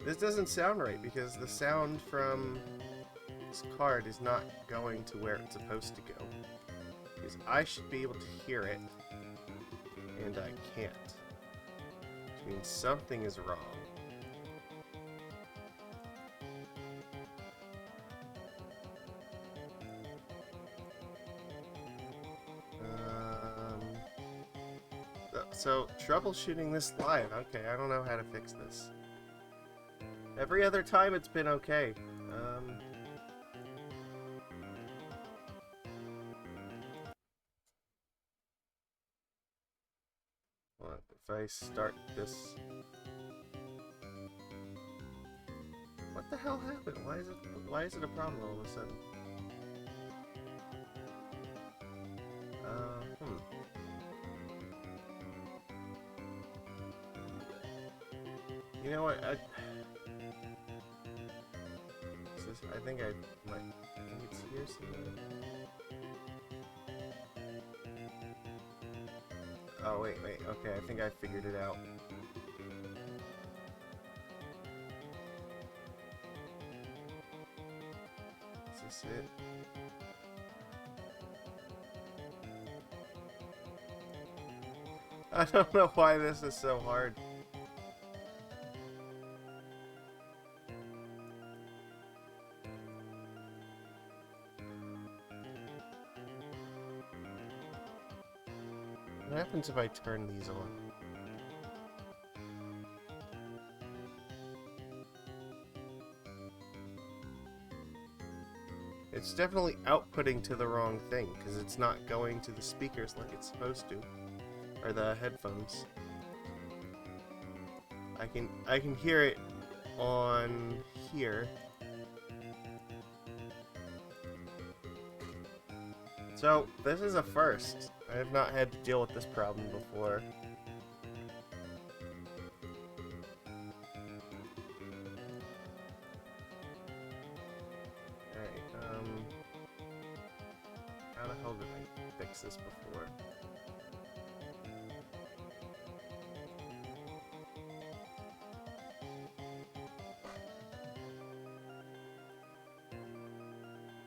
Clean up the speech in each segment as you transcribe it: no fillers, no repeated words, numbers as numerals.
This doesn't sound right because the sound from this card is not going to where it's supposed to go. Because I should be able to hear it, and I can't. Which means something is wrong. So, troubleshooting this live. Okay, I don't know how to fix this. Every other time it's been okay. What if I start this? What the hell happened? Why is it a problem all of a sudden? You know what? I think it's here somewhere. Oh, wait. Okay, I think I figured it out. Is this it? I don't know why this is so hard. What happens if I turn these on? It's definitely outputting to the wrong thing, because it's not going to the speakers like it's supposed to. Or the headphones. I can hear it on here. So, this is a first. I have not had to deal with this problem before. Alright, how the hell did I fix this before?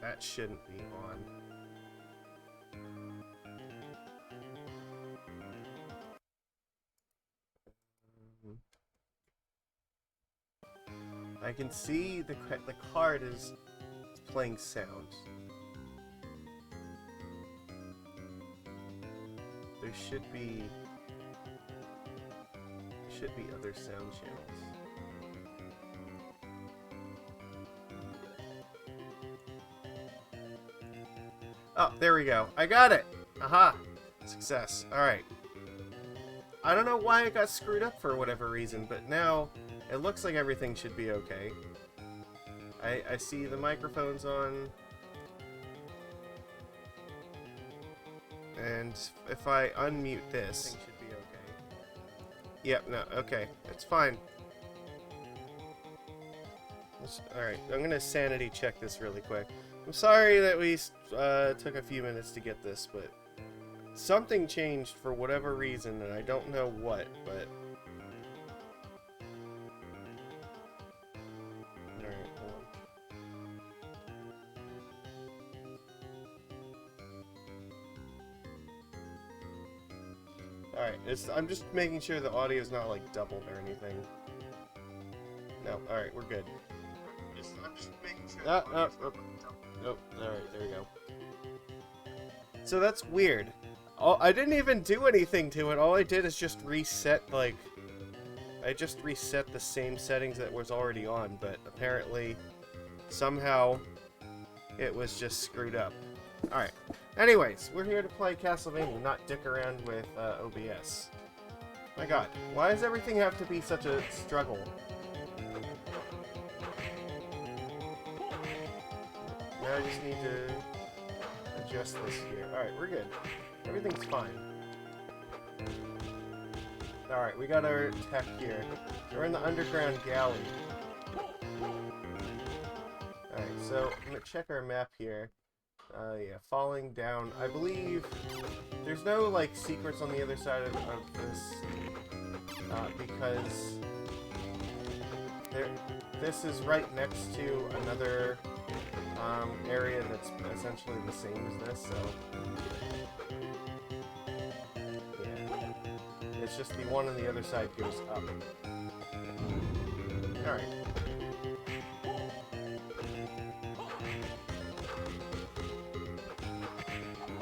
That shouldn't be on. I can see the card is playing sound. There should be other sound channels. Oh, there we go. I got it! Aha! Success. Alright. I don't know why it got screwed up for whatever reason, but now it looks like everything should be okay. I see the microphone's on. And if I unmute this, everything should be okay. Yep, no, okay. It's fine. Alright, I'm gonna sanity check this really quick. I'm sorry that we took a few minutes to get this, but something changed for whatever reason, and I don't know what, but... Alright, hold on. Alright, I'm just making sure the audio's not, like, doubled or anything. No, alright, we're good. I'm just making sure the audio's not, like, doubled. Nope, alright, there we go. So that's weird. I didn't even do anything to it. All I did is just reset, like... I just reset the same settings that was already on, but apparently, somehow, it was just screwed up. Alright. Anyways, we're here to play Castlevania, not dick around with OBS. My god, why does everything have to be such a struggle? Now I just need to adjust this here. Alright, we're good. Everything's fine. Alright, we got our tech here. We're in the underground galley. Alright, so I'm gonna check our map here. Yeah, falling down. I believe there's no, like, secrets on the other side of this, because this is right next to another area that's essentially the same as this, so yeah. It's just the one on the other side goes up. Alright.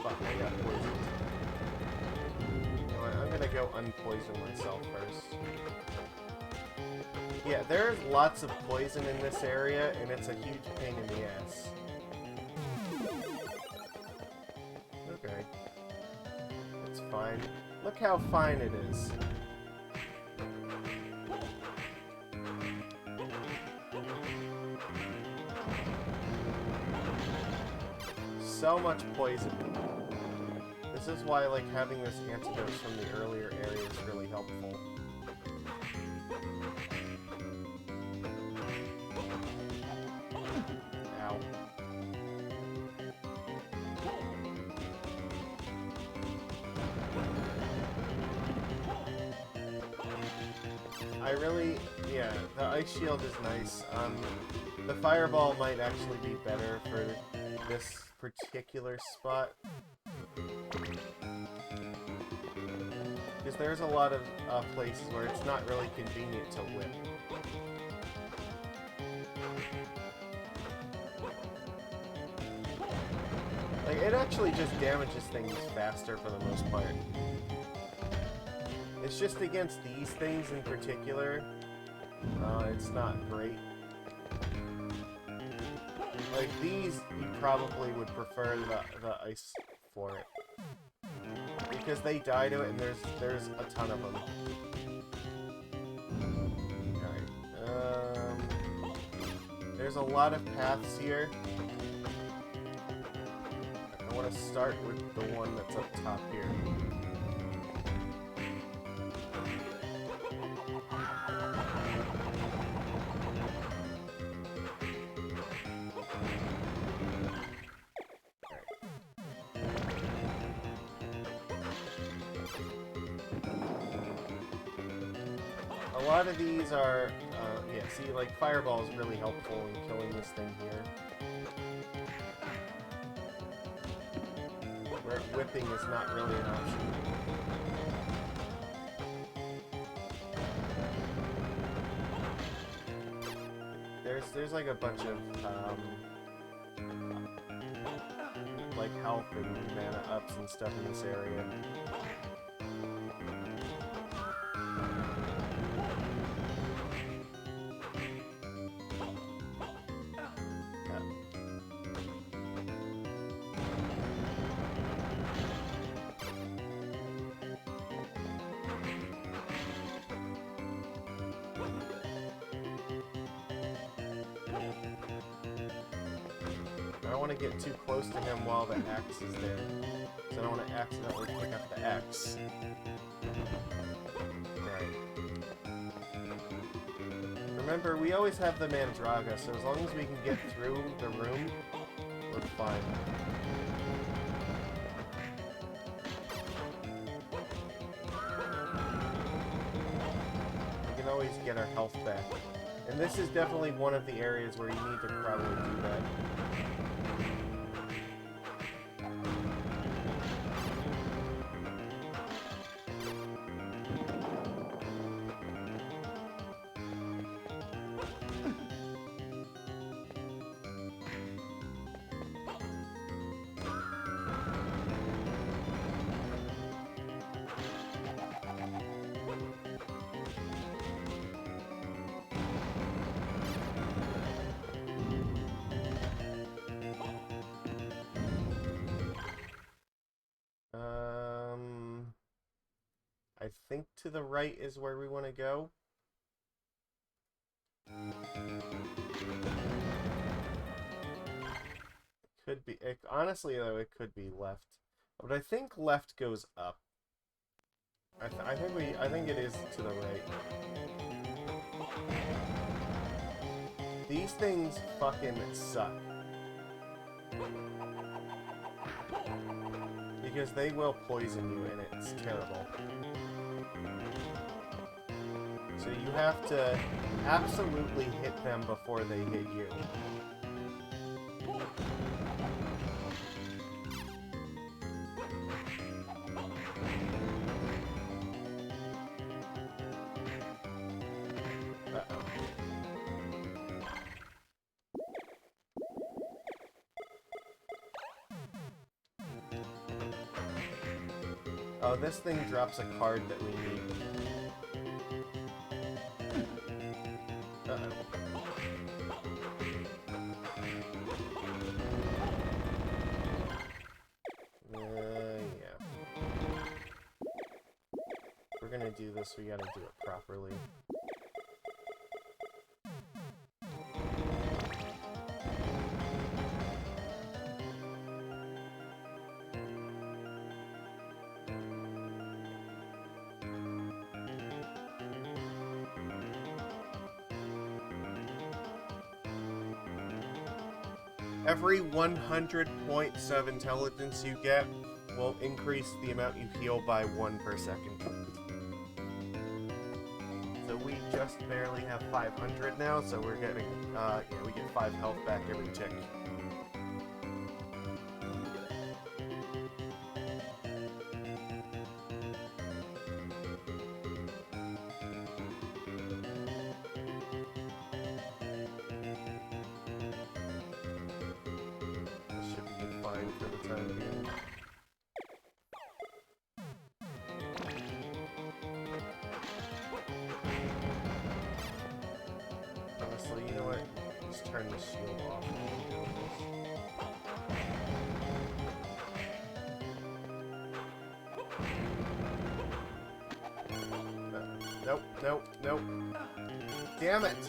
Fuck, I got poisoned. You know what, I'm gonna go unpoison myself first. Yeah, there's lots of poison in this area, and it's a huge pain in the ass. Okay. It's fine. Look how fine it is. So much poison. This is why, like, having this antidote from the earlier area is really helpful. Ow. Yeah, the ice shield is nice. The fireball might actually be better for this particular spot. Because there's a lot of places where it's not really convenient to whip. Like, it actually just damages things faster for the most part. It's just against these things in particular, it's not great. Like, these, you probably would prefer the ice for it. Because they die to it, and there's a ton of them. Alright, there's a lot of paths here. I want to start with the one that's up top here. A lot of these are, yeah, see, like, Fireball is really helpful in killing this thing here. Where whipping is not really an option. There's like a bunch of, like, health and mana ups and stuff in this area. I don't want to get too close to him while the axe is there, so I don't want to accidentally pick up the axe. Right. Remember, we always have the Mandraga, so as long as we can get through the room, we're fine. We can always get our health back. And this is definitely one of the areas where you need to probably do that. I think to the right is where we want to go. Could be, honestly though, it could be left. But I think left goes up. I think it is to the right. These things fucking suck. Because they will poison you and it's terrible. So you have to absolutely hit them before they hit you. Oh, this thing drops a card that we need. Uh-oh. Yeah. If we're gonna do this, we gotta do it properly. Every 100 points of intelligence you get will increase the amount you heal by 1 per second. So we just barely have 500 now, so we're getting, yeah, we get 5 health back every tick. For the time being. Honestly, you know what? Just turn the shield off and do this. Nope, nope, nope. Damn it!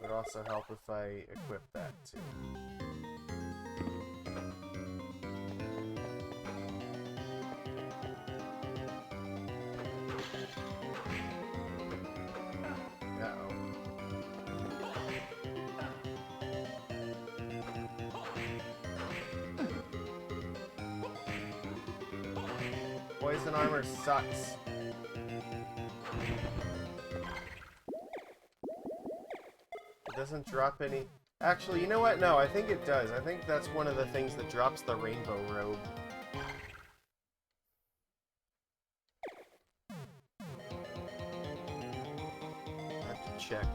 Would also help if I equip that too. Uh-oh. Poison armor sucks. Doesn't drop any... Actually, you know what? No, I think it does. I think that's one of the things that drops the rainbow robe. I have to check.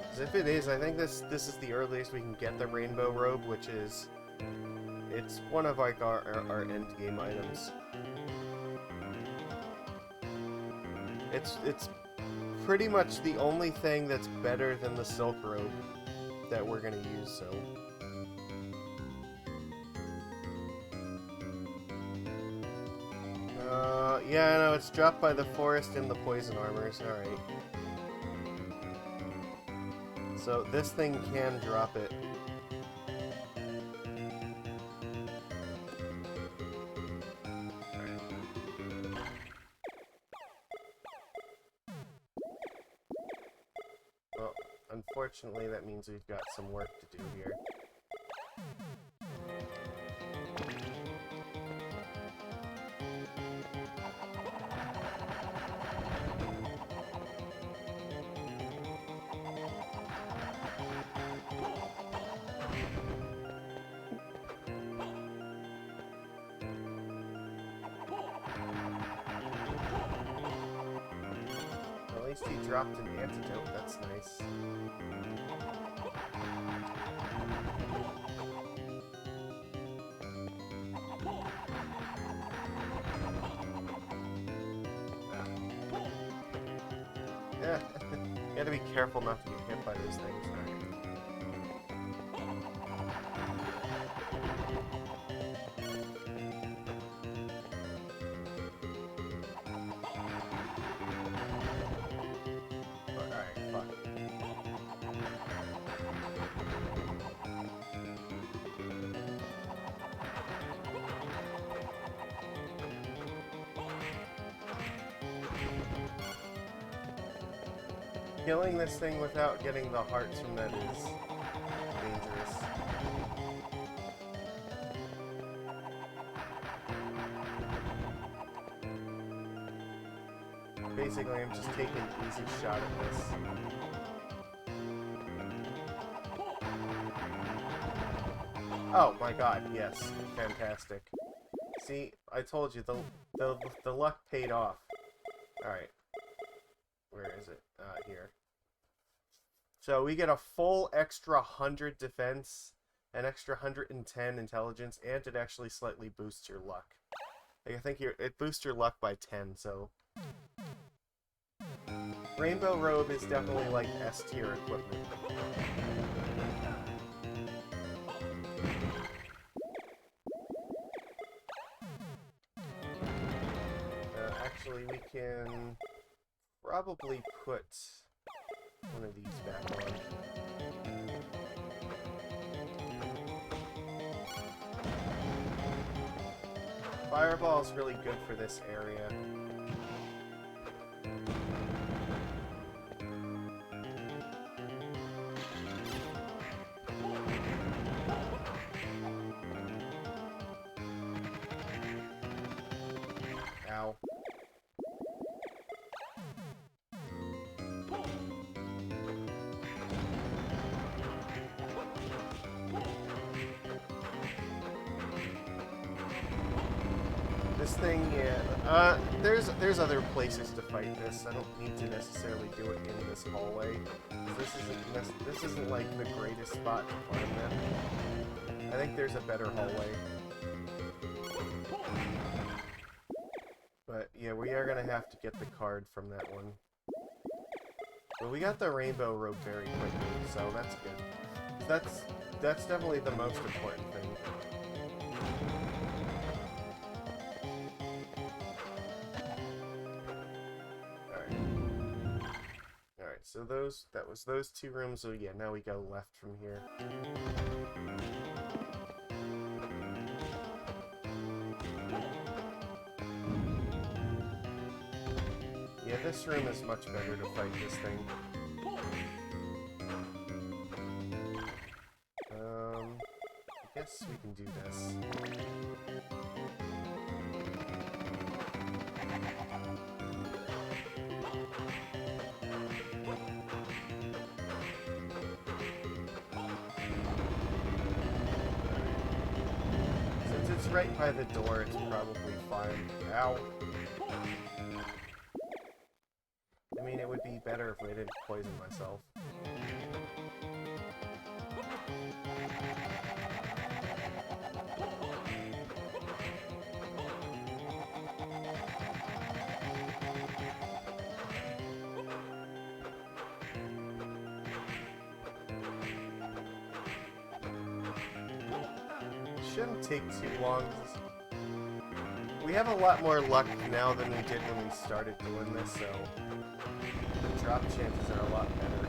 Because if it is, I think this is the earliest we can get the rainbow robe, which is... It's one of like our end game items. It's pretty much the only thing that's better than the Silk Robe that we're gonna use, so... Yeah, no, it's dropped by the forest and the poison armors, alright. So, this thing can drop it. Well, unfortunately, that means we've got some work to do here. At least he dropped an antidote, that's nice. Yeah, you gotta be careful not to get hit by those things. Killing this thing without getting the hearts from that is dangerous. basically, I'm just taking an easy shot at this. Oh my god, yes. Fantastic. See, I told you, the luck paid off. Alright. Where is it? Here. So we get a full extra 100 defense, an extra 110 intelligence, and it actually slightly boosts your luck. I think it boosts your luck by 10, so... Rainbow Robe is definitely like S-tier equipment. Actually, we can probably put one of these back on. Fireball is really good for this area. Ow. This thing, yeah. There's other places to fight this. I don't need to necessarily do it in this hallway. This isn't like the greatest spot to find them. I think there's a better hallway. But yeah, we are gonna have to get the card from that one. But we got the Rainbow Robe very quickly, so that's good. That's definitely the most important thing. Alright, so that was those two rooms, so yeah, now we go left from here. Yeah, this room is much better to fight this thing. I guess we can do this. Since it's right by the door, it's probably fine. Ow. I mean, it would be better if I didn't poison myself. Shouldn't take too long. We have a lot more luck now than we did when we started doing this, so the drop chances are a lot better.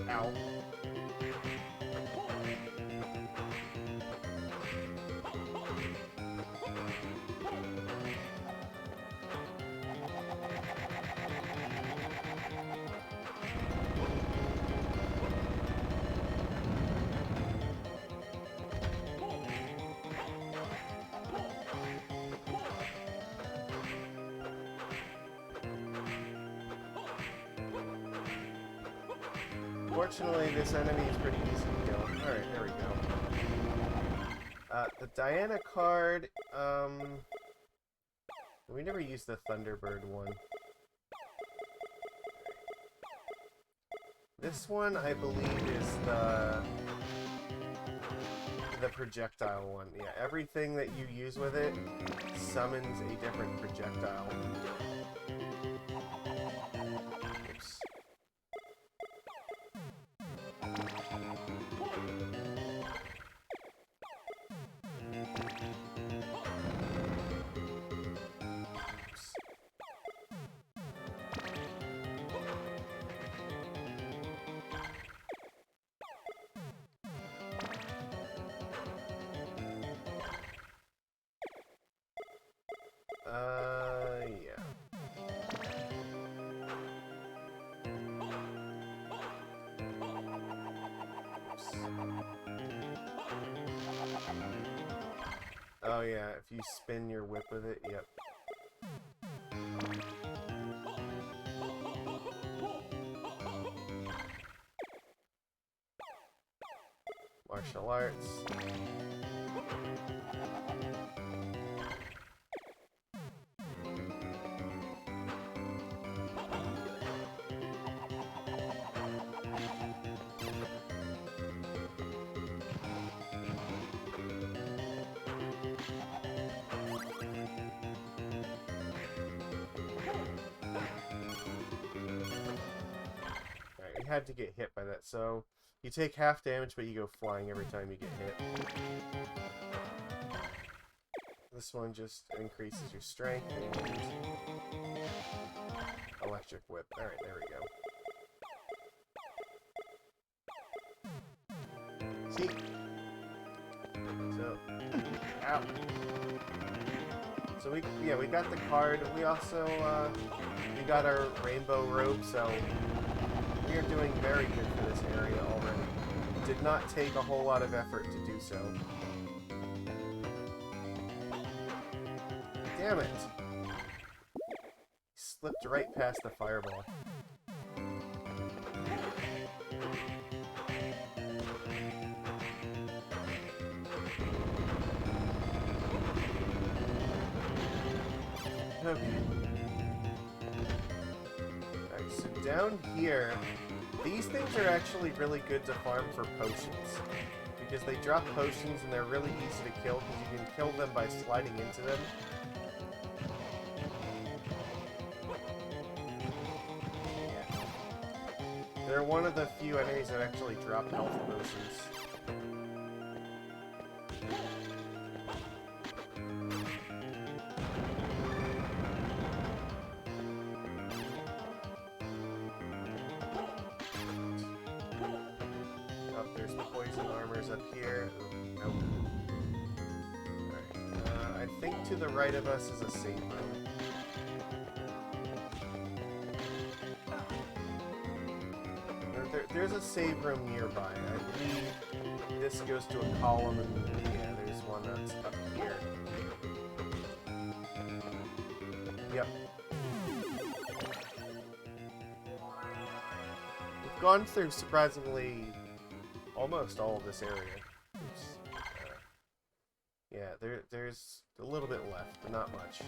Ow. Fortunately, this enemy is pretty easy to kill. Alright, there we go. The Diana card, we never used the Thunderbird one. This one, I believe, is the projectile one. Yeah, everything that you use with it summons a different projectile. Oops. Yeah. Oops. Oh yeah, if you spin your whip with it, yep. Martial arts. Alright, we had to get hit by that, so you take half damage, but you go flying every time you get hit. This one just increases your strength and electric whip. Alright, there we go. See? So, ow. So we got the card. We also, we got our rainbow robe, so we are doing very good for this area already. Did not take a whole lot of effort to do so. Damn it! Slipped right past the fireball. Okay. Alright, so down here, these things are actually really good to farm for potions. Because they drop potions and they're really easy to kill because you can kill them by sliding into them. They're one of the few enemies that actually drop health potions. Oh, there's the poison armors up here. Nope. Alright, I think to the right of us is a save room. There's a save room nearby. I believe this goes to a column, and yeah, there's one that's up here. Yep. We've gone through surprisingly almost all of this area. Oops. Yeah, there's a little bit left, but not much.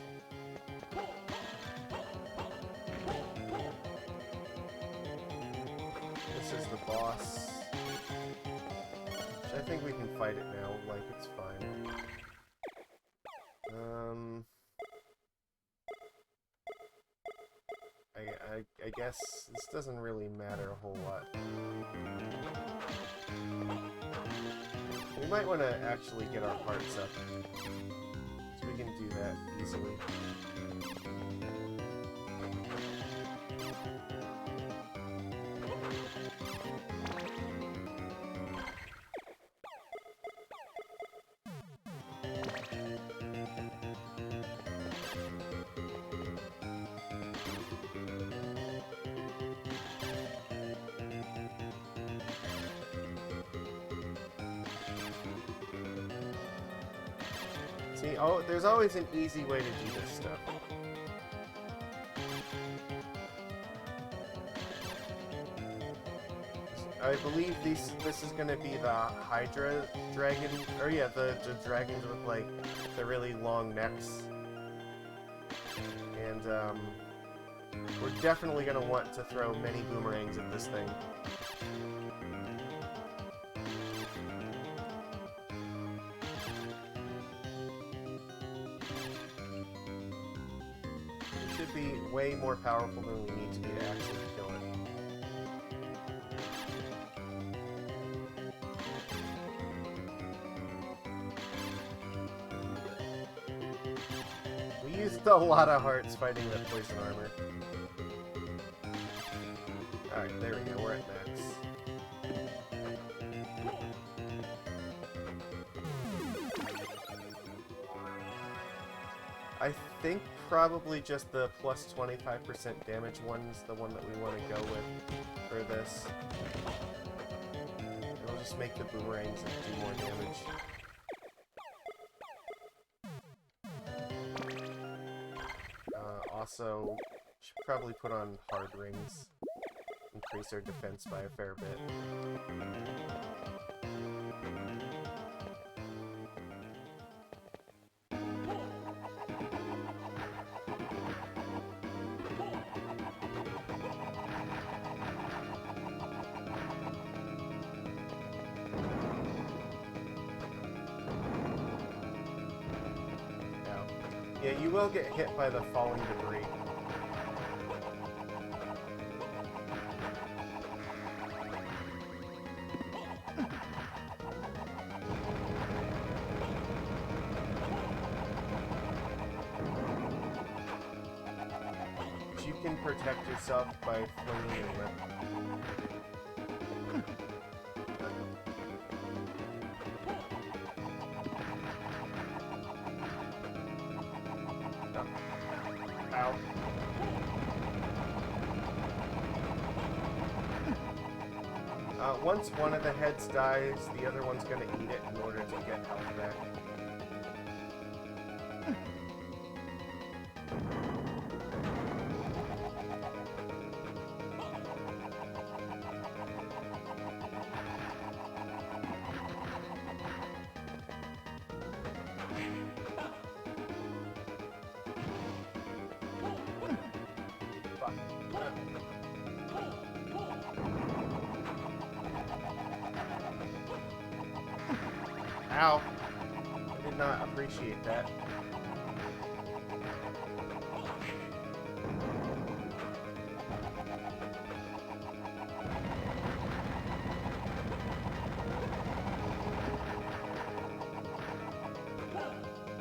This is the boss. Which I think we can fight it now, like it's fine. I guess this doesn't really matter a whole lot. We might want to actually get our hearts up. So we can do that easily. See, oh, there's always an easy way to do this stuff. I believe this is going to be the Hydra dragon, or yeah, the dragons with like the really long necks. And we're definitely going to want to throw many boomerangs at this thing. Should be way more powerful than we need to be to actually kill it. We used a lot of hearts fighting that poison armor. Alright, there we go, we're at max. I think probably just the plus 25% damage one is the one that we want to go with for this. It'll just make the boomerangs do more damage. Also, should probably put on hard rings. Increase our defense by a fair bit. Yeah, you will get hit by the falling debris. You can protect yourself by flinging your whip. Ow. Once one of the heads dies, the other one's gonna eat it in order to get health back. Ow! I did not appreciate that.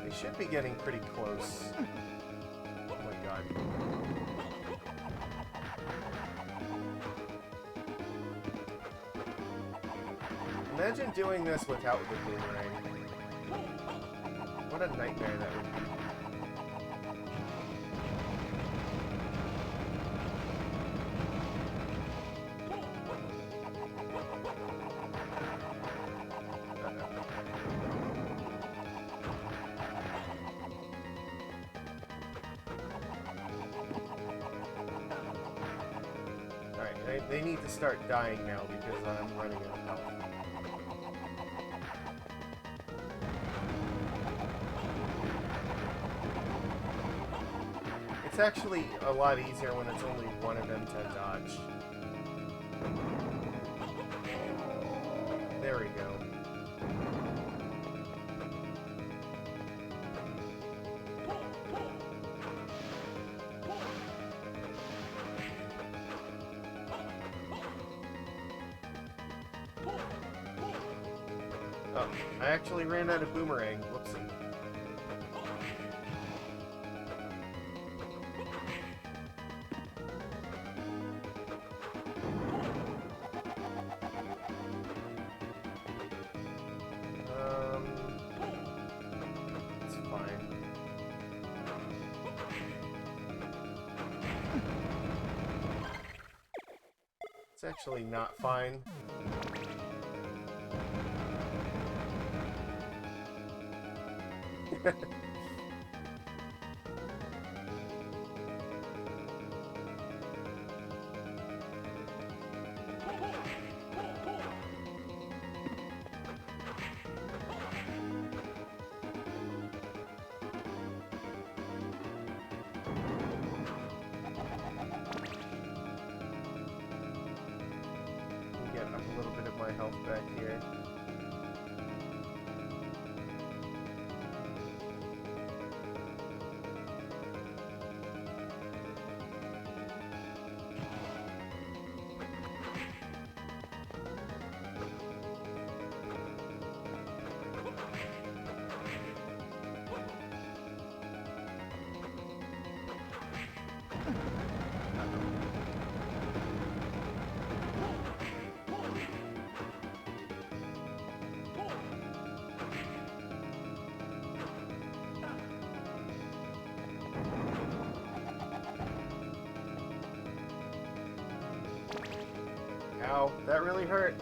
They should be getting pretty close. Oh my god. Imagine doing this without the boomerang. What a nightmare that would be. Alright, they need to start dying now because I'm running out of health. It's actually a lot easier when it's only one of them to dodge. There we go. Oh, I actually ran out of boomerang. Whoopsie. It's fine. It's actually not fine. Get up a little bit of my health back here. Ow, that really hurt.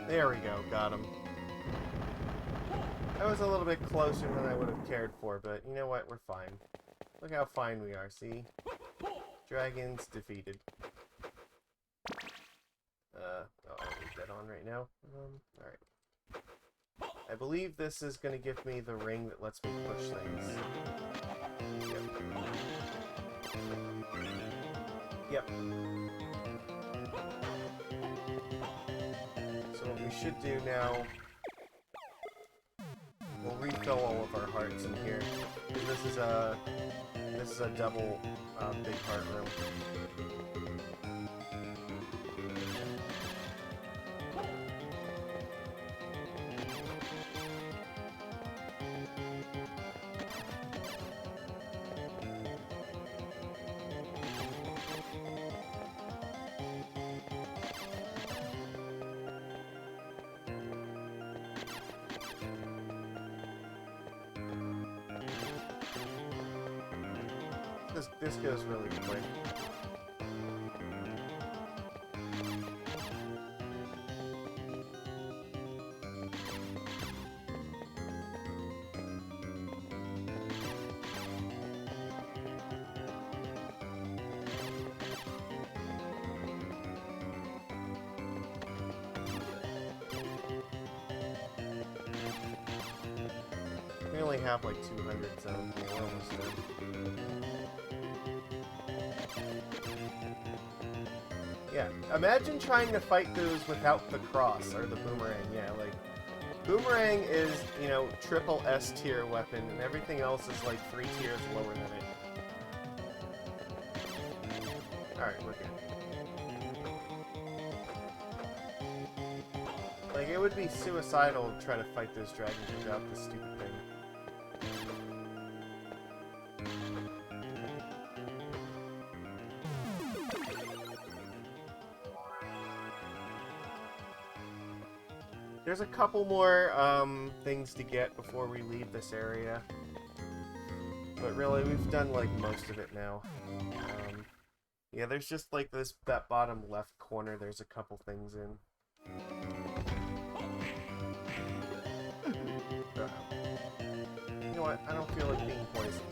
There we go, got him. That was a little bit closer than I would have cared for, but you know what? We're fine. Look how fine we are, see? Dragons defeated. Oh, I don't need that on right now. Alright. I believe this is going to give me the ring that lets me push things. Yep. So what we should do now, we'll refill all of our hearts in here. This is a double big heart room. This goes really quick. We only have like 200, so we're almost done. Yeah, imagine trying to fight those without the cross, or the boomerang, yeah, like, boomerang is, you know, triple S tier weapon, and everything else is like 3 tiers lower than it. Alright, we're good. Like, it would be suicidal to try to fight those dragons without this stupid thing. There's a couple more things to get before we leave this area, but really we've done like most of it now. Yeah, there's just like that bottom left corner. There's a couple things in. You know what? I don't feel like being poisoned.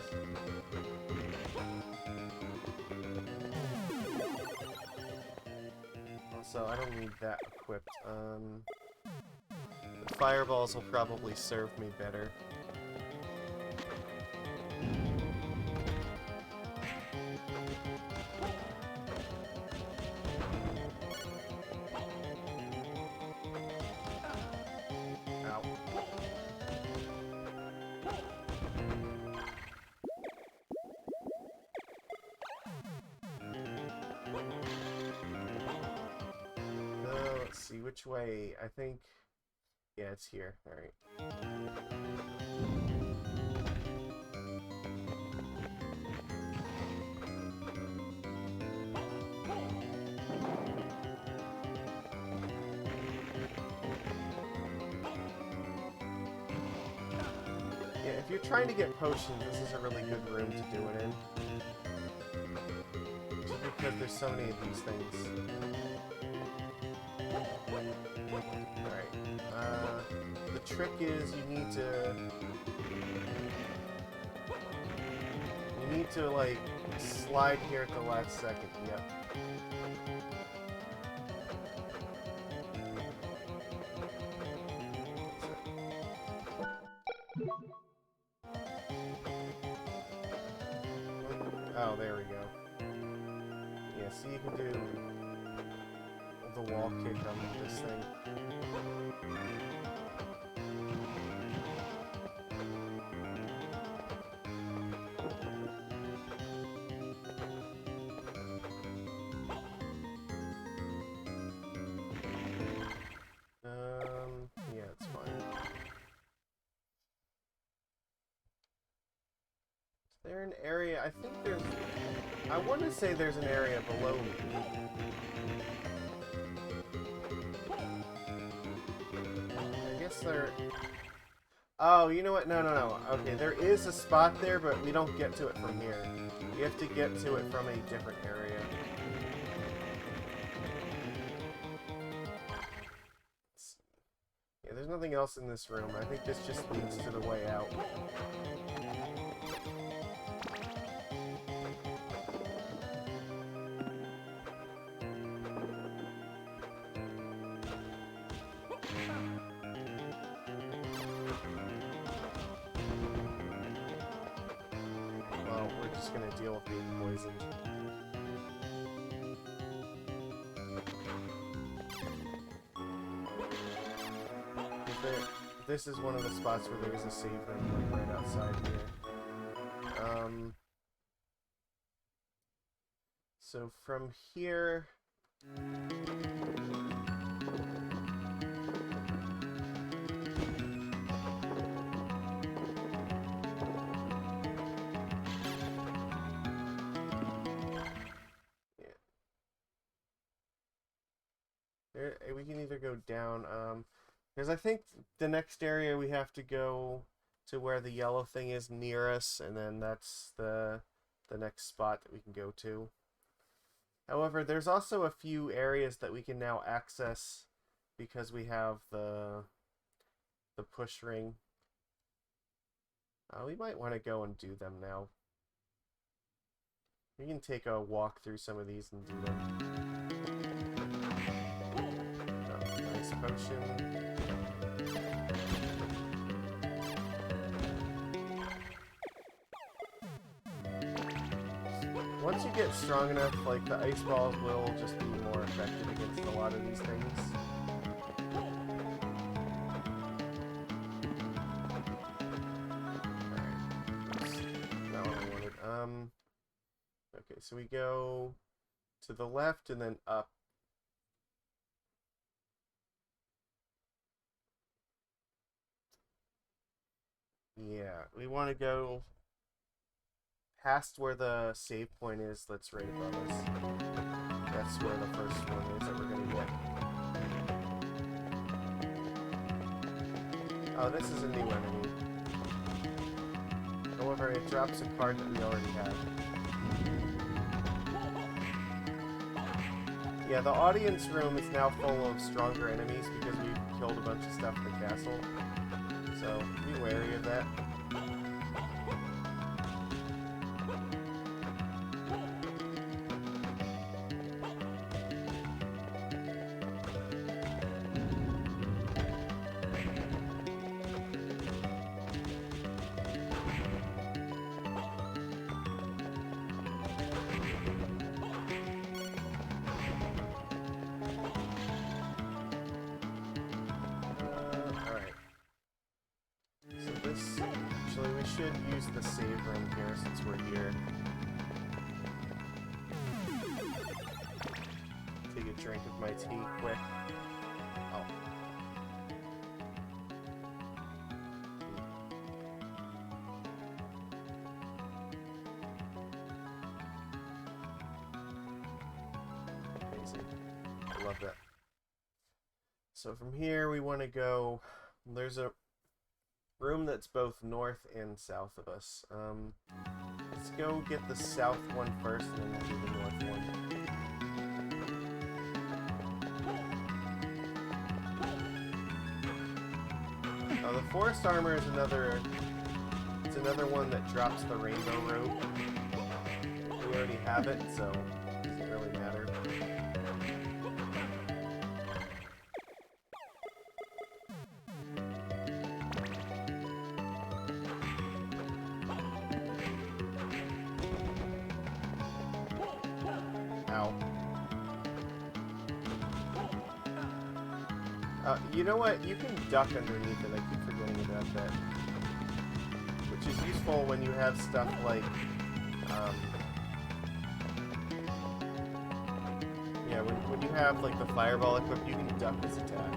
Also, I don't need that equipped. The fireballs will probably serve me better. Ow. Let's see, which way? I think... Yeah, it's here. Alright. Yeah, if you're trying to get potions, this is a really good room to do it in. Just because there's so many of these things. The trick is you need to like slide here at the last second. Yep. Oh, there we go. Yeah, see, you can do the wall kick on this thing. there an area? I think there's... I want to say there's an area below me. I guess there... Oh, you know what? No, no, no. Okay, there is a spot there, but we don't get to it from here. You have to get to it from a different area. Yeah, there's nothing else in this room. I think this just leads to the way out. Well, we're just gonna deal with being poisoned. This is one of the spots where there is a save room, like right outside here. So from here... we can either go down, because I think the next area we have to go to where the yellow thing is near us, and then that's the next spot that we can go to. However, there's also a few areas that we can now access because we have the push ring. We might want to go and do them now. We can take a walk through some of these and do them. Nice potion. Once you get strong enough, like, the ice balls will just be more effective against a lot of these things. Alright. Not what I wanted. Okay, so we go to the left and then up. Yeah, we want to go past where the save point is that's right above us. That's where the first one is that we're going to get. Oh, this is a new enemy. However, it drops a card that we already have. Yeah, the audience room is now full of stronger enemies because we've killed a bunch of stuff in the castle. So, be wary of that. Actually, we should use the save room here since we're here. Take a drink of my tea quick. Oh. Amazing. I love that. So from here we want to go... There's a room that's both north and south of us. Let's go get the south one first, and then we'll do the north one. The forest armor is another... It's another one that drops the rainbow robe. We already have it, so it doesn't really matter. You know what? You can duck underneath it. I keep forgetting about that. Which is useful when you have stuff like, yeah, when you have like the fireball equipped, you can duck this attack.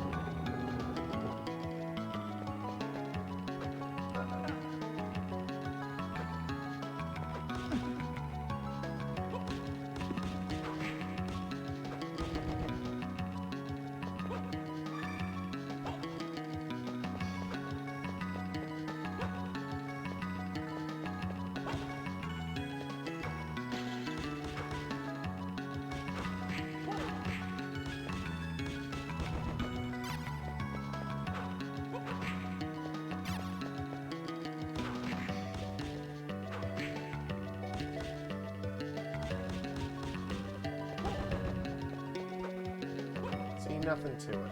Ain't nothing to it.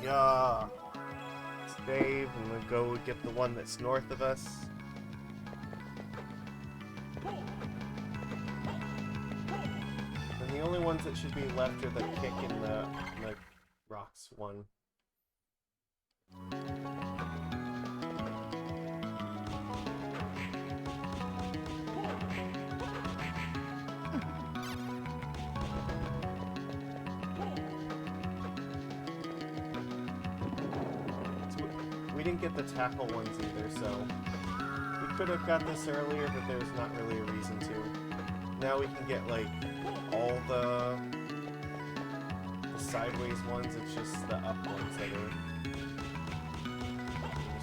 Yeah. Let's save and we'll go get the one that's north of us. And the only ones that should be left are the kick and the rocks one. We didn't get the tackle ones either, so we could have got this earlier, but there's not really a reason to. Now we can get, like, all the sideways ones, it's just the up ones that are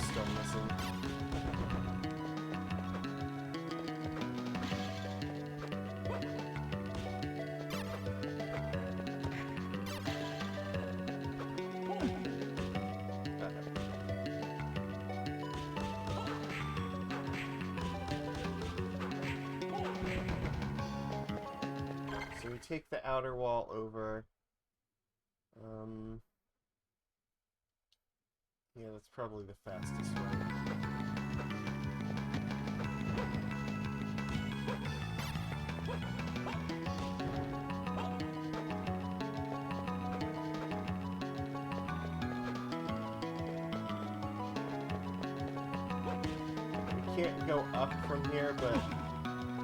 still missing. So we take the outer wall over. Yeah, that's probably the fastest way. We can't go up from here, but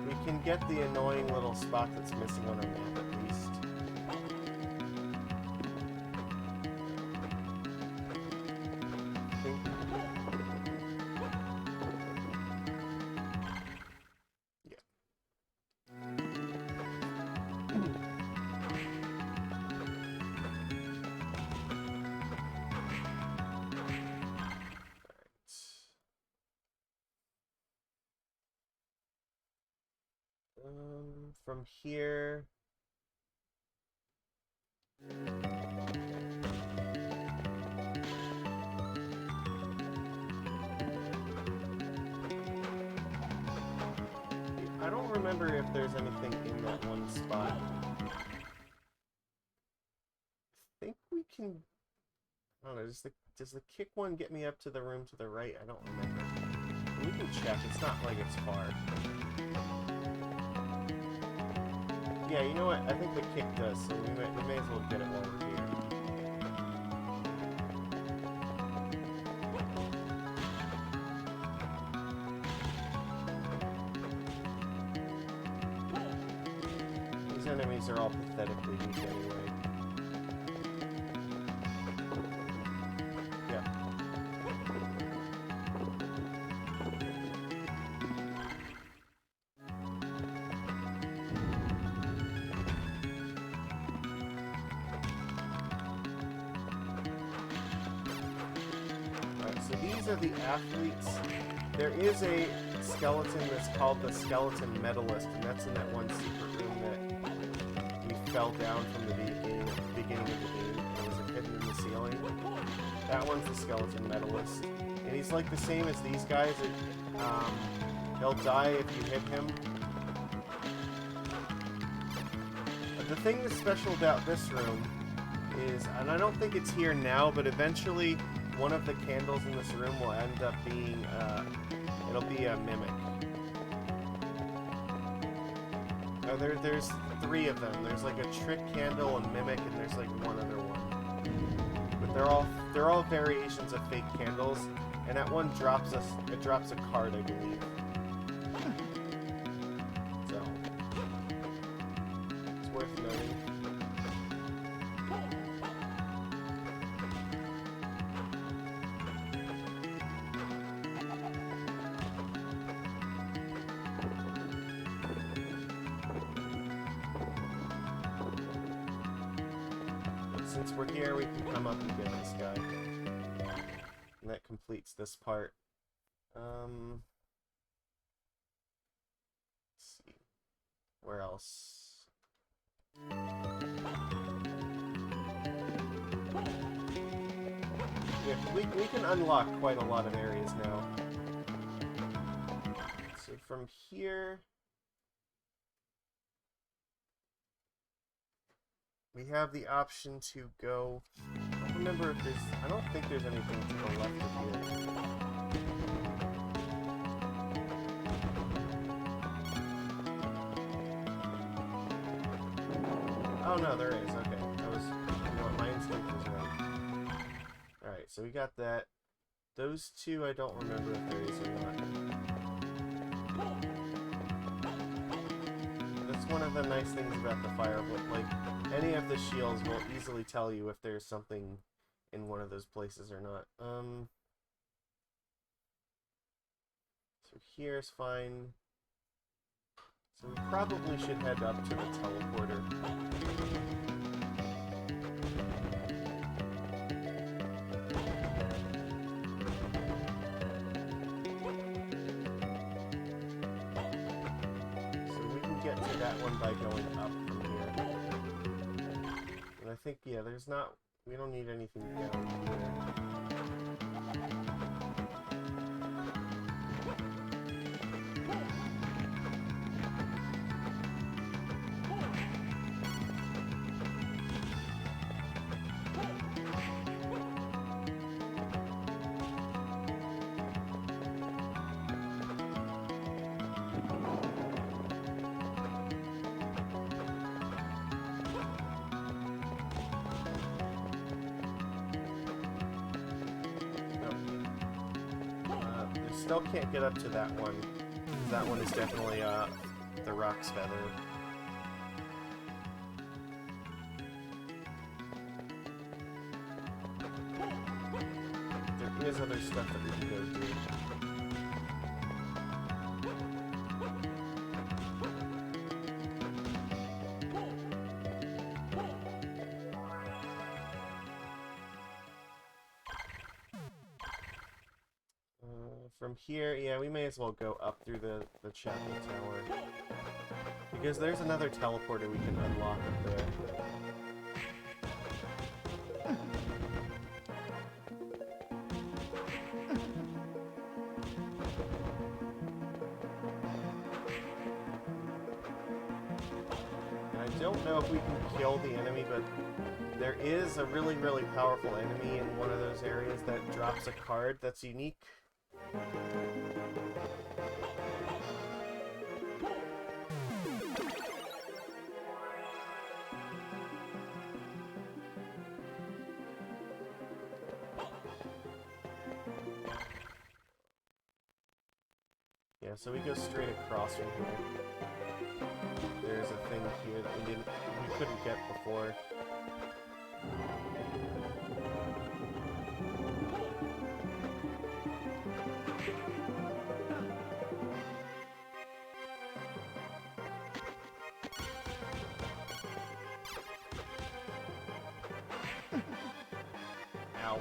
we can get the annoying little spot that's missing on our map at least. Yeah. From here. I don't remember if there's anything in that one spot. I think we can... I don't know, does the kick one get me up to the room to the right? I don't remember. We can check, it's not like it's far. Yeah, you know what? I think the kick does, so we may as well get it while we're here. These enemies are all pathetically weak anyway. Yeah. So these are the athletes. There is a skeleton that's called the Skeleton Medalist, and that's in that one secret room that we fell down from the beginning of the game. There was a hidden in the ceiling. That one's the Skeleton Medalist. And he's like the same as these guys. He'll die if you hit him. The thing that's special about this room is, and I don't think it's here now, but eventually one of the candles in this room will end up being, it'll be a mimic. Oh, there's 3 of them. There's like a trick candle, a mimic, and there's like one other one. But they're all variations of fake candles, and that one drops a card, I believe. So it's worth noting. Since we're here, we can come up and get this guy. And that completes this part. Let's see. Where else? Yeah, we can unlock quite a lot of areas now. from here, we have the option to go. I don't remember if there's. I don't think there's anything to the left of here. Oh no, there is. Okay, that was. You know what? My instinct was right. All right, so we got that. Those two, I don't remember if there is or not. That's one of the nice things about the firewood. Like, any of the shields will easily tell you if there's something in one of those places or not. So here's fine. So we probably should head up to the teleporter. Get to that one by going up from here. And I think, yeah, there's not, we don't need anything down here. Still can't get up to that one, because that one is definitely the Rock's Feather. There is other stuff that we can go do. From here, yeah, we may as well go up through the chapel tower. Because there's another teleporter we can unlock up there. And I don't know if we can kill the enemy, but there is a really, really powerful enemy in one of those areas that drops a card that's unique. Yeah, so we go straight across from here. There's a thing here that we couldn't get before. Ow.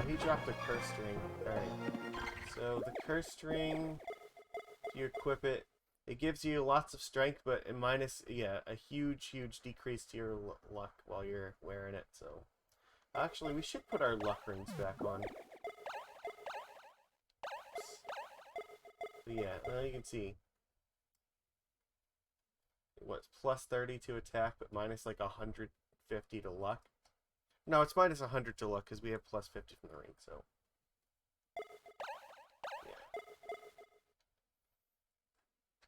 He dropped a curse string. Alright. So the curse string, if you equip it, it gives you lots of strength, but a minus, yeah, a huge, huge decrease to your luck while you're wearing it, so. Actually, we should put our luck rings back on. So yeah, you can see. What's plus 30 to attack, but minus like 150 to luck. No, it's minus 100 to luck, because we have plus 50 from the ring, so. Yeah.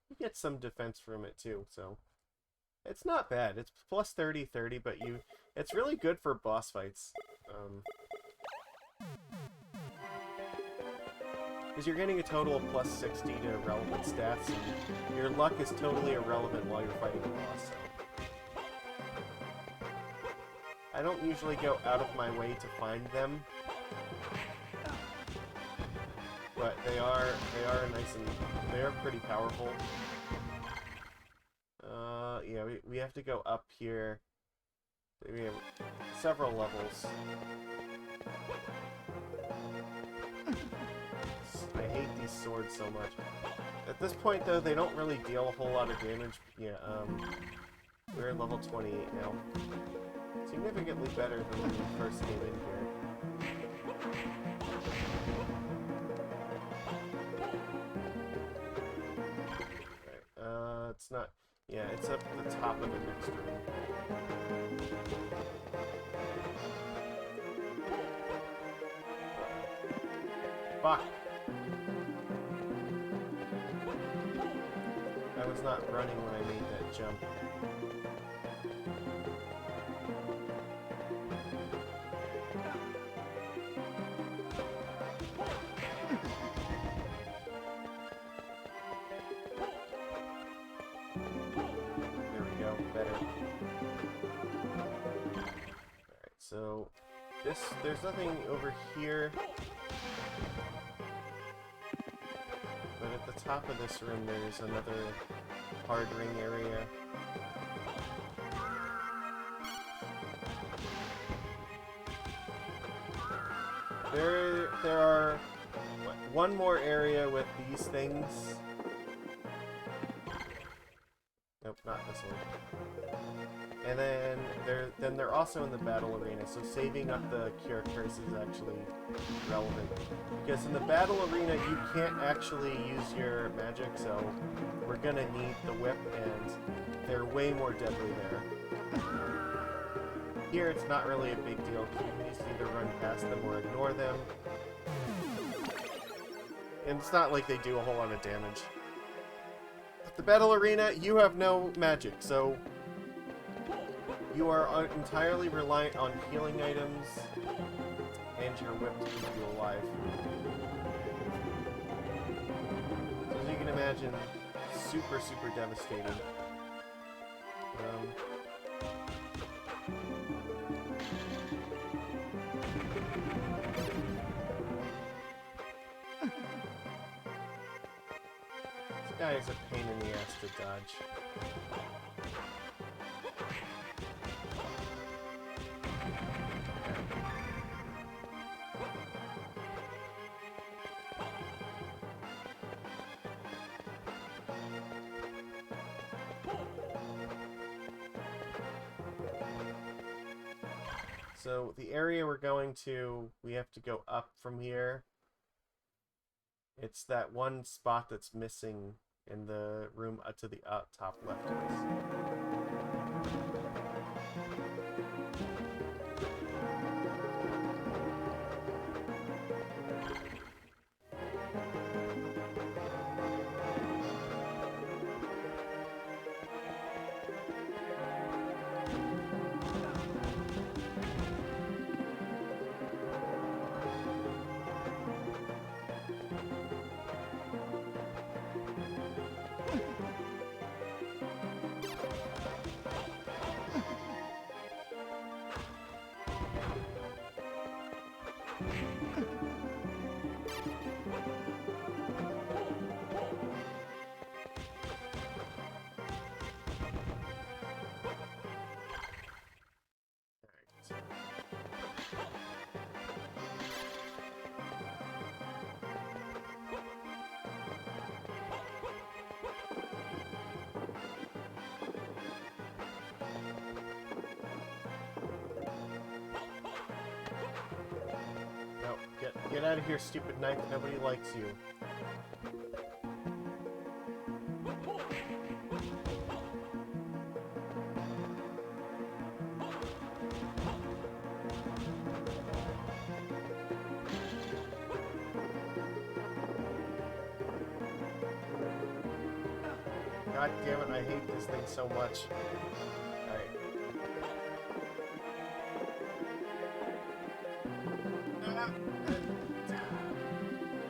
You get some defense from it, too, so. It's not bad. It's plus 30, 30, but it's really good for boss fights. Because you're getting a total of plus 60 to relevant stats, and your luck is totally irrelevant while you're fighting a boss, so. I don't usually go out of my way to find them, but they are nice and they are pretty powerful. Yeah, we have to go up here. We have several levels. I hate these swords so much. At this point, though, they don't really deal a whole lot of damage. Yeah, we're at level 28 now. Significantly better than when we first came in here. Right, it's not... Yeah, it's up at the top of the next room. Fuck! I was not running when I made that jump. There we go, better. Alright, so there's nothing over here. But at the top of this room there's another hard ring area. There are one more area with these things. Nope, not this one. And then they're also in the battle arena, so saving up the cure curse is actually relevant. Because in the battle arena you can't actually use your magic, so we're gonna need the whip, and they're way more deadly there. Here it's not really a big deal, because you can just either run past them or ignore them. And it's not like they do a whole lot of damage. At the battle arena, you have no magic, so you are entirely reliant on healing items and your whip to keep you alive. So as you can imagine, super, super devastating. This guy is a pain in the ass to dodge. So the area we're going to, we have to go up from here. It's that one spot that's missing in the room to the top left of us. Get out of here, stupid knife. Nobody likes you. God damn it, I hate this thing so much. Alright.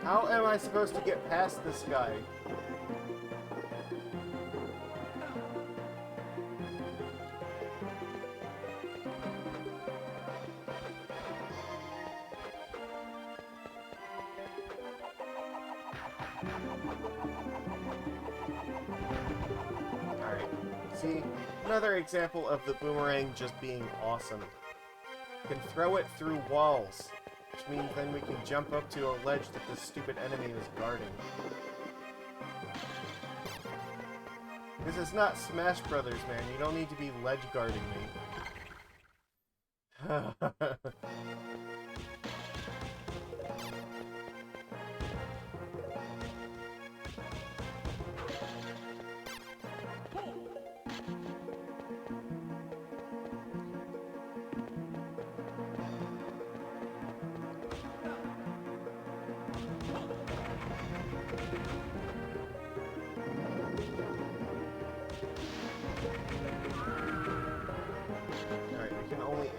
How am I supposed to get past this guy? Alright. See, another example of the boomerang just being awesome. You can throw it through walls. Which means then we can jump up to a ledge that this stupid enemy is guarding. This is not Smash Brothers, man. You don't need to be ledge guarding me.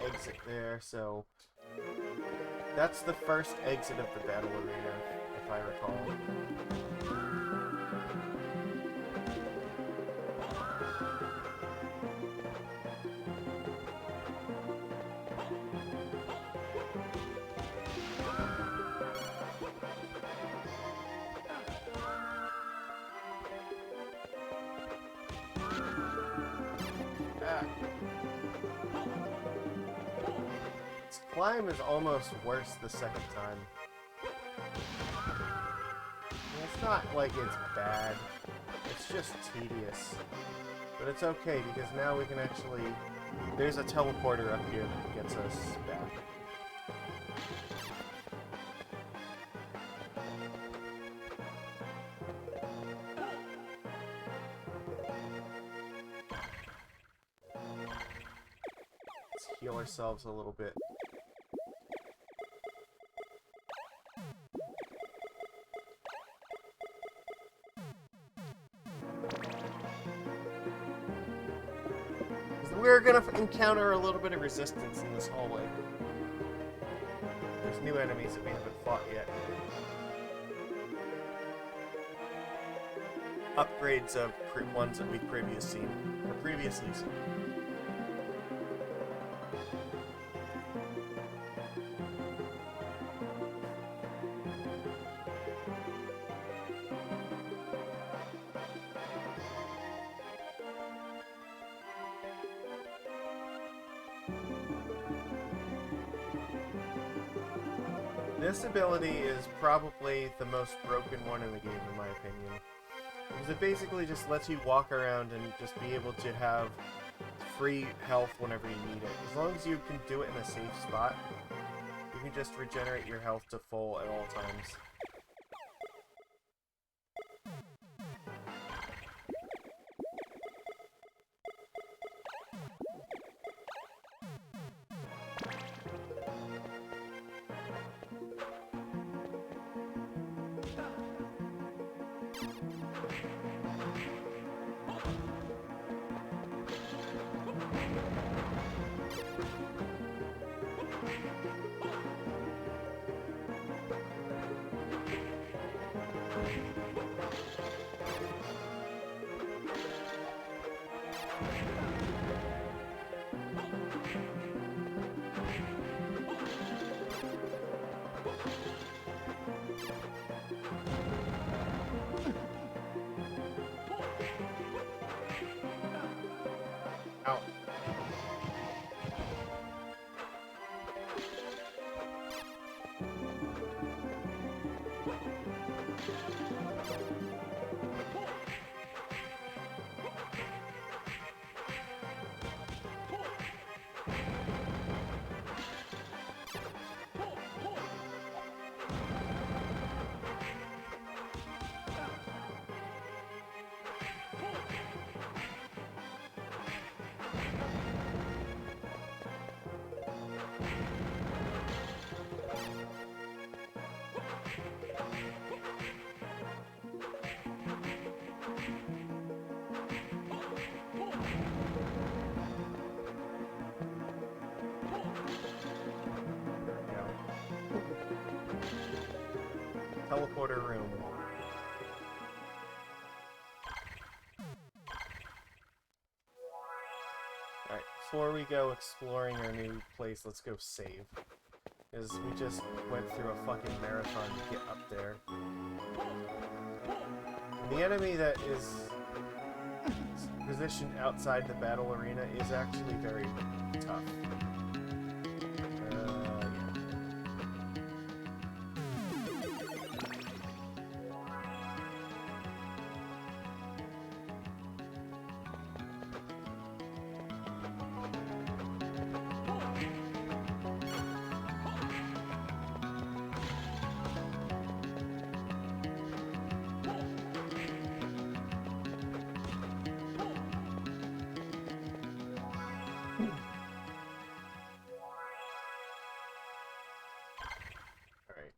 Exit there, so that's the first exit of the battle arena, if I recall. Climb is almost worse the second time. It's not like it's bad, it's just tedious. But it's okay, because now we can actually... There's a teleporter up here that gets us back. Let's heal ourselves a little bit. We're gonna encounter a little bit of resistance in this hallway. There's new enemies that we haven't fought yet. Upgrades of ones that we've previously seen. This ability is probably the most broken one in the game, in my opinion. Because it basically just lets you walk around and just be able to have free health whenever you need it. As long as you can do it in a safe spot, you can just regenerate your health to full at all times. Ow. Teleporter room. Alright, before we go exploring our new place, let's go save. Because we just went through a fucking marathon to get up there. And the enemy that is positioned outside the battle arena is actually very tough. Yeah.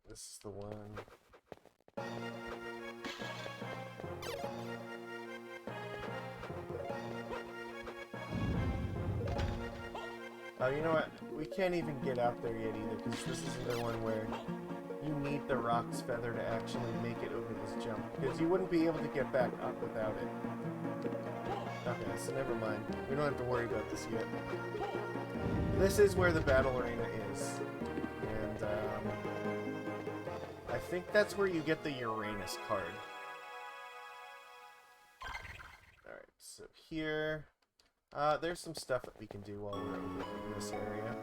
This is the one. Oh, you know what? We can't even get out there yet either, because this is the one where you need the Rock's Feather to actually make it over this jump, because you wouldn't be able to get back up without it. Okay, so never mind. We don't have to worry about this yet. This is where the battle arena is, and I think that's where you get the Uranus card. Alright, so here... there's some stuff that we can do while we're over in this area.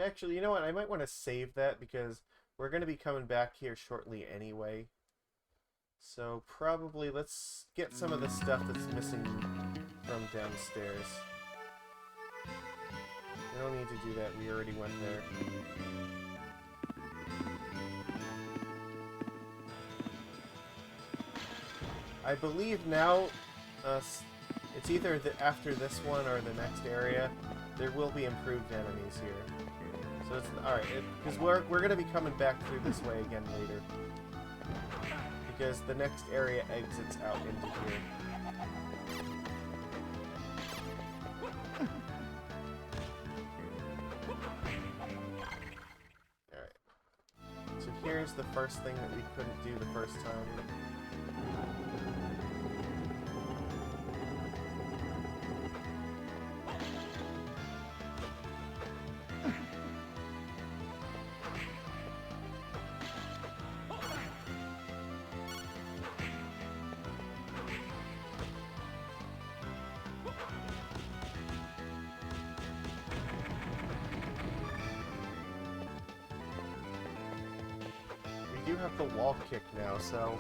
Actually, you know what? I might want to save that because we're going to be coming back here shortly anyway. So probably let's get some of the stuff that's missing from downstairs. We don't need to do that. We already went there. I believe now, it's either after this one or the next area, there will be improved enemies here. So it's alright, because we're going to be coming back through this way again later. Because the next area exits out into here. Alright. So here's the first thing that we couldn't do the first time. We do have the wall kick now, so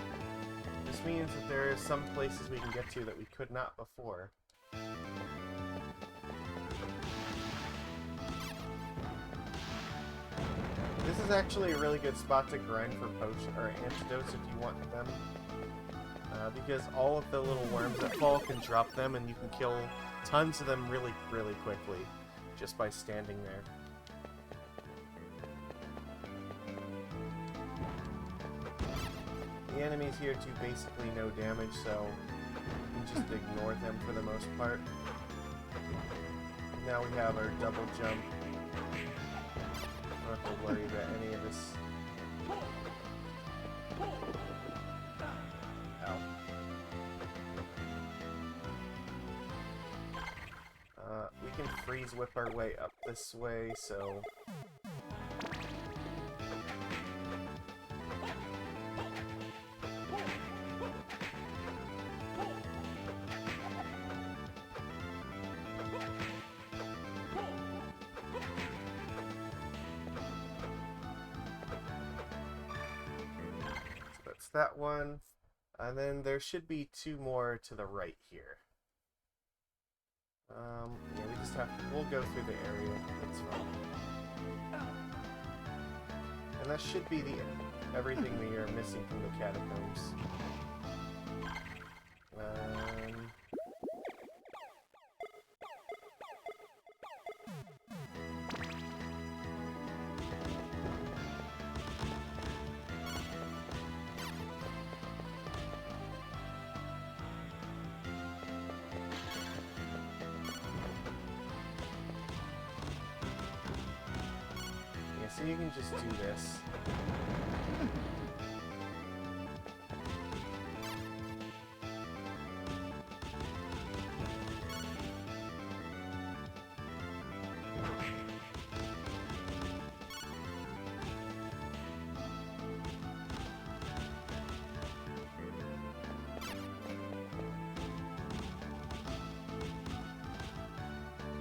this means that there are some places we can get to that we could not before. This is actually a really good spot to grind for potions or antidotes if you want them, because all of the little worms that fall can drop them, and you can kill tons of them really, really quickly just by standing there. The enemies here do basically no damage, so you can just ignore them for the most part. Now we have our double jump. Don't have to worry about any of this. Ow. We can freeze whip our way up this way, so... that one, and then there should be two more to the right here. Yeah, we just have to, we'll go through the area, that's fine. And that should be everything we are missing from the catacombs. So you can just do this.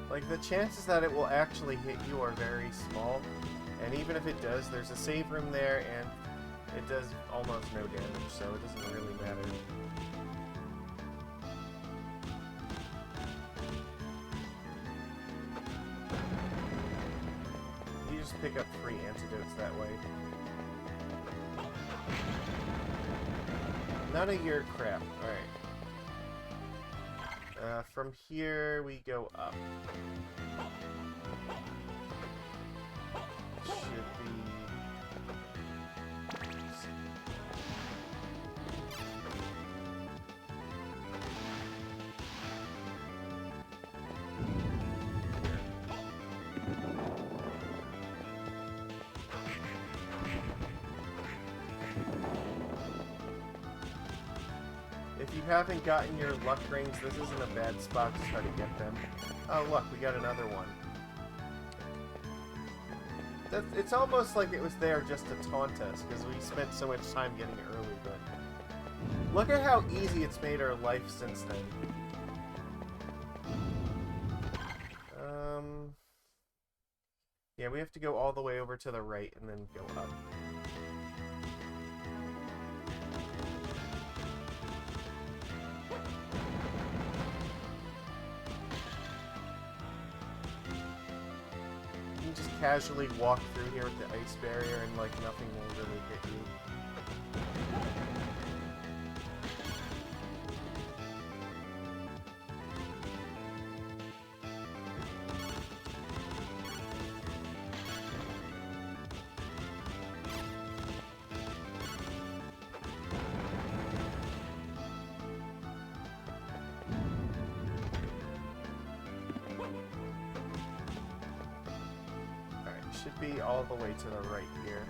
Like, the chances that it will actually hit you are very small. And even if it does, there's a save room there, and it does almost no damage, so it doesn't really matter. You just pick up free antidotes that way. None of your crap. Alright. From here, we go up. should be... If you haven't gotten your luck rings, this isn't a bad spot to try to get them. Oh look, we got another one. It's almost like it was there just to taunt us, because we spent so much time getting it early, but... Look at how easy it's made our life since then. Yeah, we have to go all the way over to the right and then go up. You can just casually walk through here with the ice barrier and like nothing will really hit you. Should be all the way to the right here.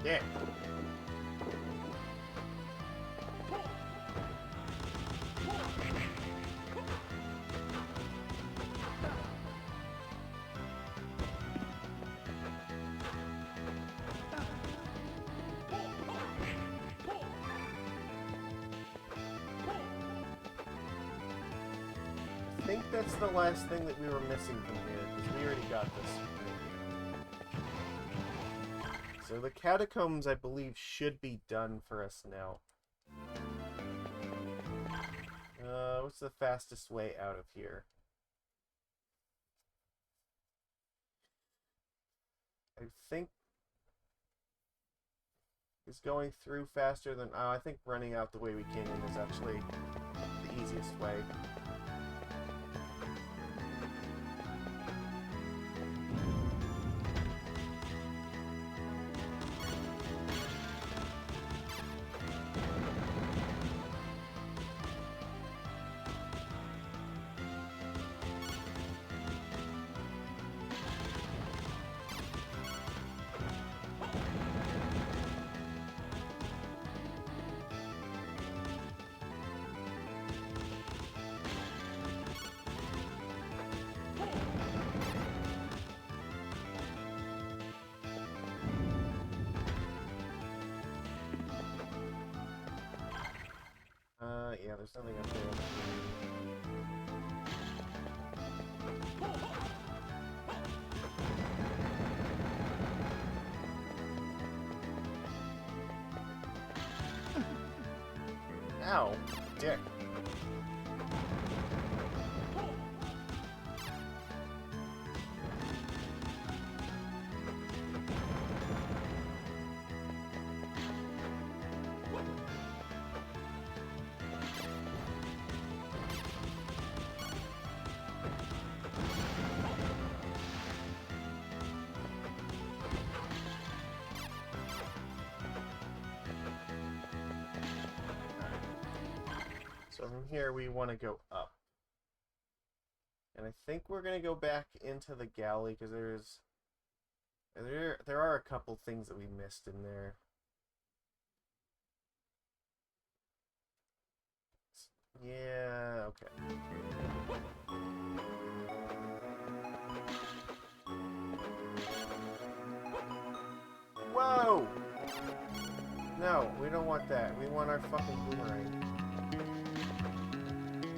Yeah. I think that's the last thing that we were missing from here, because we already got this. So the catacombs, I believe, should be done for us now. What's the fastest way out of here? I think is going through faster than... I think running out the way we came in is actually the easiest way. Yeah, there's nothing up there. Ow, dick. So from here we want to go up. And I think we're going to go back into the galley because there are a couple things that we missed in there. Yeah, okay. Whoa! No, we don't want that. We want our fucking boomerang.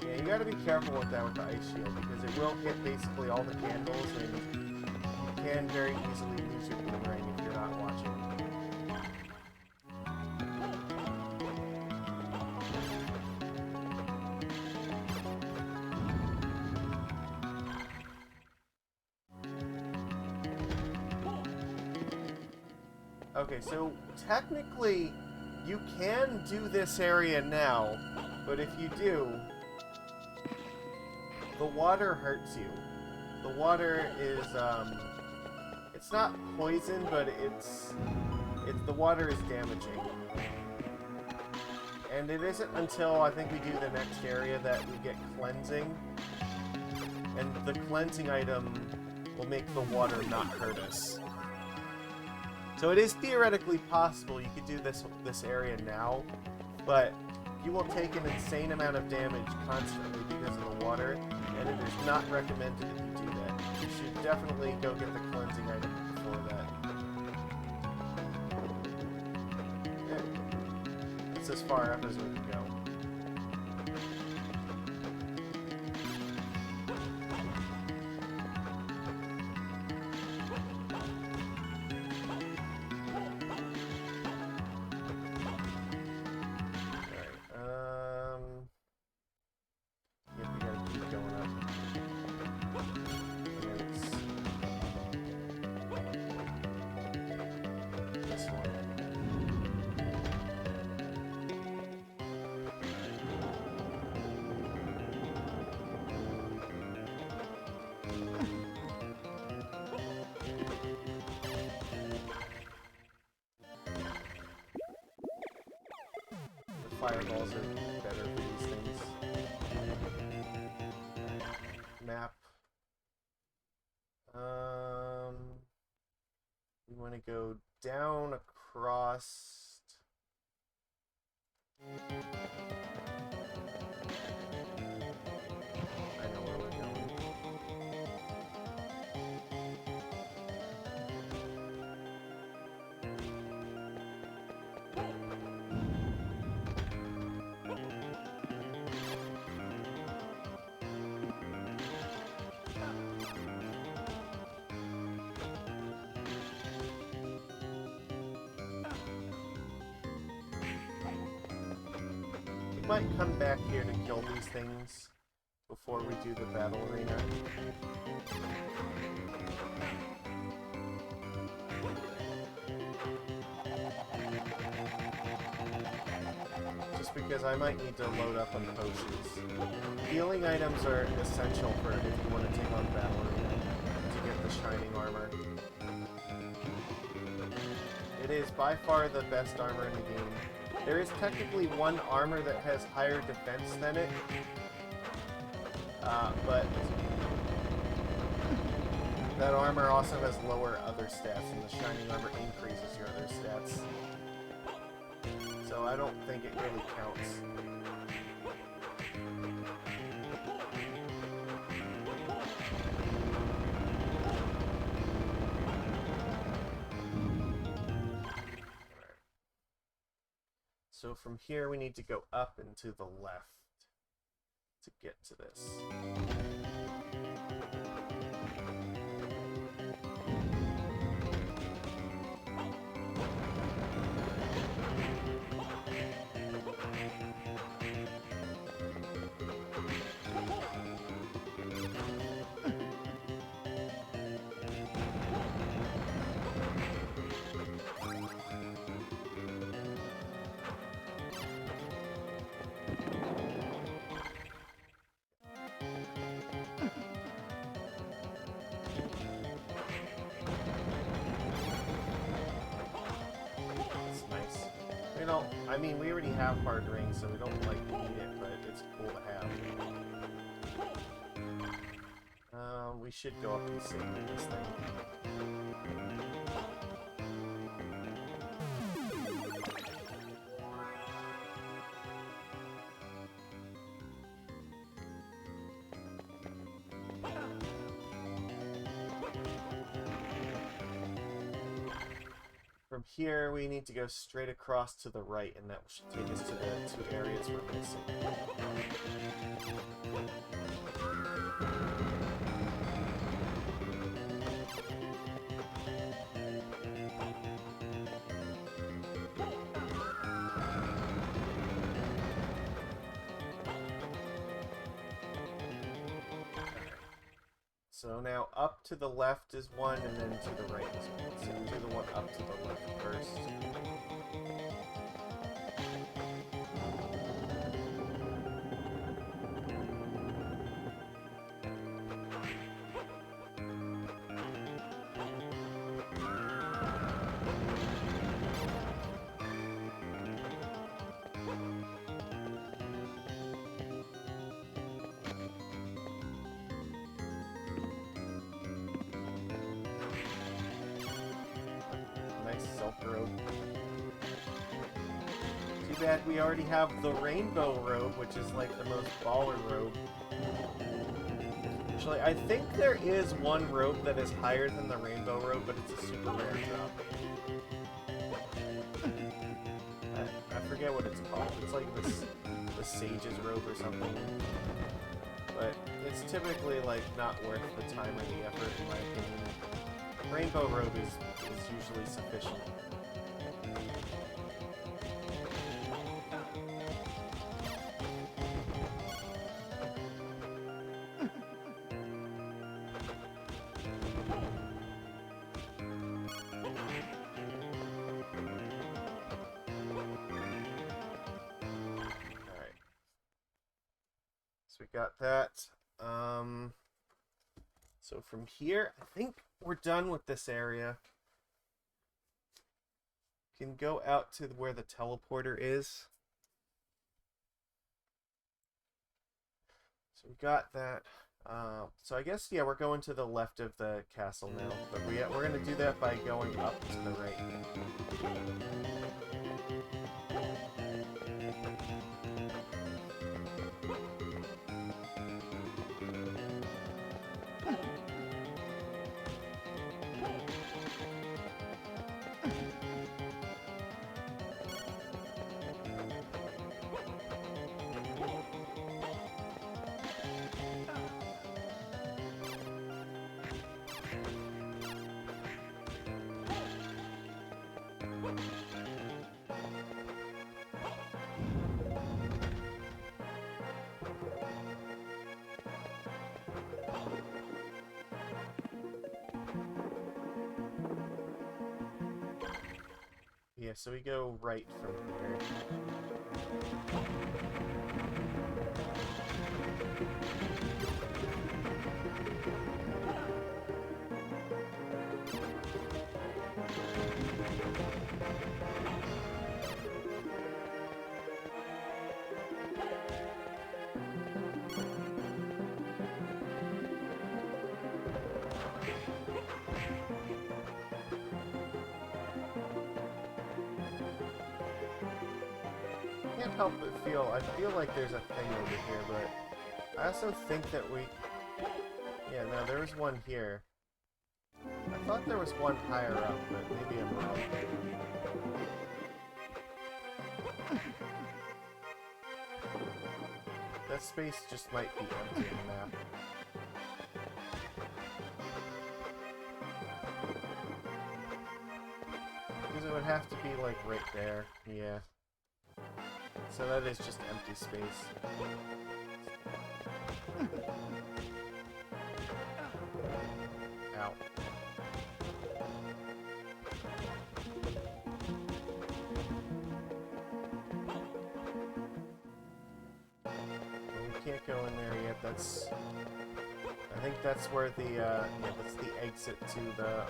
Yeah, you gotta be careful with that with the ice shield, because it will hit basically all the candles, and you can very easily lose your boomerang if you're not watching. Okay, so technically you can do this area now, but if you do, the water hurts you. The water is, it's not poison, but the water is damaging. And it isn't until I think we do the next area that we get cleansing. And the cleansing item will make the water not hurt us. So it is theoretically possible you could do this area now, but you will take an insane amount of damage constantly because of the water, and it is not recommended that you do that. You should definitely go get the cleansing item before that. It's as far up as we can go. Fireballs are better for these things. Map. We want to go down across. I know where we're going. Might come back here to kill these things before we do the battle arena. Just because I might need to load up on potions. Healing items are essential for if you want to take on battle arena to get the shining armor. It is by far the best armor in the game. There is technically one armor that has higher defense than it, but that armor also has lower other stats, and the shining armor increases your other stats. So I don't think it really counts. So from here we need to go up and to the left to get to this. I mean, we already have hard rings, so we don't, like, need it, but it's cool to have. We should go up and save this thing. From here, we need to go straight across to the right, and that should take us to the two areas we're missing. So now up to the left is one, and then to the right is one. So do the one up to the left first. Nice silk robe. Too bad we already have the rainbow robe, which is like the most baller robe. Actually, I think there is one robe that is higher than the rainbow robe, but it's a super rare drop. I forget what it's called. It's like the Sage's robe or something. But it's typically like not worth the time or the effort, in my opinion. Rainbow robe is usually sufficient. Alright. So we got that. So from here, I think we're done with this area. We can go out to where the teleporter is. So we got that. So I guess, yeah, we're going to the left of the castle now. But we're going to do that by going up to the right. Yeah, so we go right from there. Can't help but I feel like there's a thing over here, but I also think that yeah, no, there was one here. I thought there was one higher up, but maybe I'm wrong. That space just might be empty in the map. Because it would have to be like right there, yeah. So that is just empty space. Ow. Well, we can't go in there yet. I think that's where yeah, that's the exit to the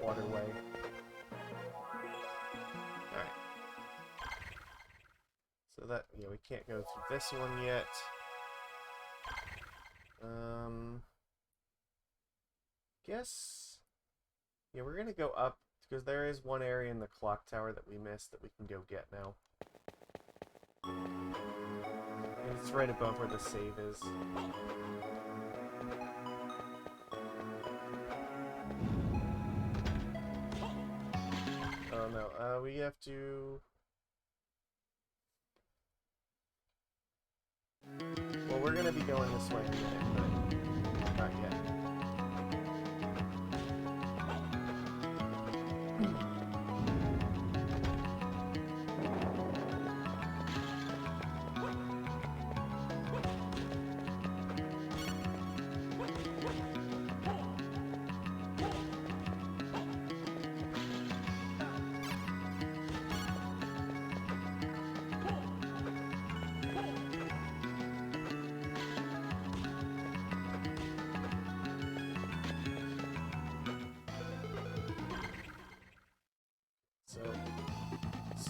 waterway. So that, yeah, we can't go through this one yet. Guess, yeah, we're gonna go up, because there is one area in the clock tower that we missed that we can go get now. And it's right above where the save is. Oh no, we have to... Well, we're gonna be going this way in a minute, but not yet.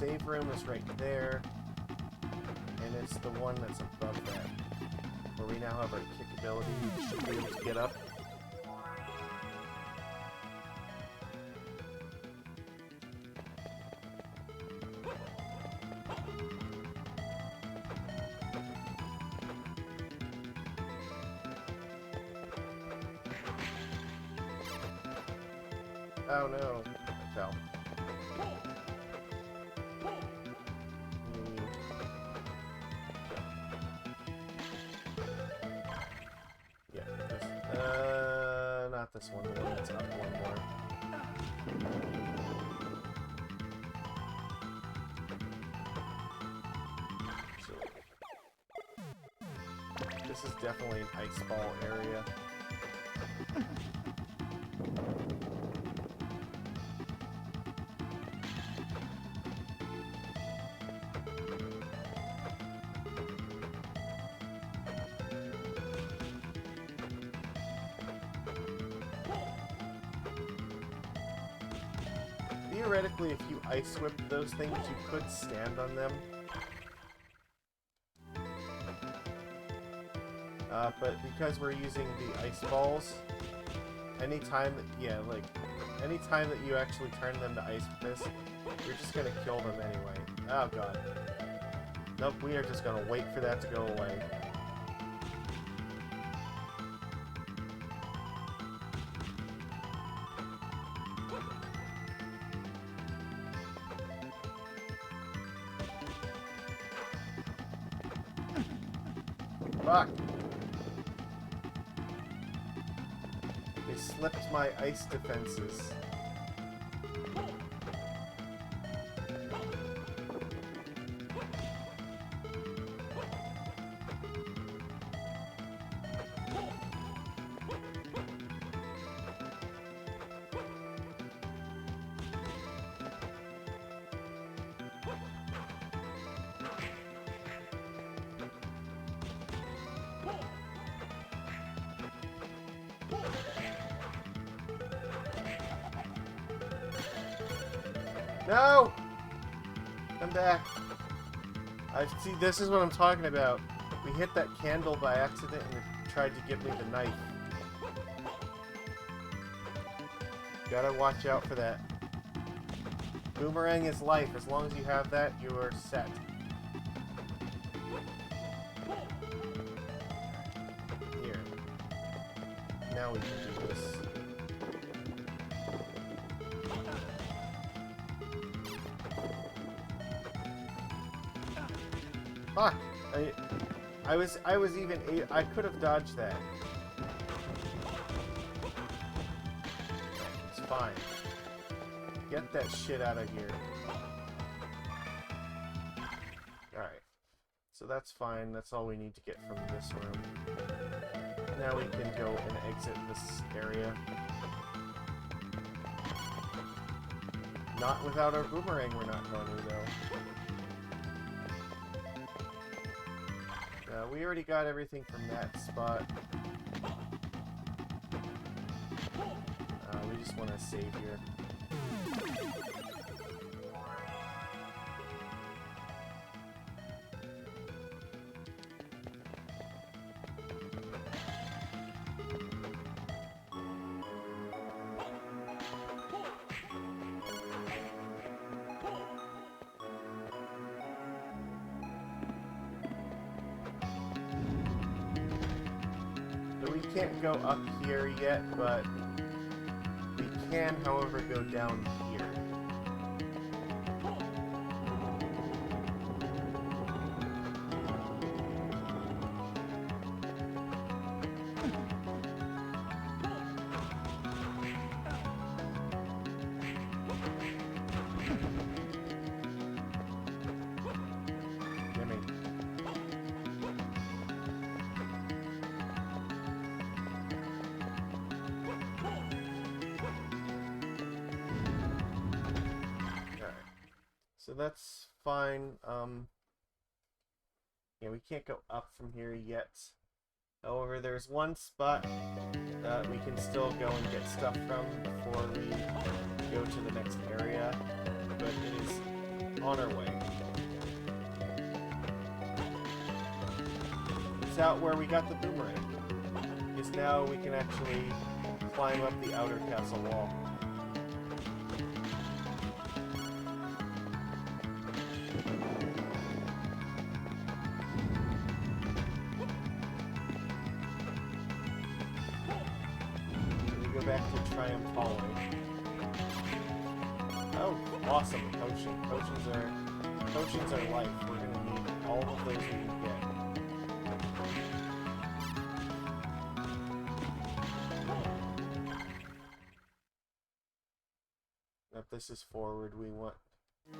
save room is right there, and it's the one that's above that, where we now have our kick ability. We should be able to get up. Oh no, I fell. Yeah, not this one, the one that's up one more. So, this is definitely an ice ball area. Theoretically, if you ice whip those things, you could stand on them. But because we're using the ice balls, anytime that, anytime that you actually turn them to ice piss, you're just gonna kill them anyway. Oh god. Nope, we are just gonna wait for that to go away. Fuck! They slipped my ice defenses. No! Come back. See, this is what I'm talking about. We hit that candle by accident and it tried to give me the knife. Gotta watch out for that. Boomerang is life. As long as you have that, you are set. Here. Now we can do this. Fuck! I was even I could have dodged that. It's fine. Get that shit out of here. Alright. So that's fine. That's all we need to get from this room. Now we can go and exit this area. Not without our boomerang, we're not going to, though. We already got everything from that spot. We just want to save here. We can't go up here yet, but we can, however, go down here. So that's fine. Yeah, we can't go up from here yet. However, there's one spot that we can still go and get stuff from before we go to the next area. But it is on our way. It's out where we got the boomerang. Because now we can actually climb up the outer castle wall. Back to Triumph Hallway. Oh, awesome. Potions are life. We're gonna need all of those we can get. If this is forward, we want to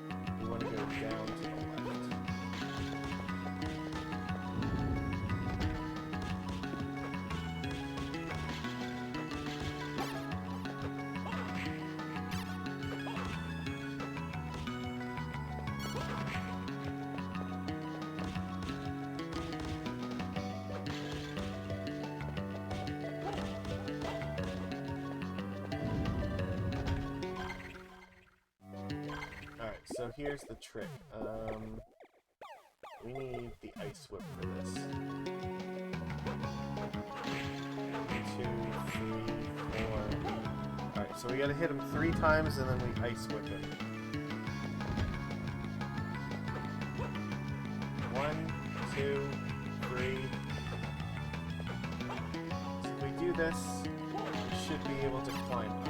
go down to the left. So here's the trick. We need the ice whip for this. 2, 3, 4. Alright, so we gotta hit him 3 times and then we ice whip him. 1, 2, 3. So if we do this, we should be able to climb up.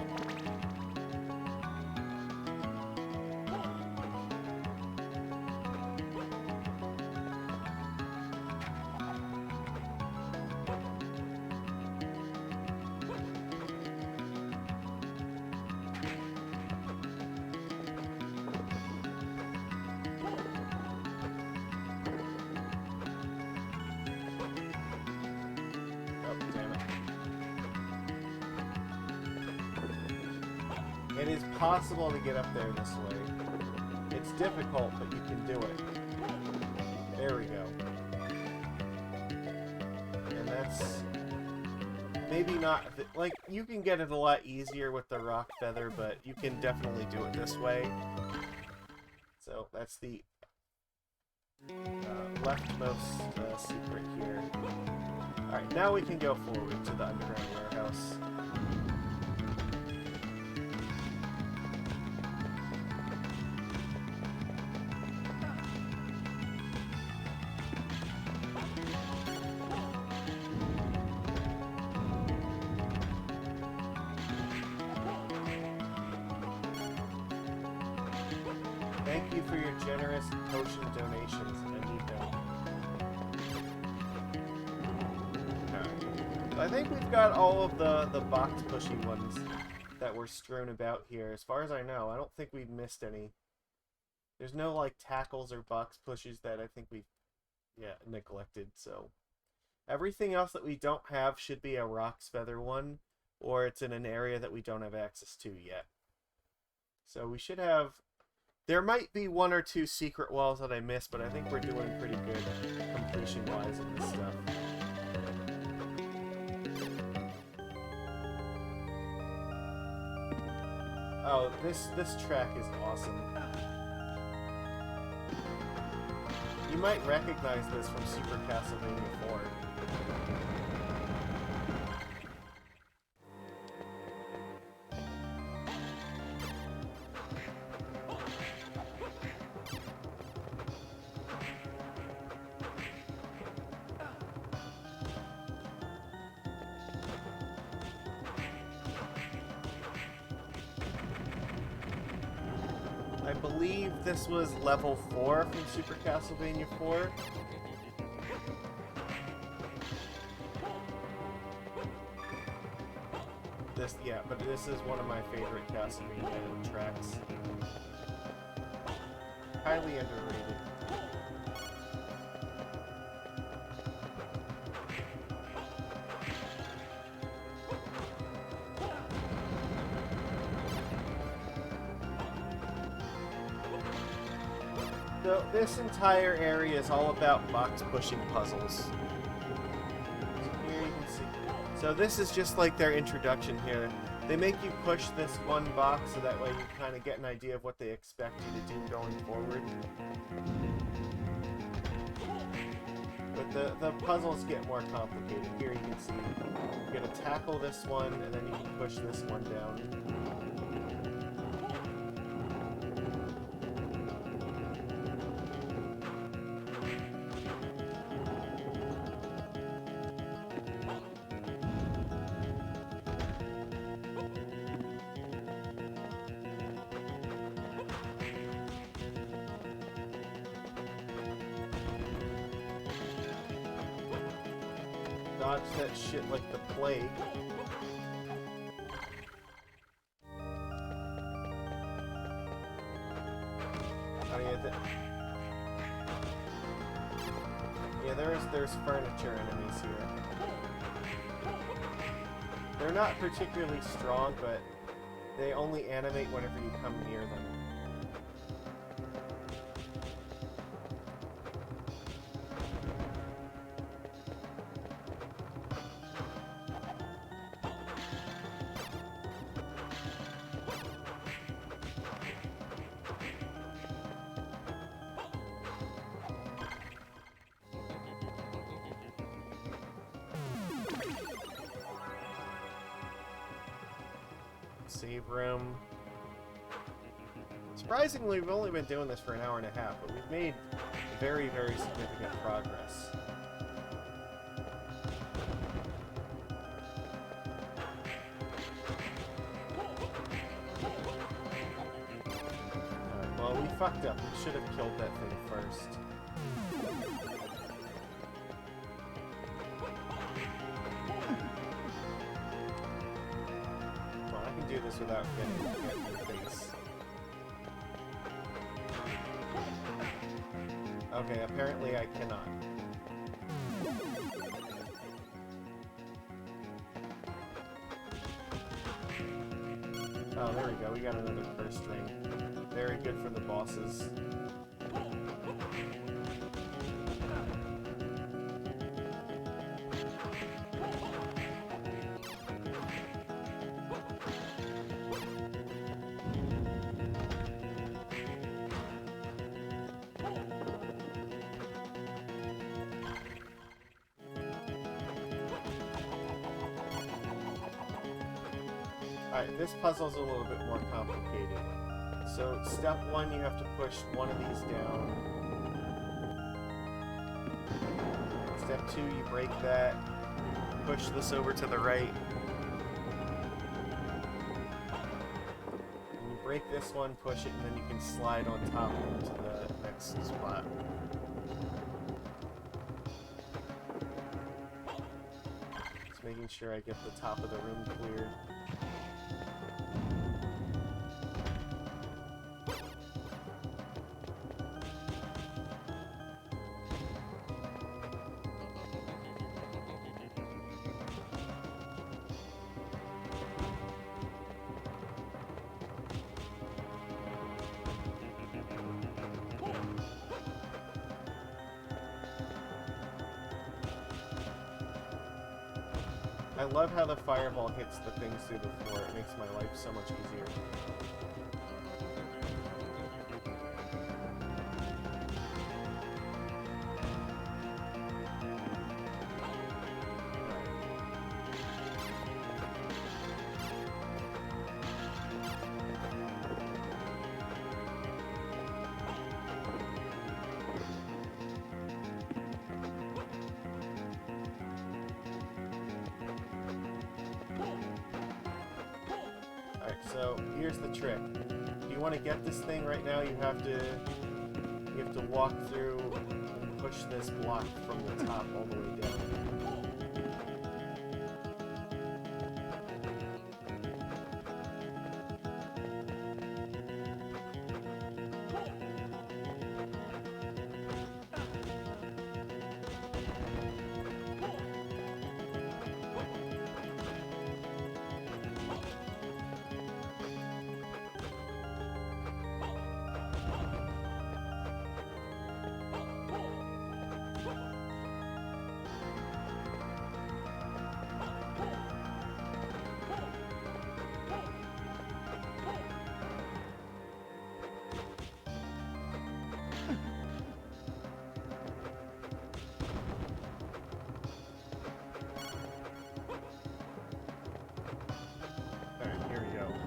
It is possible to get up there this way. It's difficult, but you can do it. There we go. And that's maybe not... Like, you can get it a lot easier with the rock feather, but you can definitely do it this way. So, that's the leftmost secret here. Alright, now we can go forward to the underground warehouse. Thank you for your generous potion donations. I need them. Alright. I think we've got all of the box pushy ones that were strewn about here. As far as I know, I don't think we've missed any. There's no, like, tackles or box pushes that I think we've, neglected, so... Everything else that we don't have should be a Rock's Feather one, or it's in an area that we don't have access to yet. So we should have... There might be 1 or 2 secret walls that I missed, but I think we're doing pretty good completion-wise in this stuff. Oh, this track is awesome. You might recognize this from Super Castlevania 4. I believe this was level 4 from Super Castlevania 4. But this is one of my favorite Castlevania tracks. Highly underrated. So this entire area is all about box pushing puzzles. So here you can see. So this is just like their introduction here. They make you push this one box so that way you kind of get an idea of what they expect you to do going forward. But the puzzles get more complicated. Here you can see you're going to tackle this one, and then you can push this one down. Dodge that shit like the plague. Oh yeah, there's furniture enemies here. They're not particularly strong, but they only animate whenever you come near them. Save room. Surprisingly, we've only been doing this for an hour and a half, but we've made very, very significant progress. Alright, well, we fucked up. We should have killed that thing first. Do this without getting hit in the face. Okay, apparently I cannot. Oh, there we go. We got another curse ring. Very good for the bosses. Alright, this puzzle's a little bit more complicated. So, step 1, you have to push one of these down. Step 2, you break that. Push this over to the right. And you break this one, push it, and then you can slide on top into the next spot. Just making sure I get the top of the room cleared. I love how the fireball hits the things through the floor. It makes my life so much easier. So here's the trick. If you want to get this thing right now, you have to walk through and push this block from the top all the way down.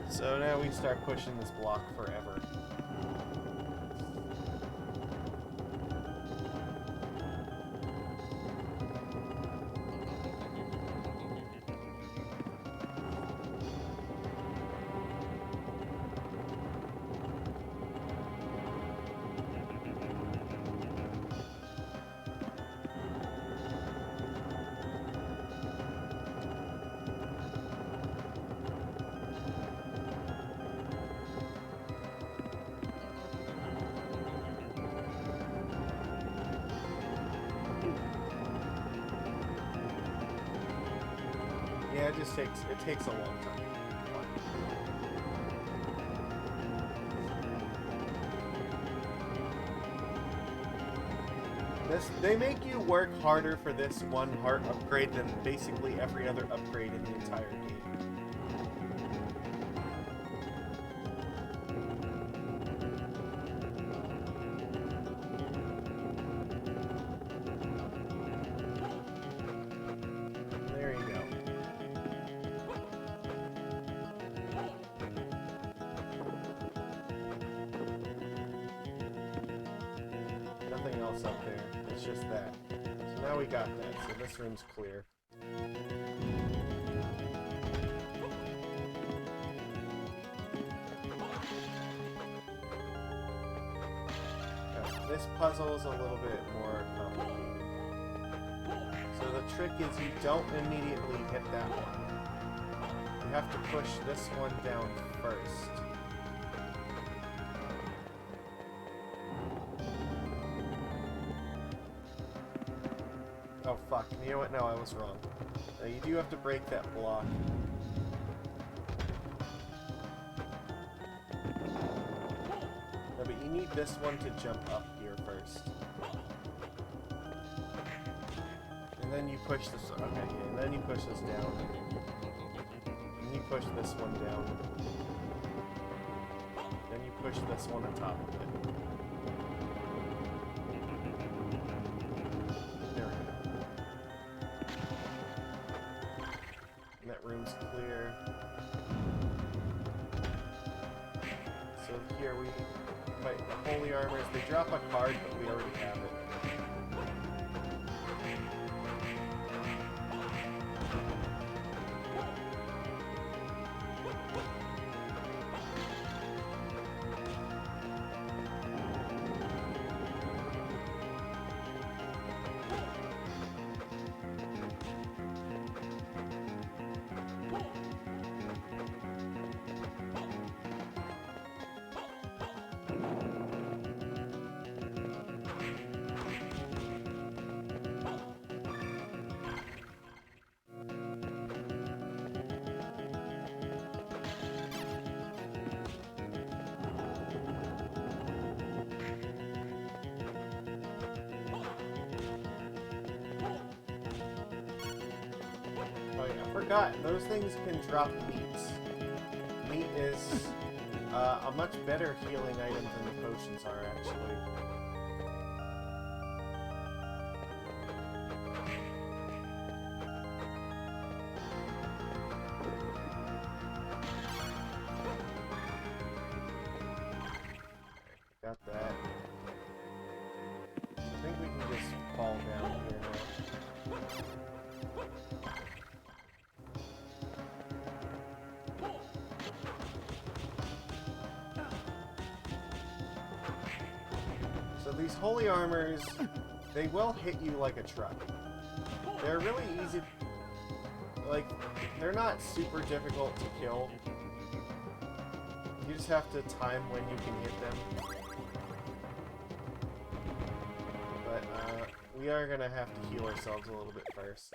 So now we start pushing this block forever. Yeah, it takes a long time. They make you work harder for this one heart upgrade than basically every other upgrade in the entire game. There you go. Nothing else up there. It's just that. So now we got that, so this room's clear. This puzzle is a little bit more complicated. So the trick is you don't immediately hit that one. You have to push this one down first. Oh fuck, you know what? No, I was wrong. You do have to break that block. No, but you need this one to jump up here first. And then you push this, okay, yeah, and then you push this down. And you push this one down. Then you push this one on top of it. Room's clear. So here we fight the Holy Armors. They drop a card, but we already have it. I forgot, those things can drop meats. Meat is a much better healing item than the potions are, actually. Got that. I think we can just fall down here now. So these holy armors, they will hit you like a truck. They're really easy, like, they're not super difficult to kill. You just have to time when you can hit them. But, we are gonna have to heal ourselves a little bit first.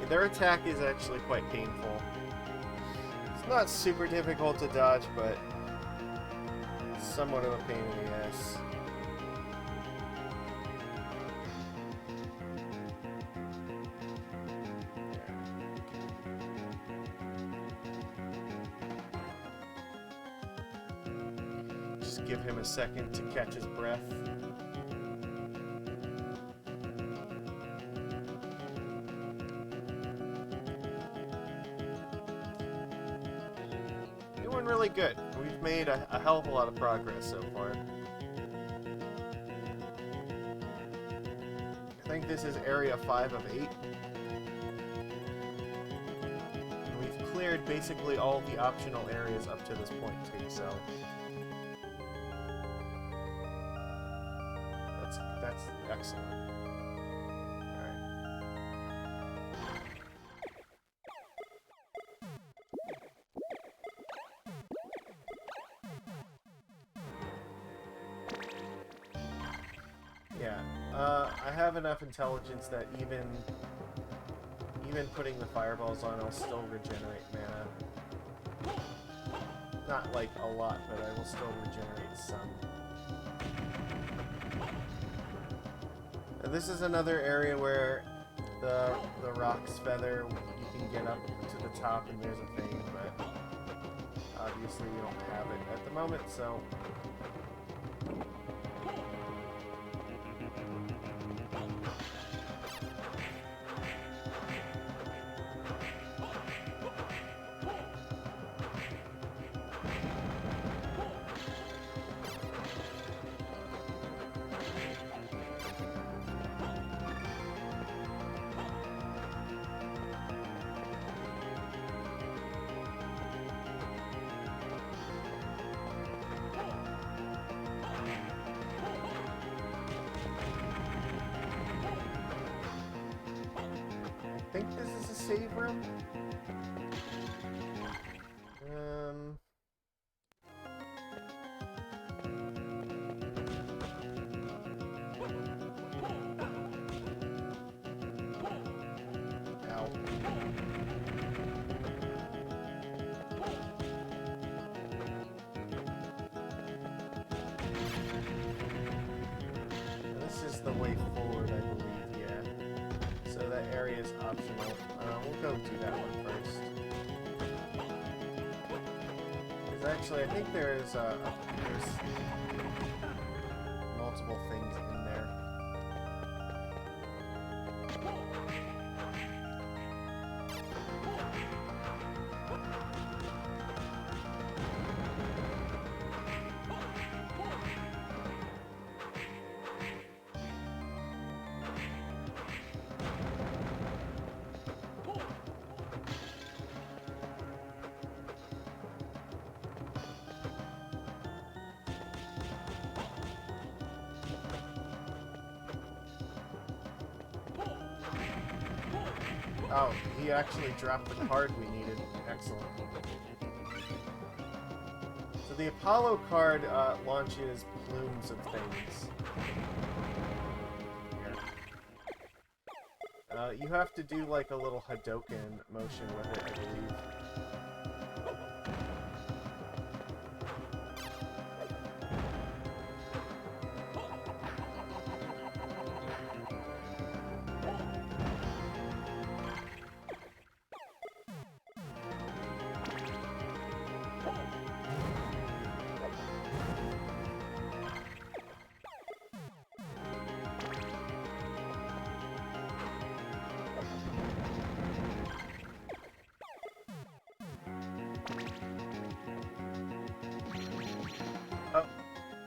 Their attack is actually quite painful. It's not super difficult to dodge, but it's somewhat of a pain in the ass. Just give him a second to catch his breath. Doing really good. We've made a hell of a lot of progress so far. I think this is area 5 of 8. And we've cleared basically all the optional areas up to this point too, so that's excellent. Alright. Yeah, I have enough intelligence that even putting the fireballs on, I'll still regenerate mana. Not like a lot, but I will still regenerate some. And this is another area where the rock's feather, you can get up to the top and there's a thing, but obviously we don't have it at the moment, so I think this is a save room. Ow. This is the way forward, I believe, yeah. So that area is optional. We'll go do that one first. Because actually, I think there's multiple things in there. Oh, he actually dropped the card we needed. Excellent. So the Apollo card launches plumes of things. Here. You have to do like a little Hadoken motion with it, I believe. Oh,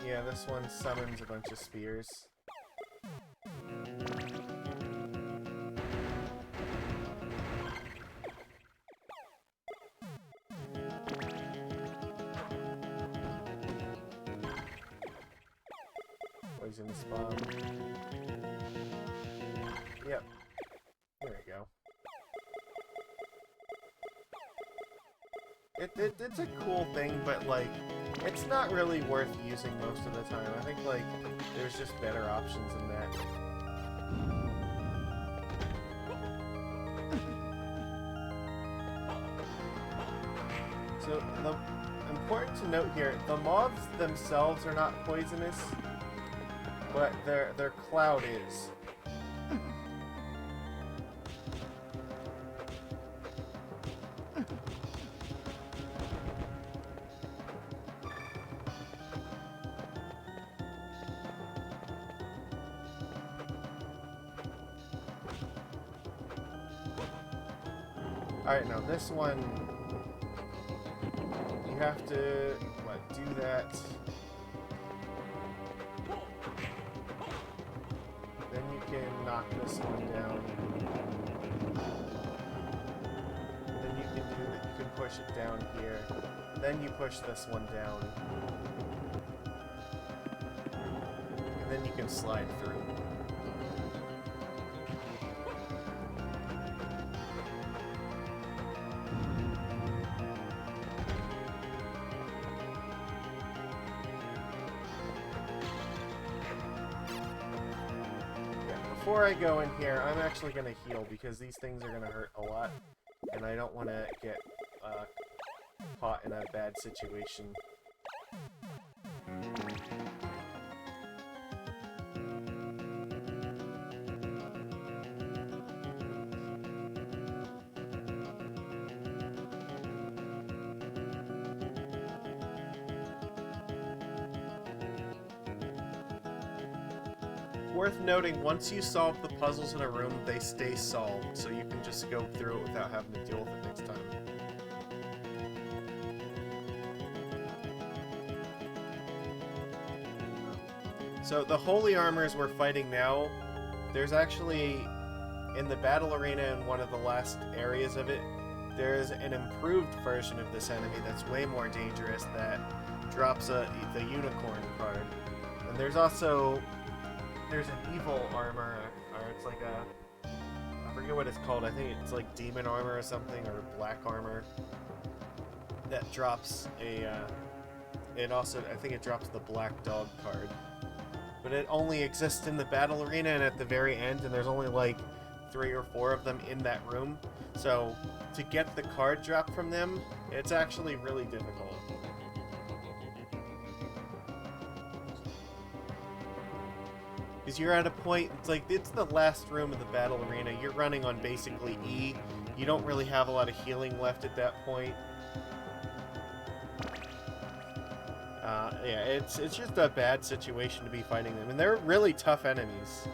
yeah, this one summons a bunch of spears. Poisonous bomb. Yep. There we go. It's a cool thing, but like, it's not really worth using most of the time. I think like there's just better options than that. So important to note here, the mobs themselves are not poisonous, but their cloud is. Alright, now this one, you have to, what, do that. Then you can knock this one down. Then you can do that, you can push it down here. Then you push this one down. And then you can slide through. Before I go in here, I'm actually going to heal because these things are going to hurt a lot, and I don't want to get caught in a bad situation. Worth noting, once you solve the puzzles in a room, they stay solved, so you can just go through it without having to deal with it next time. So the holy armors we're fighting now, there's actually, in the battle arena in one of the last areas of it, there's an improved version of this enemy that's way more dangerous that drops the unicorn card. And there's also... there's an evil armor, or it's like a... I forget what it's called, I think it's like demon armor or something, or black armor. That drops a... it also, I think it drops the black dog card. But it only exists in the battle arena and at the very end, and there's only like 3 or 4 of them in that room. So, to get the card drop from them, it's actually really difficult. Because you're at a point, it's like, it's the last room of the battle arena, you're running on basically E, you don't really have a lot of healing left at that point. Yeah, it's just a bad situation to be fighting them, and they're really tough enemies.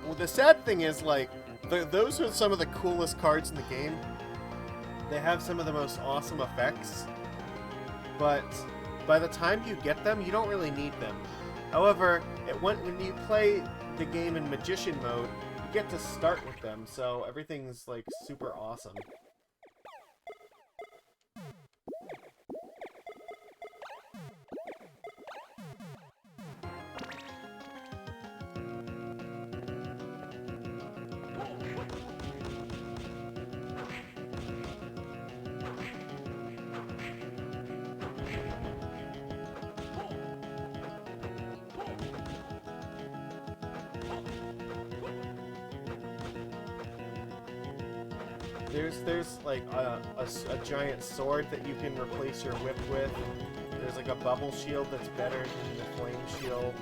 Well, the sad thing is, like, those are some of the coolest cards in the game. They have some of the most awesome effects, but by the time you get them, you don't really need them. However, when you play the game in Magician mode, you get to start with them, so everything's, like, super awesome. There's like a giant sword that you can replace your whip with. There's like a bubble shield that's better than the flame shield.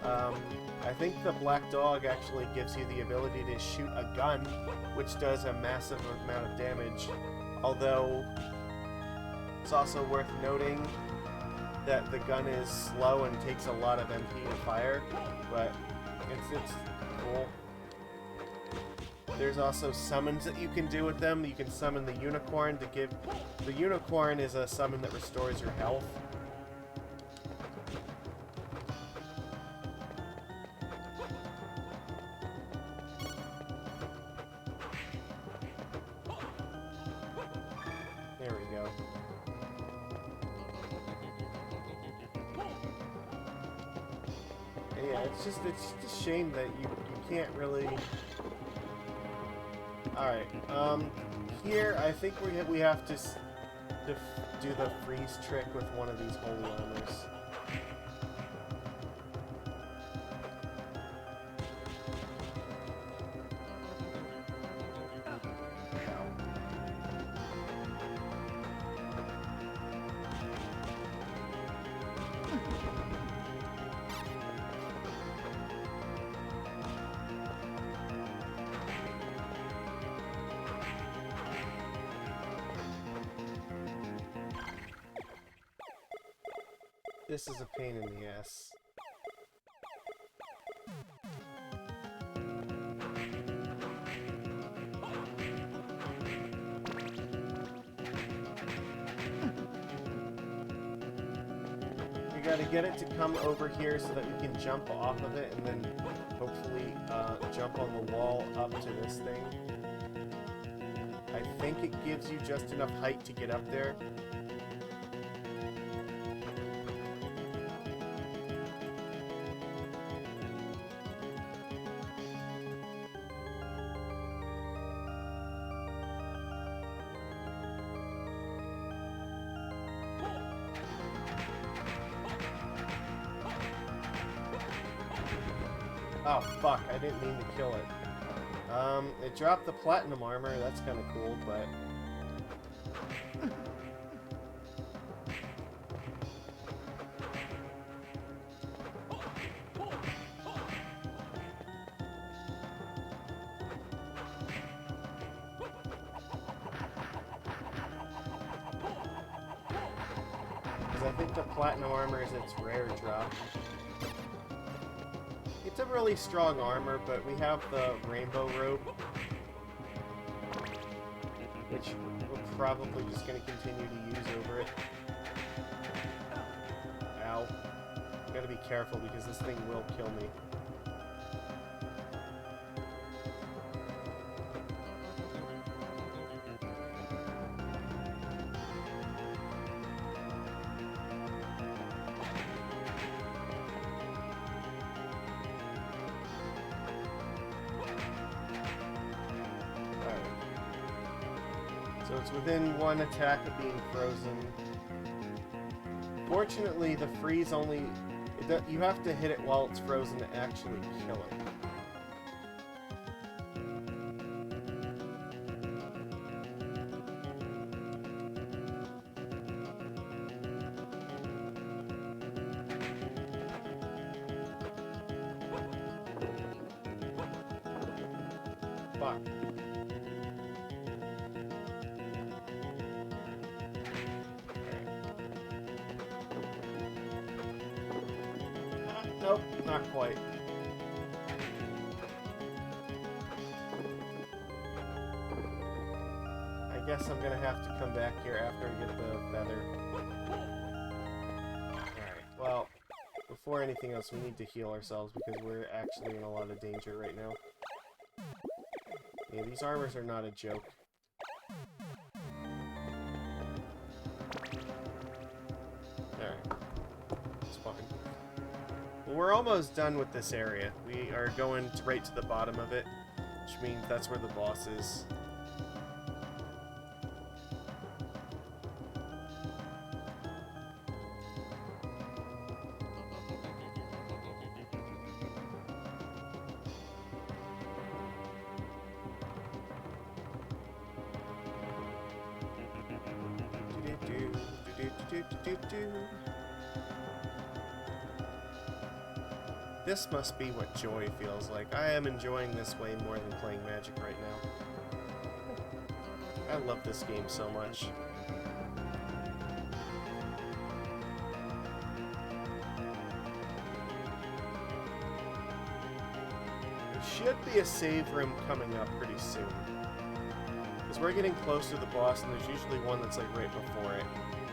I think the black dog actually gives you the ability to shoot a gun, which does a massive amount of damage. Although, it's also worth noting that the gun is slow and takes a lot of MP to fire, but it's cool. There's also summons that you can do with them. You can summon the unicorn to give... The unicorn is a summon that restores your health. There we go. Yeah, it's just a shame that you can't really... Alright, here I think we have to do the freeze trick with one of these holy armors. This is a pain in the ass. gotta get it to come over here so that we can jump off of it and then hopefully jump on the wall up to this thing. I think it gives you just enough height to get up there. Oh, fuck, I didn't mean to kill it. It dropped the platinum armor, that's kind of cool, but... Because I think the platinum armor is its rare drop. It's a really strong armor, but we have the rainbow robe, which we're probably just going to continue to use over it. Ow. Gotta be careful because this thing will kill me. So it's within one attack of being frozen. Fortunately, the freeze only... you have to hit it while it's frozen to actually kill it. Fuck. Nope, not quite. I guess I'm gonna have to come back here after I get the feather. Alright, well, before anything else, we need to heal ourselves because we're actually in a lot of danger right now. Yeah, these armors are not a joke. Alright. It's fine. Well, we're almost done with this area. We are going right to the bottom of it, which means that's where the boss is. This must be what joy feels like. I am enjoying this way more than playing Magic right now. I love this game so much. There should be a save room coming up pretty soon. Because we're getting close to the boss and there's usually one that's like right before it.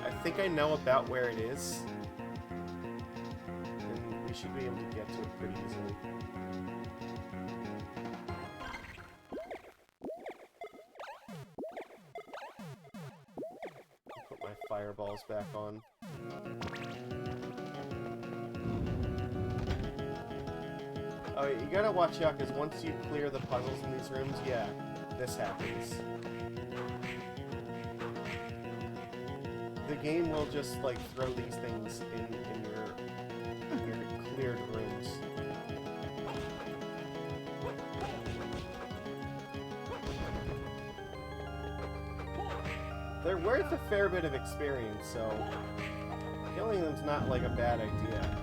I think I know about where it is. And we should be able to get to it pretty easily. Put my fireballs back on. Oh, you gotta watch out, because once you clear the puzzles in these rooms, yeah, this happens. The game will just, like, throw these things in your cleared rooms. They're worth a fair bit of experience, so killing them's not, like, a bad idea.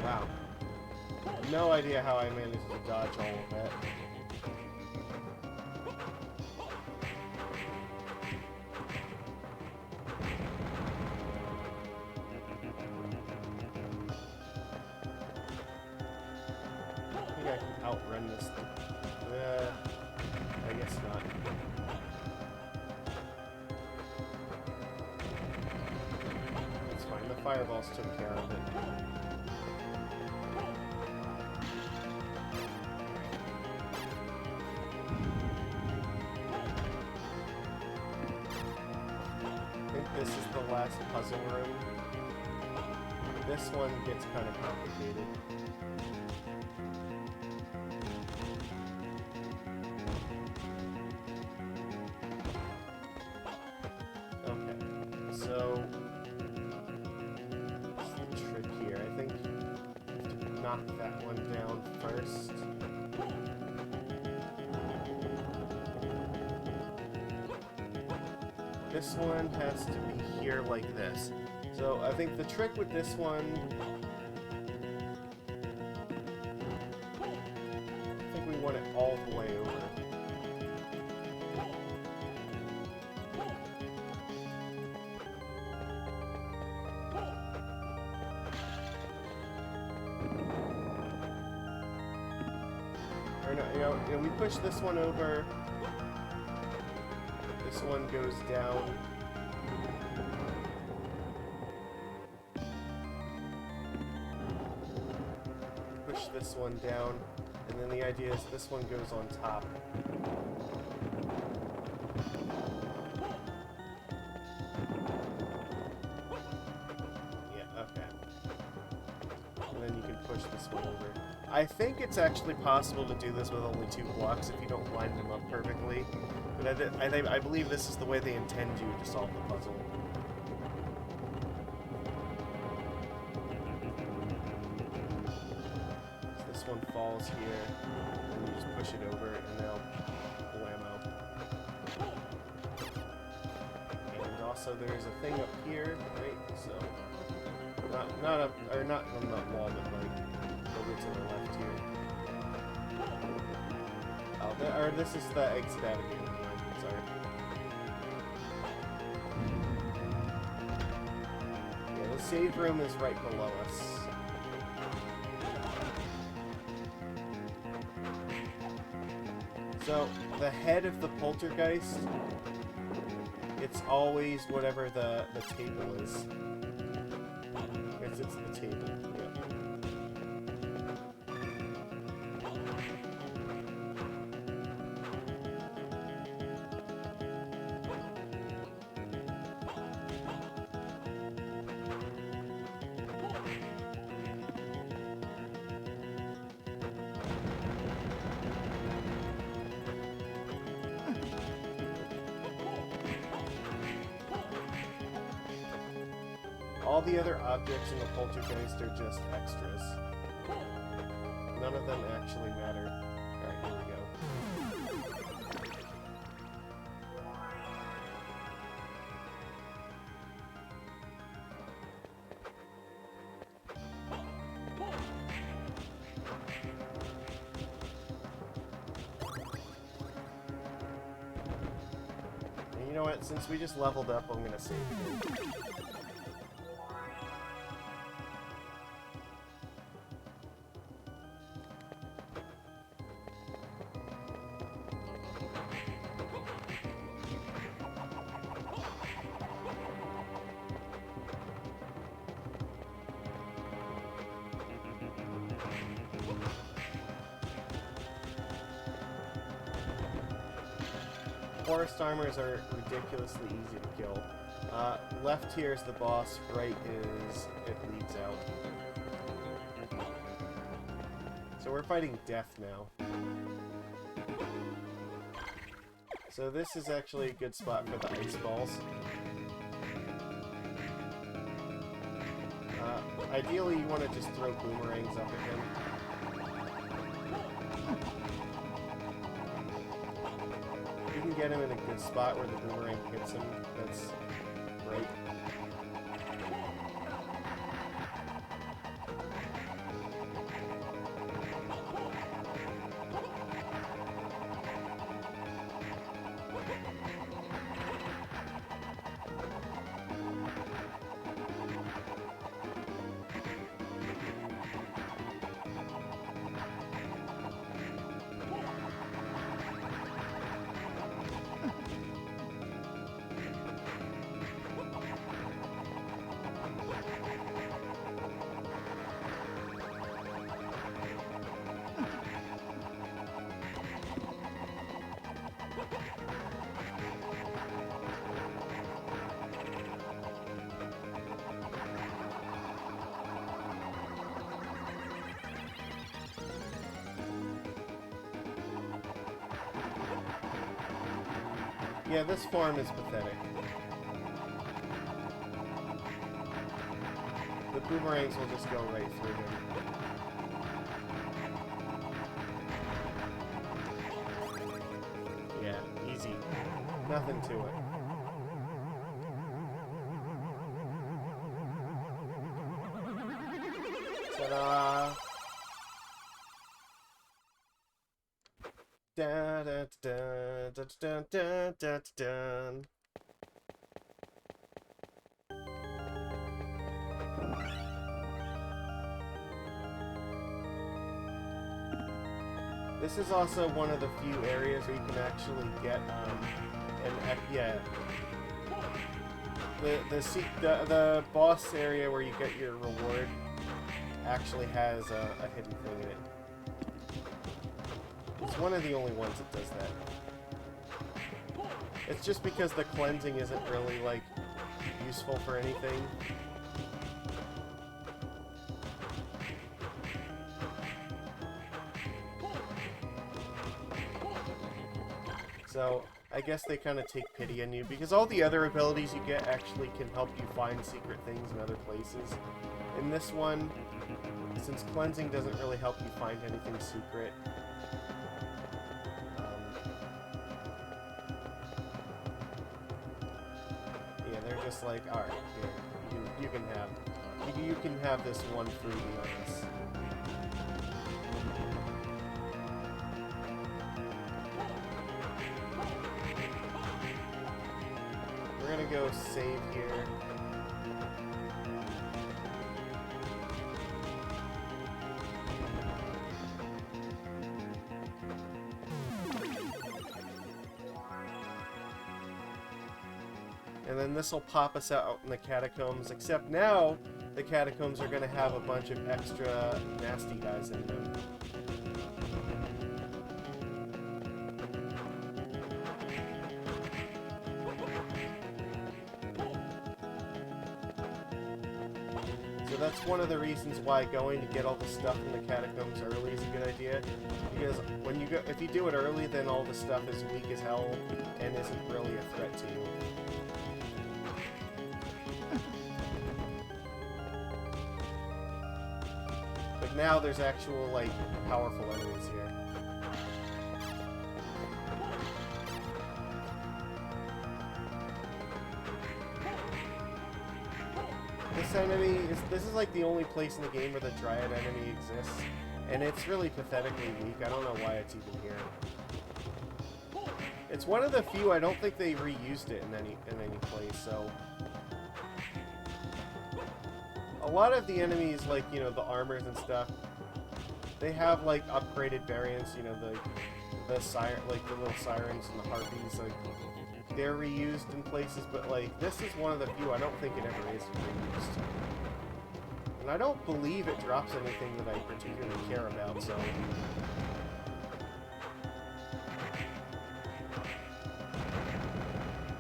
Wow. no idea how I managed to dodge all of that. I think I can outrun this thing. I guess not. It's fine, the fireballs took care of it. I think this is the last puzzle room. This one gets kind of complicated. Okay, so what's the trick here? I think you have to knock that one down first. This one has to be here like this. So I think the trick with this one, I think we want it all the way over. Or no, you know, we push this one over. This one goes down. Push this one down, and then the idea is this one goes on top. Yeah, okay. And then you can push this one over. I think it's actually possible to do this with only 2 blocks if you don't line them up perfectly. But I believe this is the way they intend you to solve the puzzle. So this one falls here, and you just push it over, and now blammo. And also there's a thing up here, right? So not on that wall, but like over to the left here. Oh, or this is the exit out of here. Sorry. Yeah, the save room is right below us. So, the head of the poltergeist, it's always whatever the table is. It's the table, yeah. All the other objects in the poltergeist are just extras. None of them actually matter. Alright, here we go. And you know what? Since we just leveled up, I'm gonna save it. Forest armors are ridiculously easy to kill. Left here is the boss, right is it leads out. So we're fighting death now. So this is actually a good spot for the ice balls. Ideally you want to just throw boomerangs up at him. You can get him in a good spot where the boomerang hits him. That's great. Yeah, this farm is pathetic. The boomerangs will just go right through him. Yeah, easy. Nothing to it. Ta-da! Da da da da da da da da. This is also one of the few areas where you can actually get the boss area where you get your reward actually has a hidden thing in it. It's one of the only ones that does that. It's just because the cleansing isn't really, like, useful for anything. So, I guess they kind of take pity on you, because all the other abilities you get actually can help you find secret things in other places. In this one, since cleansing doesn't really help you find anything secret, yeah, they're just like, alright, you can have this one freebie on this. We're gonna go save here. And then this will pop us out in the catacombs, except now the catacombs are going to have a bunch of extra nasty guys in them. So that's one of the reasons why going to get all the stuff in the catacombs early is a good idea. Because when you go, if you do it early, then all the stuff is weak as hell and isn't really a threat to you. But now there's actual, like, powerful enemies here. This is like the only place in the game where the Dryad enemy exists, and it's really pathetically weak. I don't know why it's even here. It's one of the few. I don't think they reused it in any place. So a lot of the enemies, like, you know, the armors and stuff, they have like upgraded variants. You know, the siren, like the little sirens and the harpies, like, they're reused in places, but, like, this is one of the few I don't think it ever is reused. And I don't believe it drops anything that I particularly care about, so...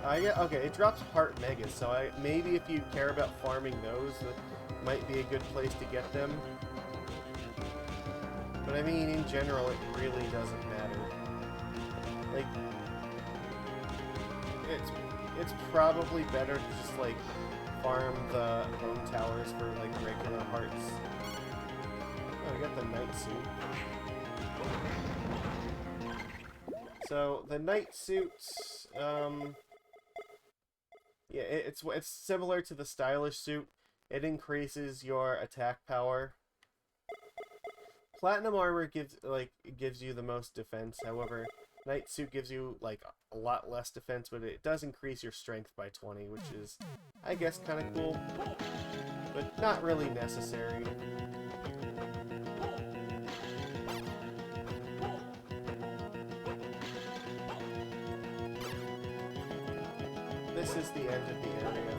okay, it drops Heart Megas, so maybe if you care about farming those, that might be a good place to get them. But I mean, in general, it really doesn't matter. Like... It's probably better to just, like, farm the bone towers for, like, regular hearts. Oh, we got the Knight suit. So, the Knight suits, yeah, it's similar to the stylish suit. It increases your attack power. Platinum armor gives you the most defense, however... Knight suit gives you, like, a lot less defense, but it does increase your strength by 20, which is, I guess, kind of cool, but not really necessary. This is the end of the area.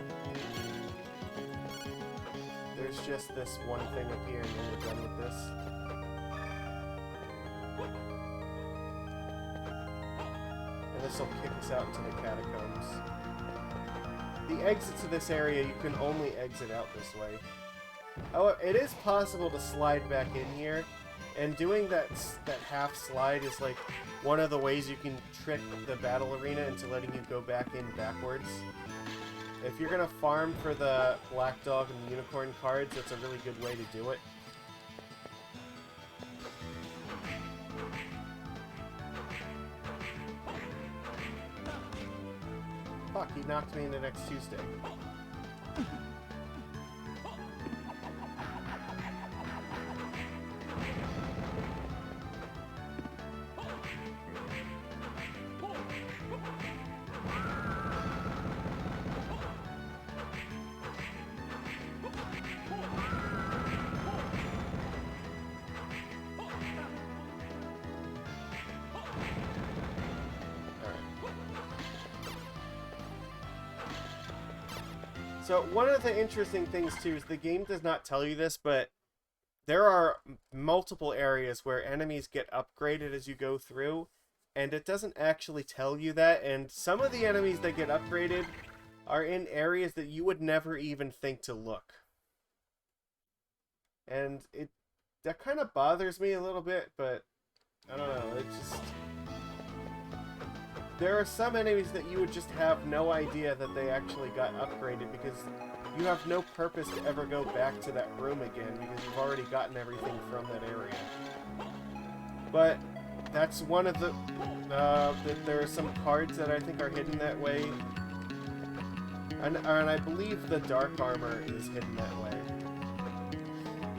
There's just this one thing up here, and then we're done with this. This will kick us out into the catacombs. The exit to this area, you can only exit out this way. However, it is possible to slide back in here And doing that half slide is like one of the ways you can trick the battle arena into letting you go back in backwards. If you're gonna farm for the Black Dog and the Unicorn cards, that's a really good way to do it. Fuck, he knocked me into next Tuesday. So one of the interesting things too is the game does not tell you this, but there are multiple areas where enemies get upgraded as you go through, and it doesn't actually tell you that, and some of the enemies that get upgraded are in areas that you would never even think to look. And that kind of bothers me a little bit, but I don't know, it just... There are some enemies that you would just have no idea that they actually got upgraded because you have no purpose to ever go back to that room again because you've already gotten everything from that area. But that's one of the... there are some cards that I think are hidden that way. And I believe the Dark Armor is hidden that way.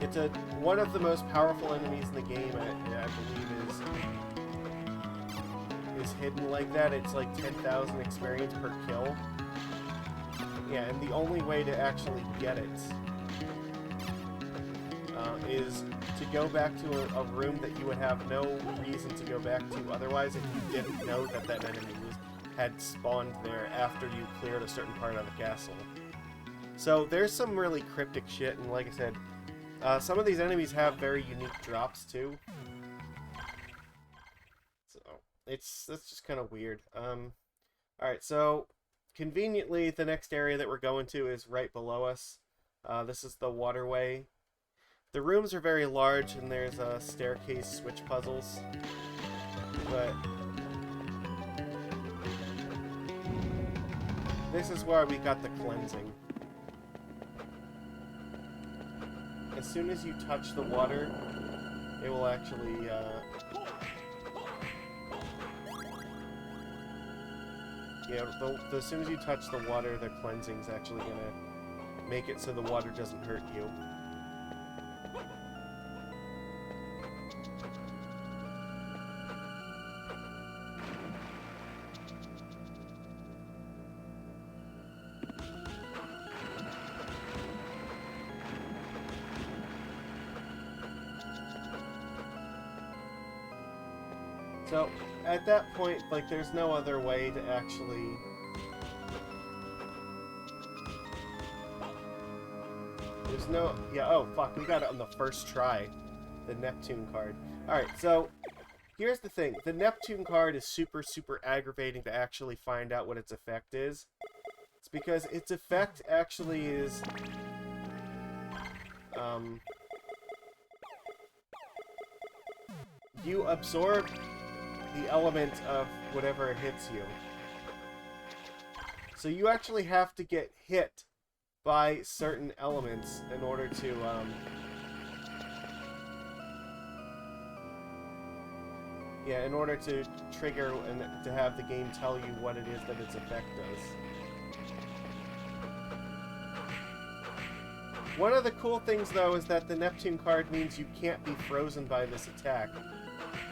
It's one of the most powerful enemies in the game, I believe, is hidden like that. It's like 10,000 experience per kill. Yeah, and the only way to actually get it is to go back to a room that you would have no reason to go back to otherwise if you didn't know that that enemy had spawned there after you cleared a certain part of the castle. So there's some really cryptic shit, and like I said, some of these enemies have very unique drops too. That's just kind of weird. Alright, so conveniently the next area that we're going to is right below us. This is the waterway. The rooms are very large and there's staircase switch puzzles. But this is where we got the cleansing. As soon as you touch the water, it will actually yeah, as soon as you touch the water, the cleansing's actually gonna make it so the water doesn't hurt you. So, at that point, like, there's no other way to actually... There's no... Yeah, oh, fuck, we got it on the first try. The Neptune card. Alright, so, here's the thing. The Neptune card is super, super aggravating to actually find out what its effect is. It's because its effect actually is... you absorb the element of whatever hits you. So you actually have to get hit by certain elements in order to, yeah, in order to trigger and to have the game tell you what it is that its effect does. One of the cool things, though, is that the Neptune card means you can't be frozen by this attack.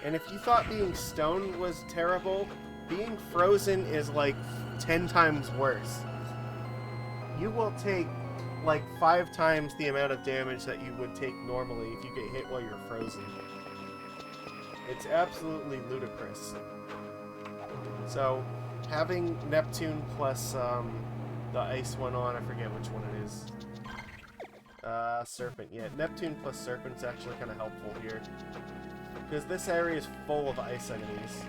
And if you thought being stoned was terrible, being frozen is like 10 times worse. You will take like 5 times the amount of damage that you would take normally if you get hit while you're frozen. It's absolutely ludicrous. So, having Neptune plus the ice one on, I forget which one it is. Serpent, yeah. Neptune plus Serpent's actually kind of helpful here. Because this area is full of ice enemies.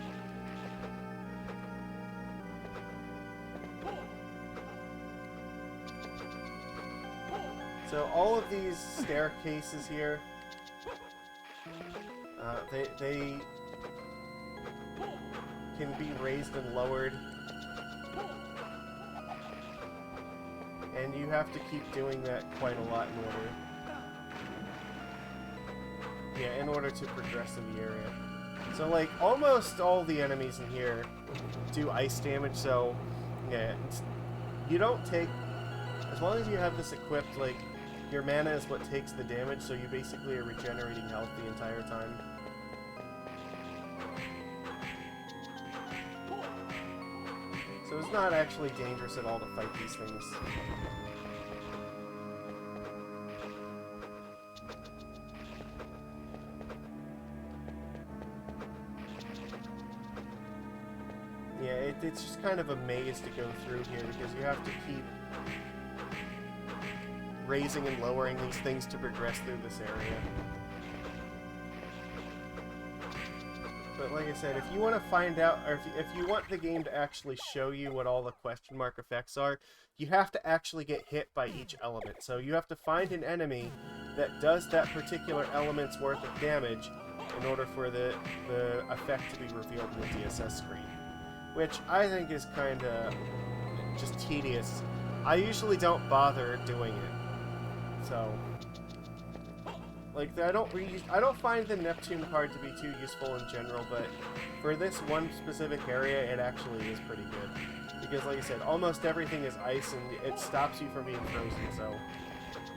So all of these staircases here, They can be raised and lowered. And you have to keep doing that quite a lot in order to progress in the area. So, like, almost all the enemies in here do ice damage, so, yeah, you don't take, as long as you have this equipped, like, your mana is what takes the damage, so you basically are regenerating health the entire time. So it's not actually dangerous at all to fight these things. Yeah, it's just kind of a maze to go through here because you have to keep raising and lowering these things to progress through this area. But like I said, if you want to find out, or if you want the game to actually show you what all the question mark effects are, you have to actually get hit by each element. So you have to find an enemy that does that particular element's worth of damage in order for the effect to be revealed in the DSS screen. Which I think is kind of just tedious. I usually don't bother doing it. So, like, I don't find the Neptune card to be too useful in general, but for this one specific area, it actually is pretty good. Because, like I said, almost everything is ice, and it stops you from being frozen, so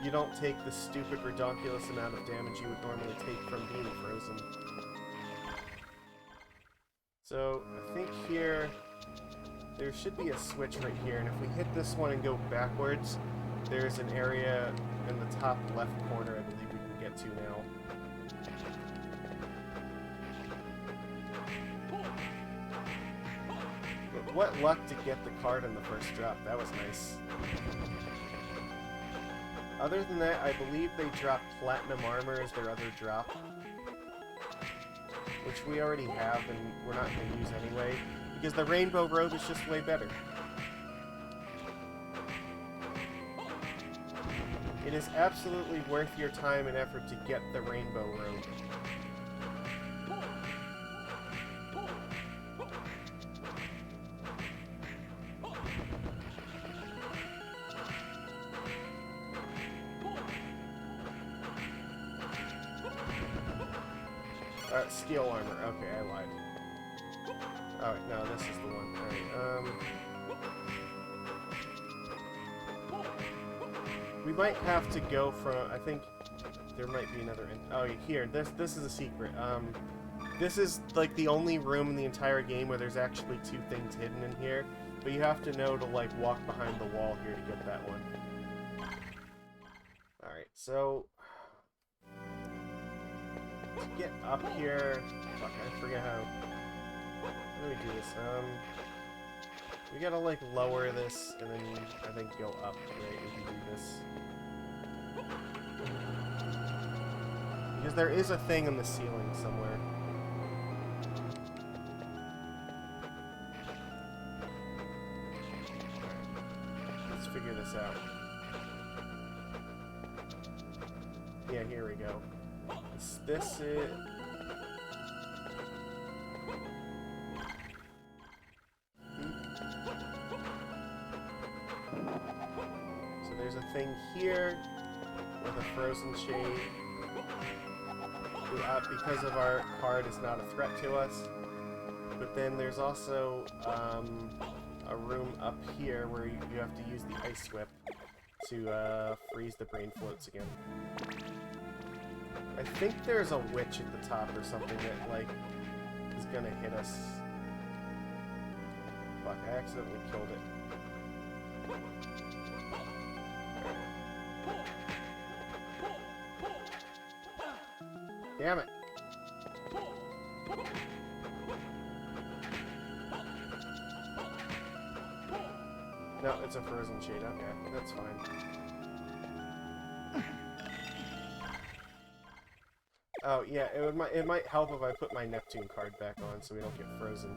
you don't take the stupid, redonkulous amount of damage you would normally take from being frozen. So, I think here, there should be a switch right here, and if we hit this one and go backwards, there's an area in the top left corner I believe we can get to now. But what luck to get the card on the first drop, that was nice. Other than that, I believe they dropped Platinum Armor as their other drop, which we already have and we're not going to use anyway, because the Rainbow Robe is just way better. It is absolutely worth your time and effort to get the Rainbow Robe. Steel armor. Okay, I lied. Oh, wait, no, this is the one. Alright, we might have to go from... I think there might be another... Oh, here. This is a secret. This is, like, the only room in the entire game where there's actually two things hidden in here. But you have to know to, like, walk behind the wall here to get that one. Alright, so... to get up here... Fuck, I forget how... How do we do this? We gotta, like, lower this, and then, I think, go up, right? We can do this. Because there is a thing in the ceiling somewhere. Let's figure this out. Yeah, here we go. This is... So there's a thing here with a frozen shade. Because of our card is not a threat to us. But then there's also a room up here where you have to use the ice whip to freeze the brain floats again. I think there's a witch at the top or something that, like, is gonna hit us. Fuck, I accidentally killed it. Damn it! No, it's a frozen shade. Okay, that's fine. Oh, yeah, it might help if I put my Neptune card back on so we don't get frozen.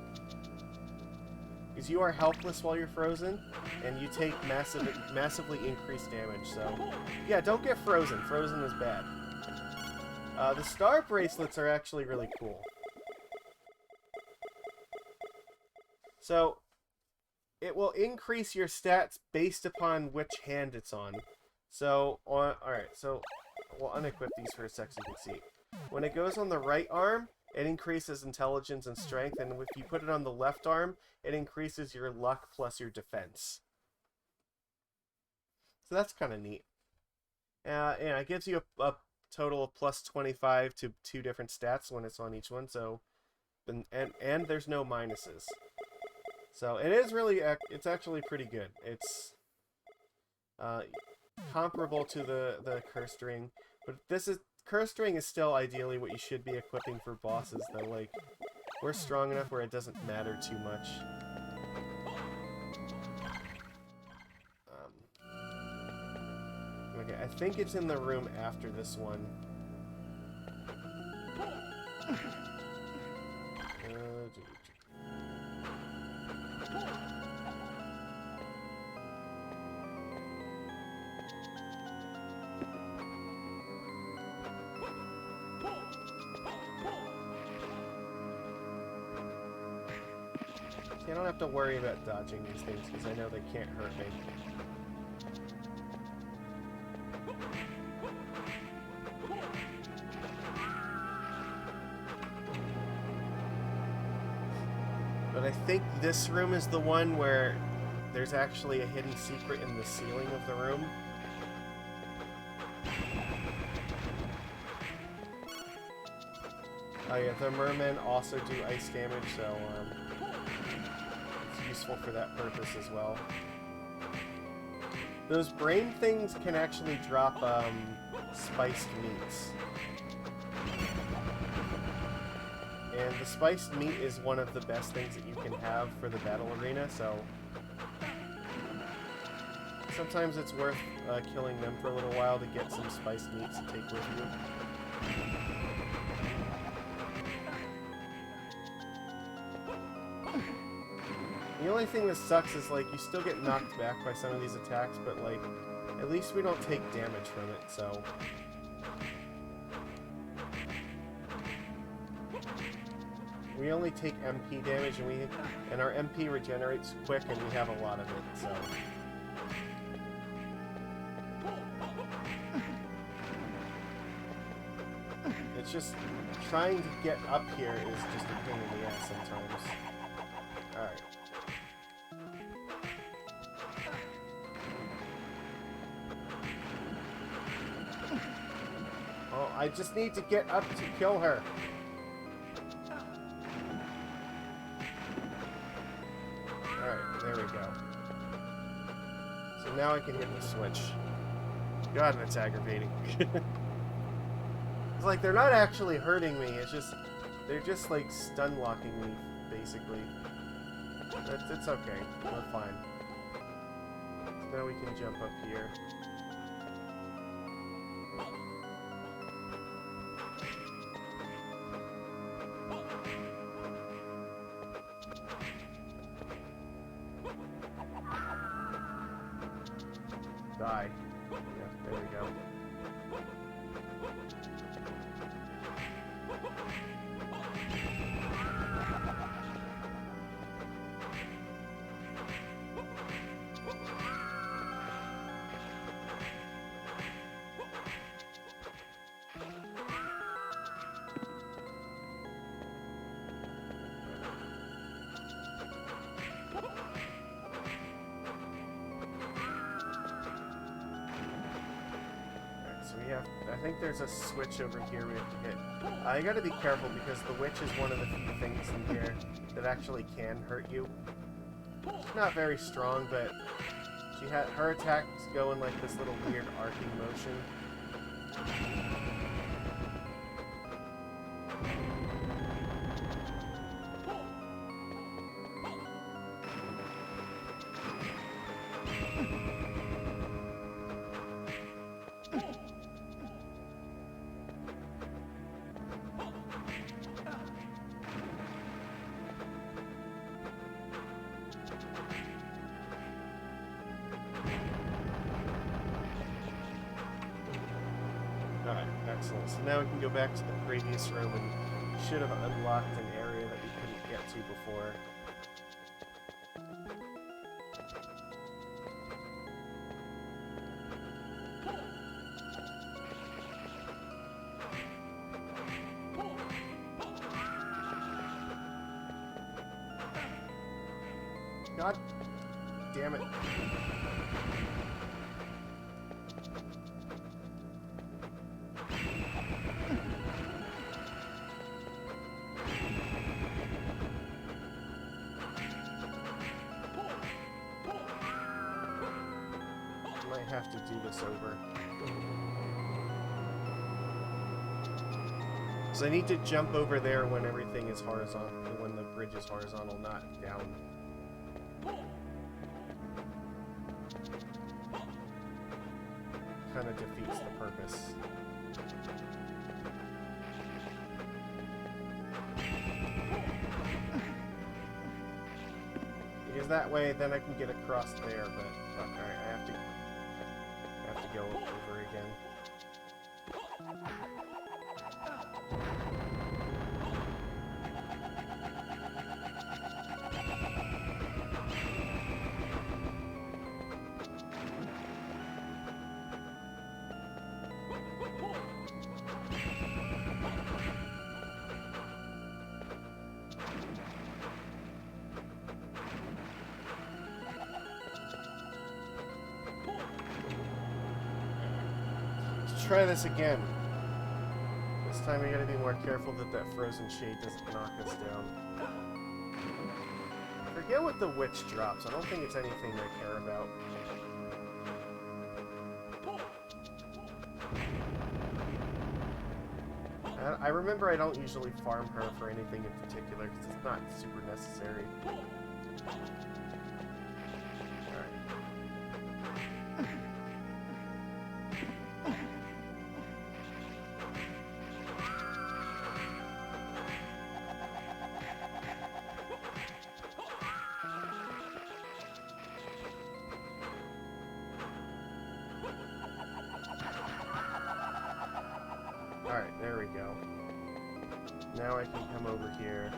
Because you are helpless while you're frozen, and you take massively increased damage, so... Yeah, don't get frozen. Frozen is bad. The star bracelets are actually really cool. So, it will increase your stats based upon which hand it's on. So, alright, so we'll unequip these for a sec so you can see. When it goes on the right arm, it increases intelligence and strength, and if you put it on the left arm, it increases your luck plus your defense. So that's kind of neat. Yeah, it gives you a total of plus 25 to 2 different stats when it's on each one, so... And there's no minuses. So it is really, it's actually pretty good. It's comparable to the cursed ring, but cursed ring is still ideally what you should be equipping for bosses, though. Like, we're strong enough where it doesn't matter too much. Okay, I think it's in the room after this one. I don't have to worry about dodging these things because I know they can't hurt me. But I think this room is the one where there's actually a hidden secret in the ceiling of the room. Oh yeah, the mermen also do ice damage, so it's useful for that purpose as well. Those brain things can actually drop spiced meats. And the spiced meat is one of the best things that you can have for the battle arena, so sometimes it's worth killing them for a little while to get some spiced meats to take with you. The only thing that sucks is, like, you still get knocked back by some of these attacks, but, like, at least we don't take damage from it, so... We only take MP damage, and our MP regenerates quick, and we have a lot of it, so... It's just... Trying to get up here is just a pain in the ass sometimes. Alright. Oh, I just need to get up to kill her. Alright, there we go. So now I can hit the switch. God, that's aggravating. It's like, they're not actually hurting me, it's just... They're just, like, stun-locking me, basically. It's okay. We're fine. So now we can jump up here. Die. Yeah, there we go. I think there's a switch over here we have to hit. I gotta be careful because the witch is one of the few things in here that actually can hurt you. She's not very strong, but her attacks go in like this little weird arcing motion. Alright. so now we can go back to the previous room and should have unlocked an area that we couldn't get to before. God damn it. Might have to do this over. So I need to jump over there when everything is horizontal, when the bridge is horizontal, not down. Kind of defeats the purpose. Because that way, then I can get across there, but alright, I have to go over again. Try this again. This time we gotta be more careful that that frozen shade doesn't knock us down. Forget what the witch drops. I don't think it's anything I care about. I remember I don't usually farm her for anything in particular because it's not super necessary. Alright, there we go. Now I can come over here.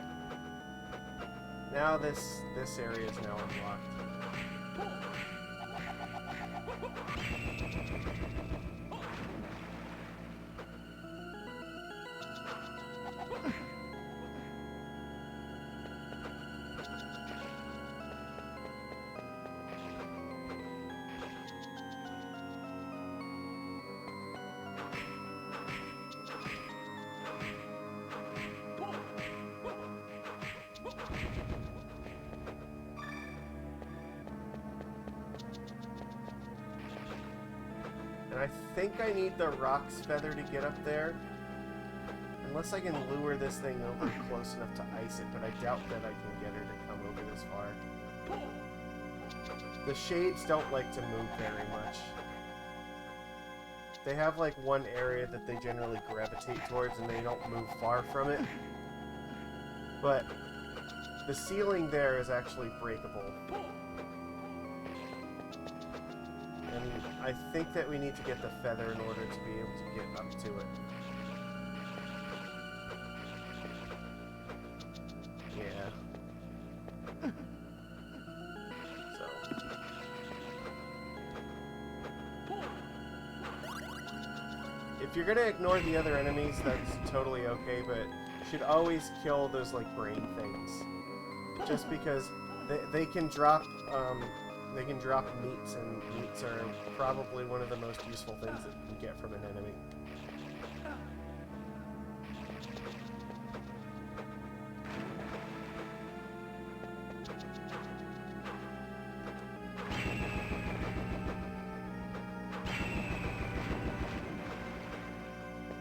Now this area is now unlocked. And I think I need the Rock's Feather to get up there. Unless I can lure this thing over close enough to ice it, but I doubt that I can get her to come over this far. The shades don't like to move very much. They have like one area that they generally gravitate towards and they don't move far from it. But the ceiling there is actually breakable. And I think that we need to get the feather in order to be able to get up to it. Yeah. So. If you're gonna ignore the other enemies, that's totally okay, but you should always kill those, like, brain things. Just because they can drop, meats, and meats are probably one of the most useful things that you can get from an enemy.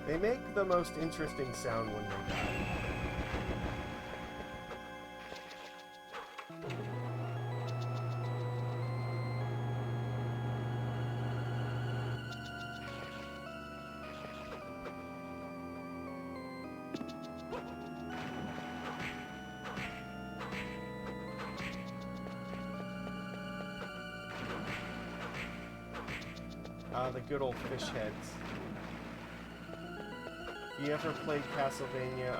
They make the most interesting sound when they die. The good old fish heads. If you ever played Castlevania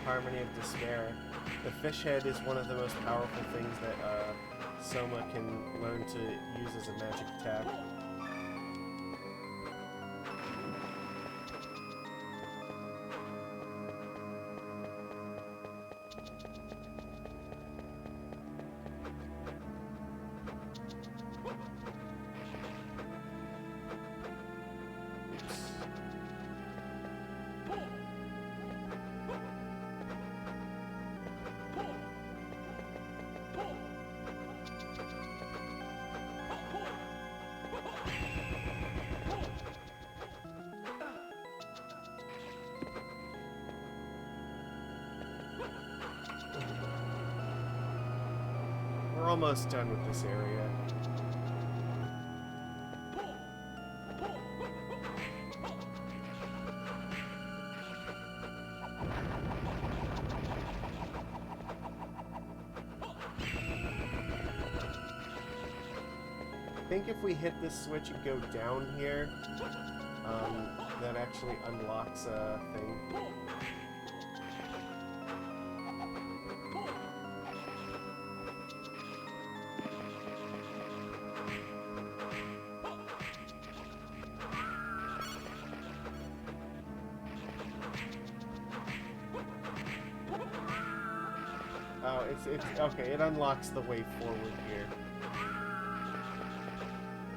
Harmony of Despair, the fish head is one of the most powerful things that Soma can learn to use as a magic attack. We're almost done with this area. I think if we hit this switch and go down here, that actually unlocks a thing. Oh, it's okay, it unlocks the way forward here.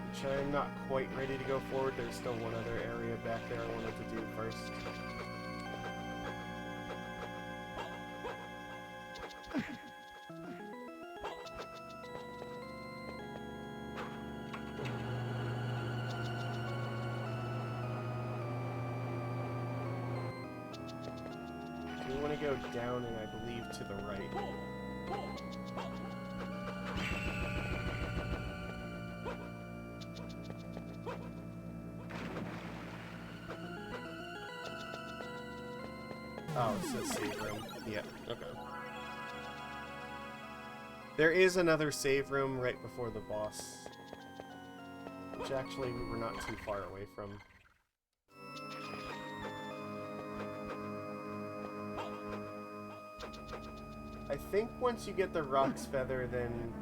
Which I'm not quite ready to go forward. There's still one other area back there I wanted to do first. We want to go down and I believe to the right. Oh, it says save room. Yeah, okay. There is another save room right before the boss, which actually we were not too far away from. I think once you get the Rock's Feather, then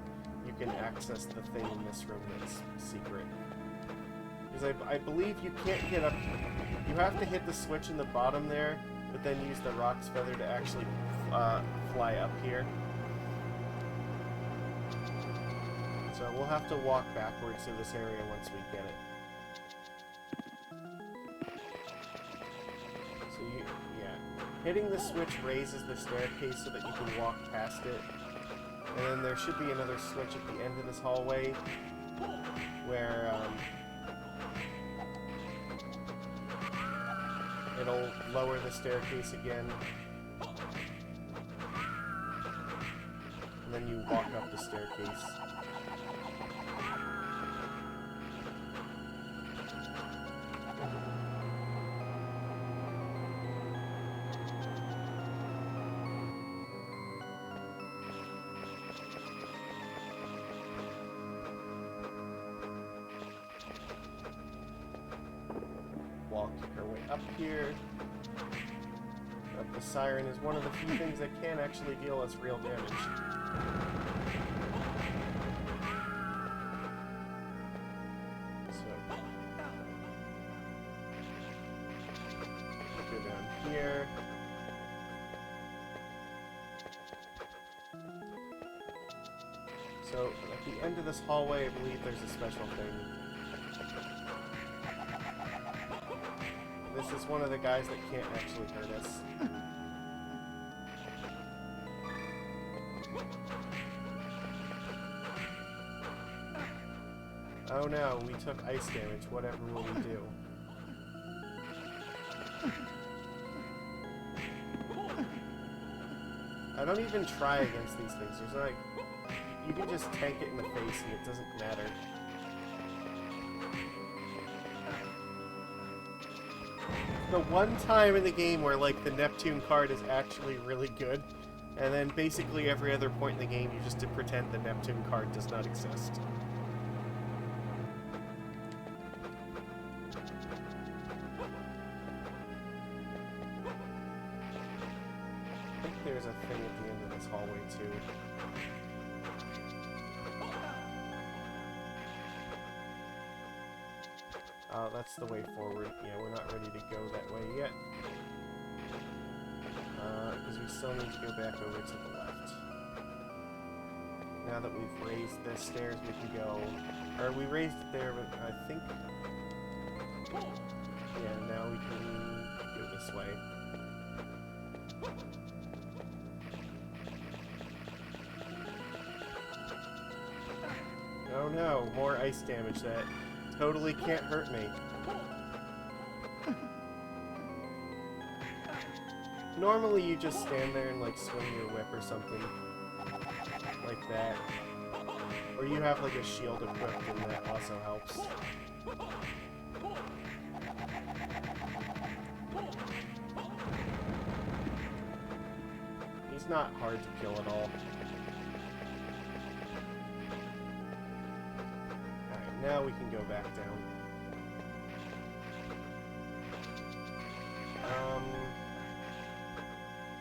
you can access the thing in this room that's secret. Because I believe you can't get up... You have to hit the switch in the bottom there, but then use the Rock's Feather to actually fly up here. So we'll have to walk backwards to this area once we get it. So yeah. Hitting the switch raises the staircase so that you can walk past it. And then there should be another switch at the end of this hallway where it'll lower the staircase again. And then you walk up the staircase. Walk her way up here. The siren is one of the few things that can actually deal us real damage. So, go down here. So, at the end of this hallway, I believe there's a special thing. This is one of the guys that can't actually hurt us. Oh no, we took ice damage. Whatever will we do? I don't even try against these things. There's like... You can just tank it in the face and it doesn't matter. The one time in the game where, like, the Neptune card is actually really good, and then basically every other point in the game you just pretend the Neptune card does not exist. there's a thing at the end of this hallway, too. That's the way forward. Yeah, we're not ready to go that way yet. Because we still need to go back over to the left. Now that we've raised the stairs, we can go... Or we raised it there, but I think... Yeah, now we can go this way. Oh no, more ice damage that totally can't hurt me. Normally you just stand there and like swing your whip or something like that. Or you have like a shield equipped and that also helps. He's not hard to kill at all. Alright, now we can go back down.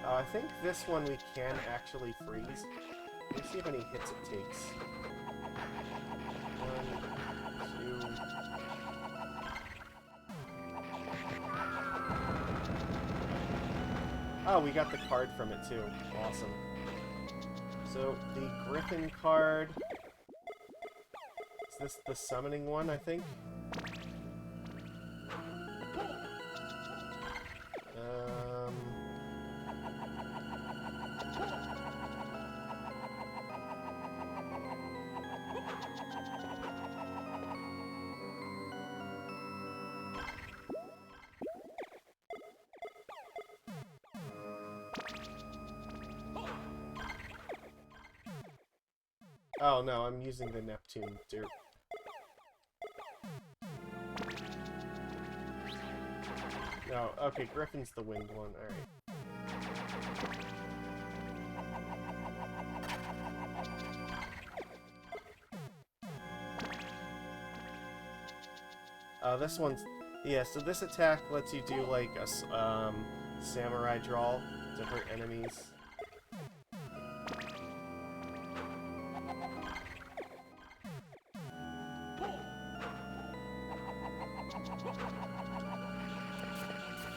I think this one we can actually freeze. Let me see how many hits it takes. 1, 2... Oh, we got the card from it too. Awesome. So, the Griffin card... Is this the summoning one, I think? Oh no, I'm using the Neptune too. No, okay, Griffin's the winged one, alright. This one's... Yeah, so this attack lets you do like a samurai draw to hurt enemies.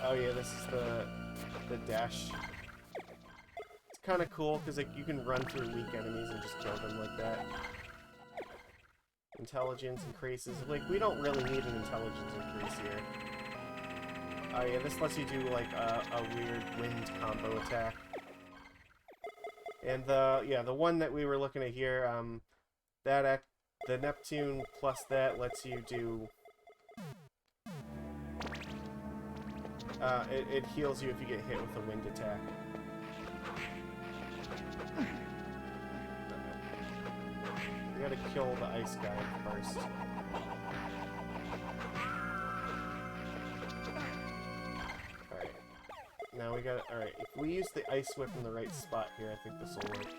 Oh yeah, this is the dash. It's kind of cool because like you can run through weak enemies and just kill them like that. Intelligence increases. Like we don't really need an intelligence increase here. Oh yeah, this lets you do like a weird wind combo attack. And the one that we were looking at here, the Neptune plus that lets you do. It heals you if you get hit with a wind attack. We gotta kill the ice guy first. Alright. Now we gotta... Alright, if we use the ice whip in the right spot here, I think this will work.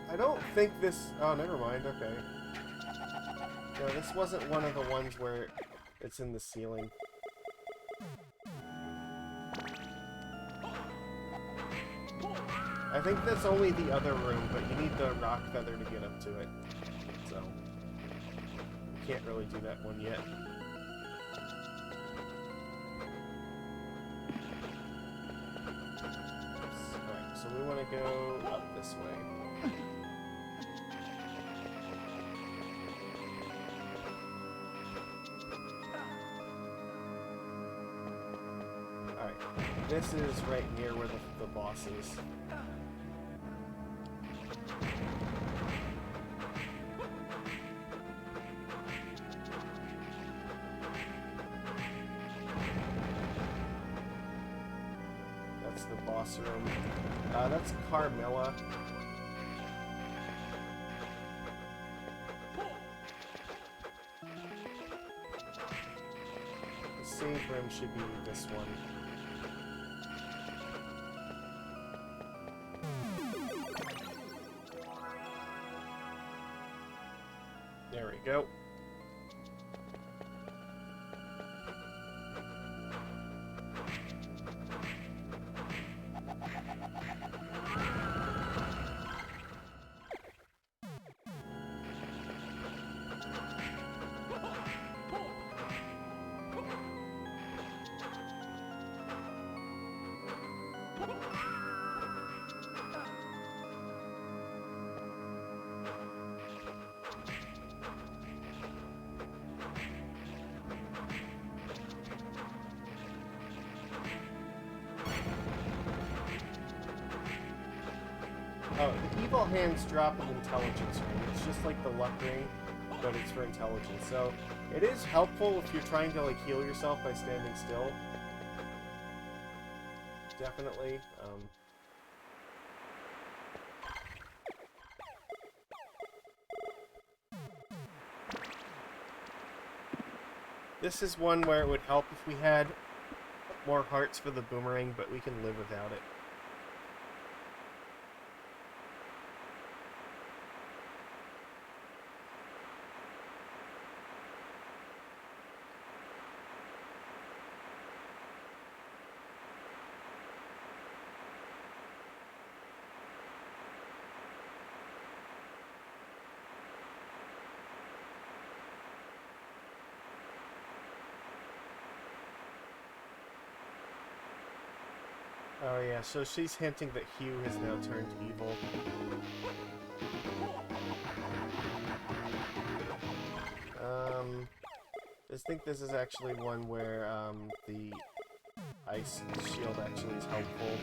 I don't think this... Oh, never mind, okay. No, this wasn't one of the ones where it's in the ceiling. I think that's only the other room, but you need the rock feather to get up to it. So, can't really do that one yet. Alright, so we want to go up this way. Alright, this is right near where the boss is. That's the boss room. That's Carmilla. The save room should be this one. There we go. Oh, the evil hands drop an intelligence ring. It's just like the luck ring, but it's for intelligence. So it is helpful if you're trying to like heal yourself by standing still. Definitely. This is one where it would help if we had more hearts for the boomerang, but we can live without it. Oh yeah, so she's hinting that Hugh has now turned evil. I think this is actually one where the ice shield actually is helpful.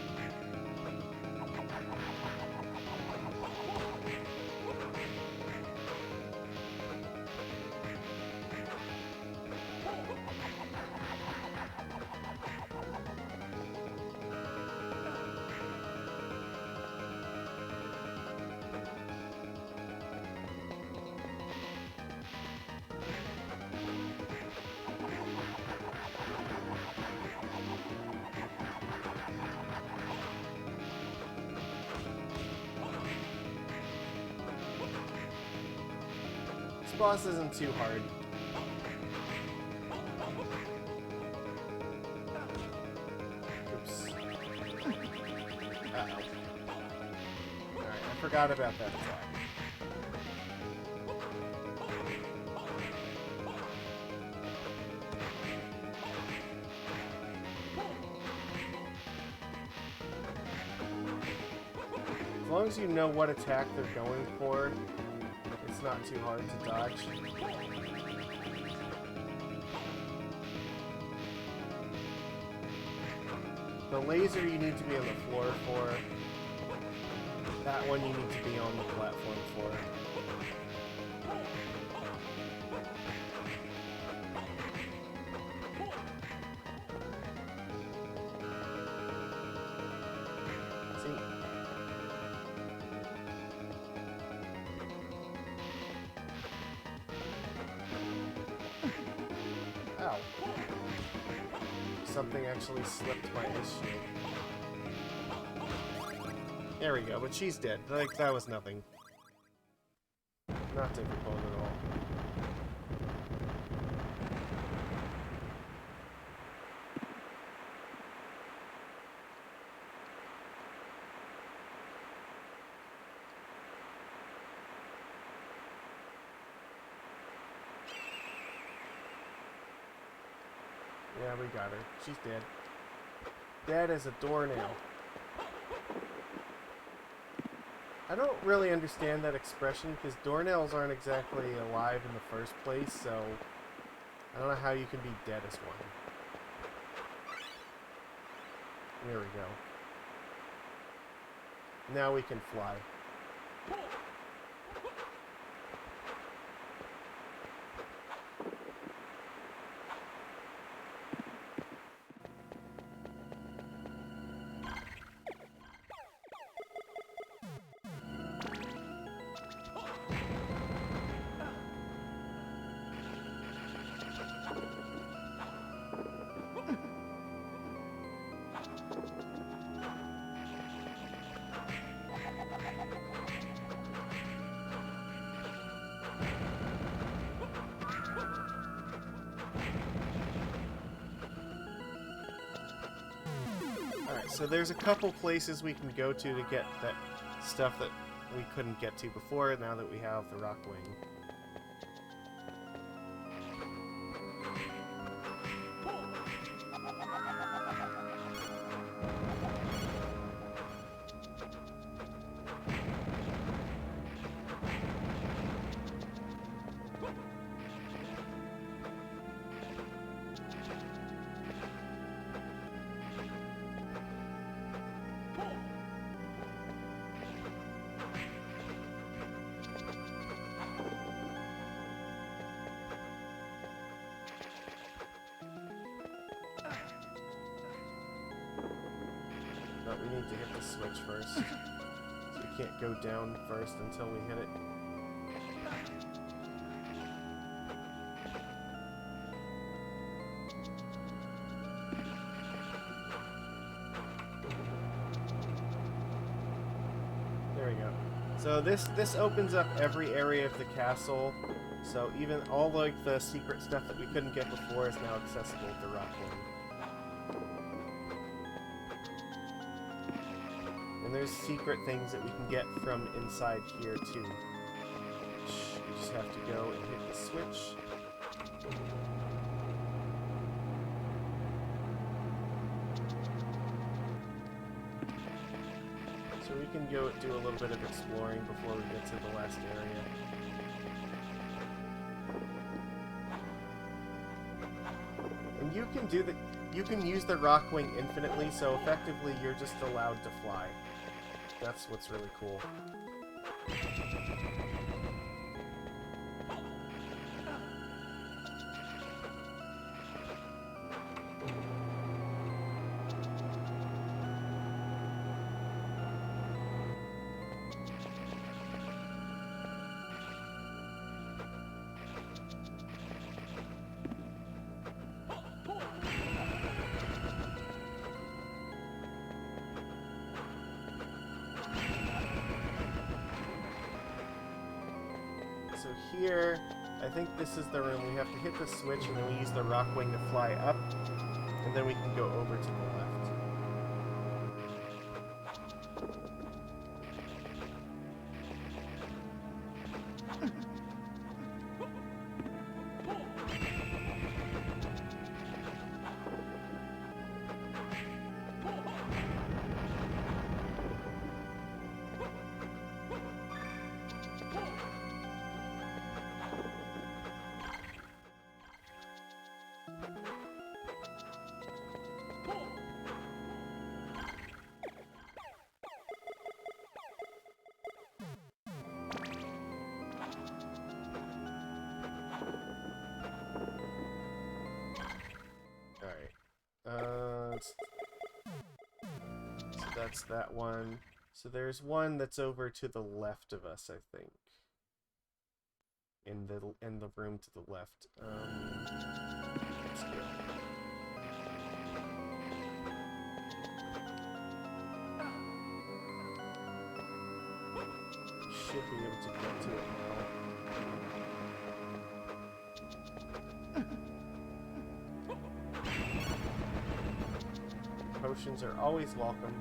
This boss isn't too hard. Oops. Uh-oh. Alright, I forgot about that attack. As long as you know what attack they're going for, it's not too hard to dodge. The laser you need to be on the floor for. That one you need to be on the platform for. Ow. Something actually slipped my issue. There we go, but she's dead. Like, that was nothing. Not difficult at all. Yeah, we got her. She's dead. Dead as a doornail. I don't really understand that expression, because doornails aren't exactly alive in the first place, so I don't know how you can be dead as one. There we go. Now we can fly. So there's a couple places we can go to get that stuff that we couldn't get to before, now that we have the rock wing. we need to hit the switch first. So we can't go down first until we hit it. There we go. So this opens up every area of the castle. So even all like the secret stuff that we couldn't get before is now accessible with the Rockwing. And there's secret things that we can get from inside here too. You just have to go and hit the switch. So we can go do a little bit of exploring before we get to the last area. And you can do you can use the Rockwing infinitely, so effectively you're just allowed to fly. That's what's really cool. So here, I think this is the room. We have to hit the switch and then we use the Rockwing to fly up, and then we can go over to the left. So that's that one. So there's one that's over to the left of us, I think. In the room to the left. Let's go. Should be able to get to it now. Potions are always welcome.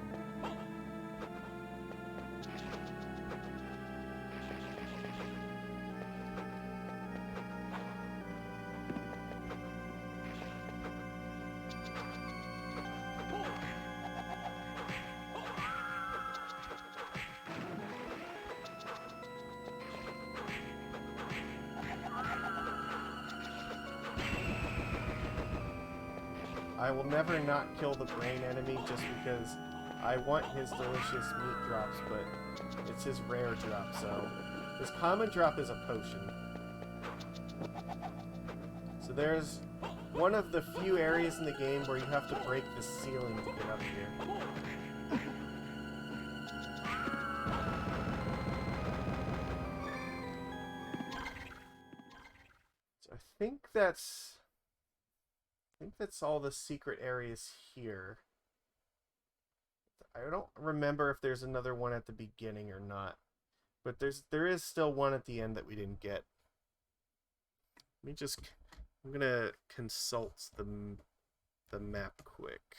I will never not kill the brain enemy just because I want his delicious meat drops, but it's his rare drop, so... His common drop is a potion. So there's one of the few areas in the game where you have to break the ceiling to get up here. So I think that's all the secret areas here. I don't remember if there's another one at the beginning or not, but there is still one at the end that we didn't get. I'm gonna consult the map quick.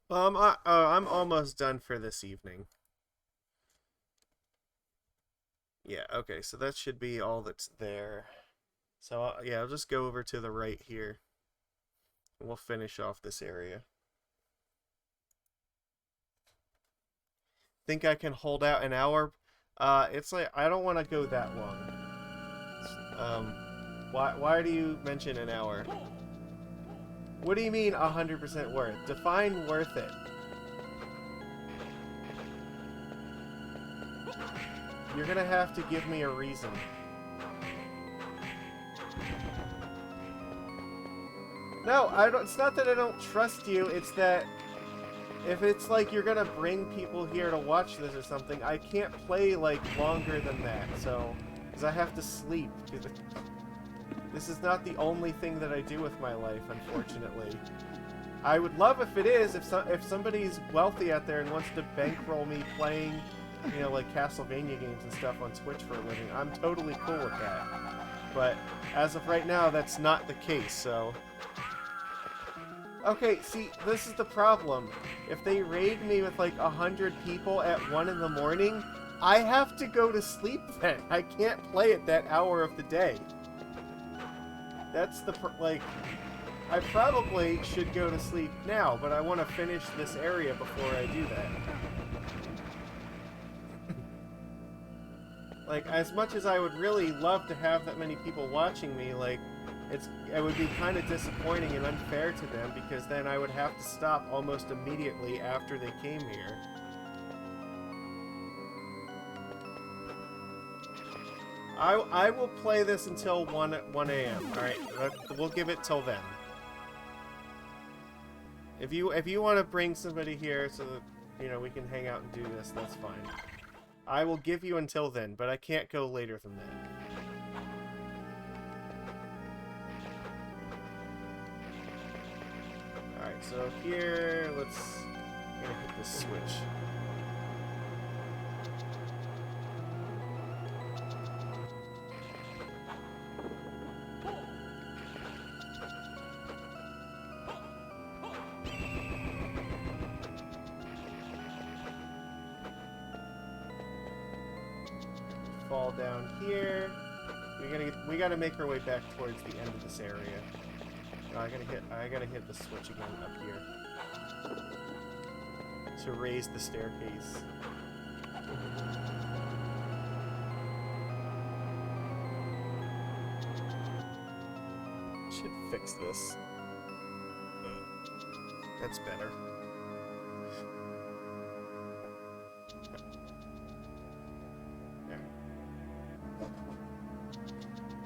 I'm almost done for this evening. Yeah, okay, so that should be all that's there. So, yeah, I'll just go over to the right here. And we'll finish off this area. Think I can hold out an hour? It's like, I don't want to go that long. Why do you mention an hour? What do you mean 100% worth? Define worth it. You're gonna have to give me a reason. No, I don't. It's not that I don't trust you. It's that if it's like you're gonna bring people here to watch this or something, I can't play like longer than that. So, because I have to sleep. This is not the only thing that I do with my life, unfortunately. I would love if it is. If somebody's wealthy out there and wants to bankroll me playing, you know, like Castlevania games and stuff on Twitch for a living, I'm totally cool with that. But as of right now, that's not the case. So. Okay, see, this is the problem. If they raid me with like 100 people at 1 in the morning, I have to go to sleep then. I can't play at that hour of the day. That's the, like, I probably should go to sleep now, but I want to finish this area before I do that. Like, as much as I would really love to have that many people watching me, like, it would be kind of disappointing and unfair to them, because then I would have to stop almost immediately after they came here. I will play this until 1 a.m. Alright, we'll give it till then. If you want to bring somebody here so that, you know, we can hang out and do this, that's fine. I will give you until then, but I can't go later than that. Alright, so here, I'm gonna hit this switch. Fall down here. We gotta make our way back towards the end of this area. Oh, I gotta hit the switch again up here to raise the staircase. Should fix this. That's better.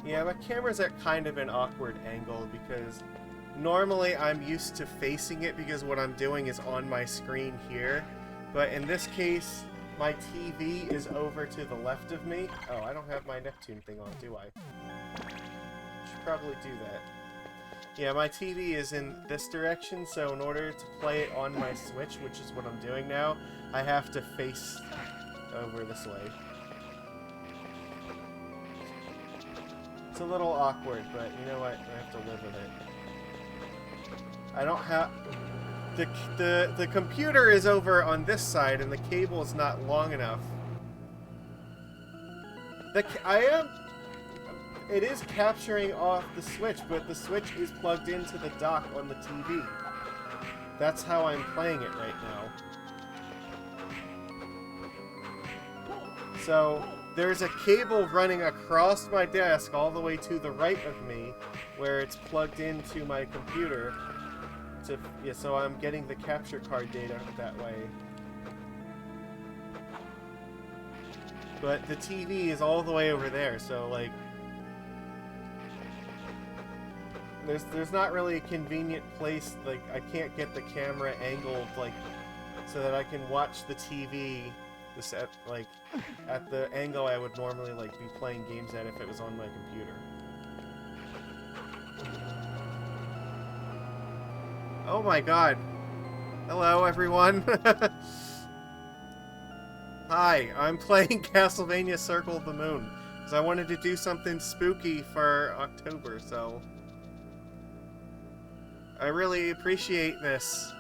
Yeah, my camera's at kind of an awkward angle because normally I'm used to facing it because what I'm doing is on my screen here. But in this case, my TV is over to the left of me. Oh, I don't have my Neptune thing on, do I? Should probably do that. Yeah, my TV is in this direction, so in order to play it on my Switch, which is what I'm doing now, I have to face over this way. It's a little awkward, but you know what? I have to live with it. I don't have... The computer is over on this side, and the cable is not long enough. It is capturing off the Switch, but the Switch is plugged into the dock on the TV. That's how I'm playing it right now. So... there's a cable running across my desk all the way to the right of me where it's plugged into my computer. So I'm getting the capture card data that way. But the TV is all the way over there, so like... There's not really a convenient place, like I can't get the camera angled like so that I can watch the TV at the angle I would normally like be playing games at if it was on my computer. Oh my god. Hello everyone. Hi, I'm playing Castlevania Circle of the Moon because I wanted to do something spooky for October, so I really appreciate this.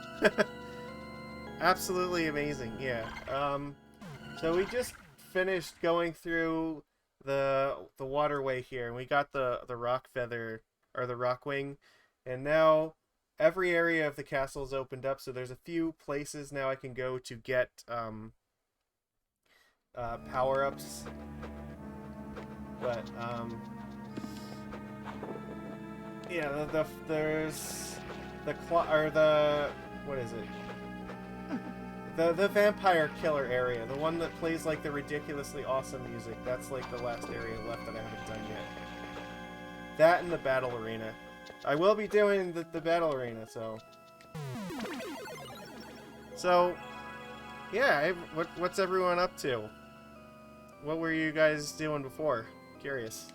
Absolutely amazing, yeah. So we just finished going through the waterway here, and we got the rock feather, or the rock wing, and now every area of the castle is opened up, so there's a few places now I can go to get power-ups. But, yeah, there's what is it? The vampire killer area, the one that plays like the ridiculously awesome music. That's like the last area left that I haven't done yet. That and the battle arena. I will be doing the battle arena, so... So, yeah, what's everyone up to? What were you guys doing before? Curious.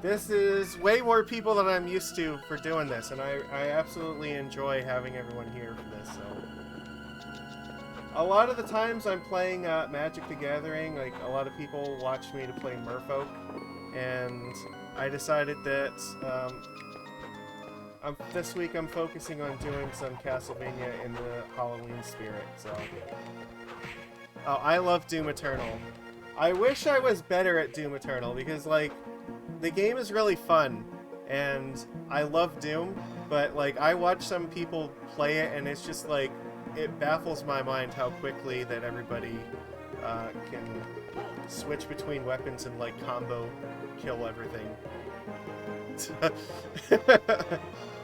This is way more people than I'm used to for doing this, and I absolutely enjoy having everyone here for this, so... A lot of the times I'm playing Magic the Gathering, like, a lot of people watch me to play Merfolk, and I decided that, this week I'm focusing on doing some Castlevania in the Halloween spirit, so... Oh, I love Doom Eternal. I wish I was better at Doom Eternal, because, like, the game is really fun, and I love Doom, but, like, I watch some people play it, and it's just, like, it baffles my mind how quickly that everybody can switch between weapons and, like, combo kill everything.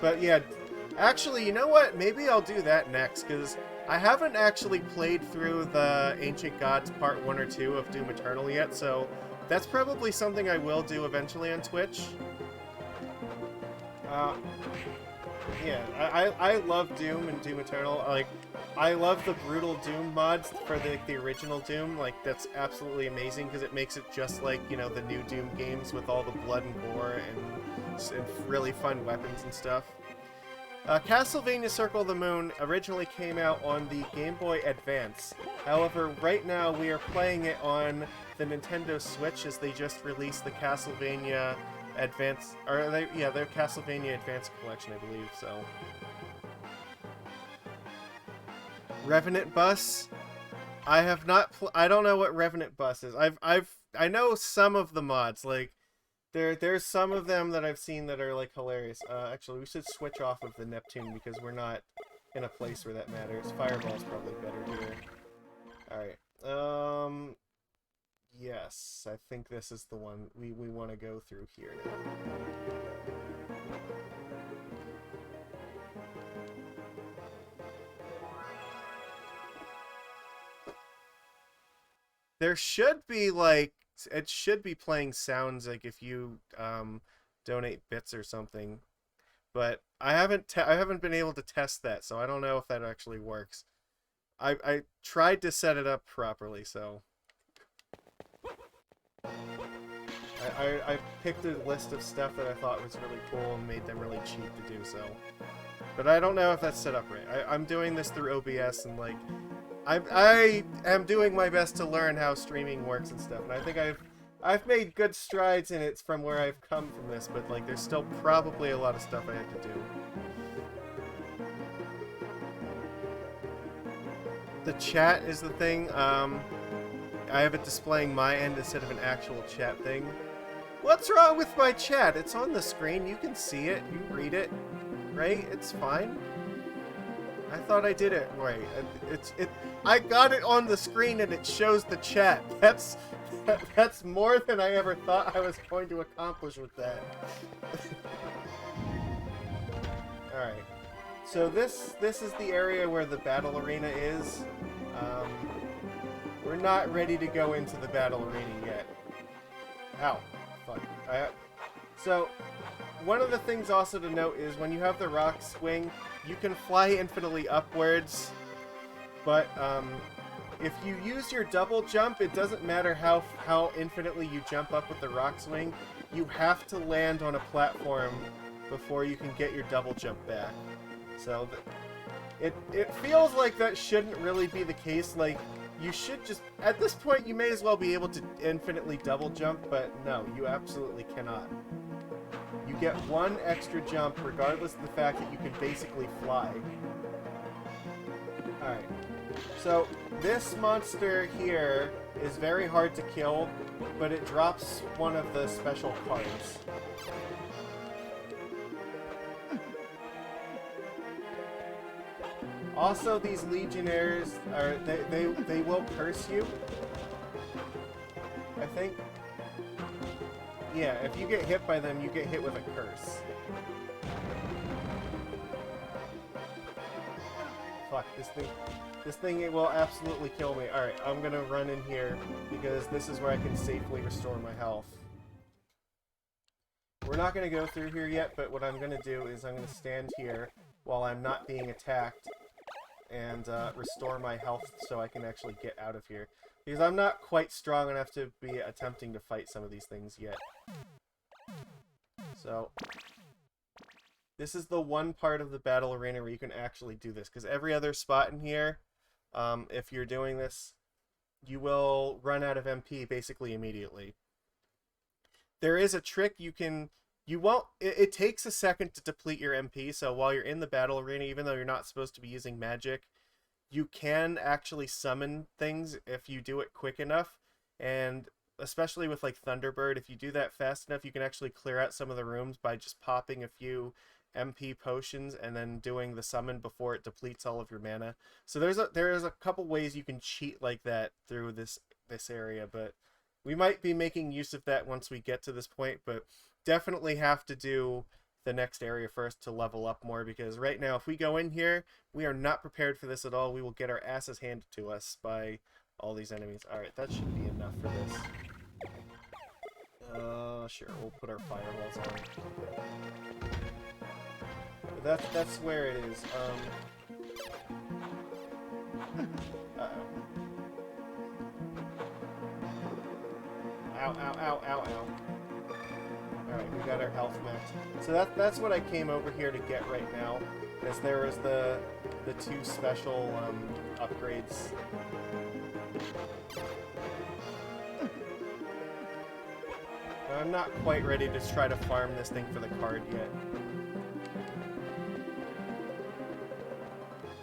But, yeah, actually, you know what? Maybe I'll do that next, because I haven't actually played through the Ancient Gods Part 1 or 2 of Doom Eternal yet, so... That's probably something I will do eventually on Twitch. Yeah, I love Doom and Doom Eternal. Like, I love the brutal Doom mods for the original Doom. Like, that's absolutely amazing because it makes it just like, you know, the new Doom games with all the blood and gore and really fun weapons and stuff. Castlevania Circle of the Moon originally came out on the Game Boy Advance. However, right now we are playing it on the Nintendo Switch as they just released the Castlevania Advance, or their Castlevania Advance Collection, I believe, so. Revenant Bus? I have not I don't know what Revenant Bus is. I know some of the mods, like, there's some of them that I've seen that are, like, hilarious. Actually, we should switch off of the Neptune because we're not in a place where that matters. Fireball's probably better here. Alright, yes, I think this is the one we want to go through here now. There should be, like, it should be playing sounds, like, if you donate bits or something, but I haven't been able to test that, so I don't know if that actually works. I tried to set it up properly, so I picked a list of stuff that I thought was really cool and made them really cheap to do so, but I don't know if that's set up right. I'm doing this through OBS, and, like, I am doing my best to learn how streaming works and stuff, and I think I've made good strides in it from where I've come from this, but, like, there's still probably a lot of stuff I have to do. The chat is the thing. I have it displaying my end instead of an actual chat thing. What's wrong with my chat? It's on the screen. You can see it. You read it, right? It's fine. I thought I did it right. I got it on the screen and it shows the chat. That's more than I ever thought I was going to accomplish with that. Alright. So this is the area where the battle arena is. We're not ready to go into the battle arena yet. Ow. Fuck. So, one of the things also to note is when you have the rock swing, you can fly infinitely upwards, but if you use your double jump, it doesn't matter how infinitely you jump up with the rock swing. You have to land on a platform before you can get your double jump back. So it feels like that shouldn't really be the case. Like, you should just, at this point, you may as well be able to infinitely double jump, but no, you absolutely cannot. You get one extra jump regardless of the fact that you can basically fly. Alright. So, this monster here is very hard to kill, but it drops one of the special cards. Also, these legionnaires are they will curse you. I think. Yeah, if you get hit by them, you get hit with a curse. fuck, this thing, it will absolutely kill me. Alright, I'm gonna run in here, because this is where I can safely restore my health. We're not gonna go through here yet, but what I'm gonna do is I'm gonna stand here while I'm not being attacked, and restore my health so I can actually get out of here. Because I'm not quite strong enough to be attempting to fight some of these things yet. So, this is the one part of the battle arena where you can actually do this. Because every other spot in here, if you're doing this, you will run out of MP basically immediately. There is a trick it takes a second to deplete your MP, so while you're in the battle arena, even though you're not supposed to be using magic, you can actually summon things if you do it quick enough, and especially with like Thunderbird, if you do that fast enough, you can actually clear out some of the rooms by just popping a few MP potions and then doing the summon before it depletes all of your mana. So there's a couple ways you can cheat like that through this area, but we might be making use of that once we get to this point, but definitely have to do the next area first to level up more, because right now if we go in here, we are not prepared for this at all. We will get our asses handed to us by all these enemies. Alright, that should be enough for this. Sure, we'll put our firewalls on. But that's where it is. Uh-oh. Ow, ow, ow, ow, ow. Alright, we got our health max. So that's what I came over here to get right now, as there was the two special upgrades. I'm not quite ready to try to farm this thing for the card yet.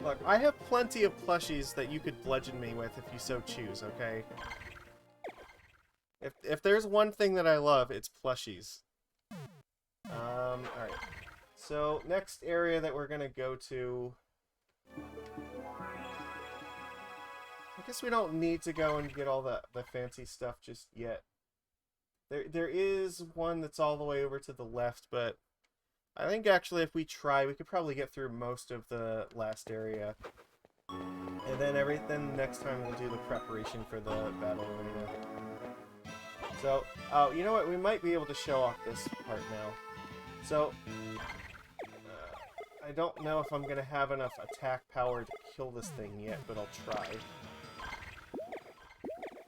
Look, I have plenty of plushies that you could bludgeon me with if you so choose, okay? If there's one thing that I love, it's plushies. Alright. So, next area that we're gonna go to... I guess we don't need to go and get all the fancy stuff just yet. There is one that's all the way over to the left, but I think actually if we try, we could probably get through most of the last area. And then next time we'll do the preparation for the battle arena. So, you know what? We might be able to show off this part now. So, I don't know if I'm going to have enough attack power to kill this thing yet, but I'll try.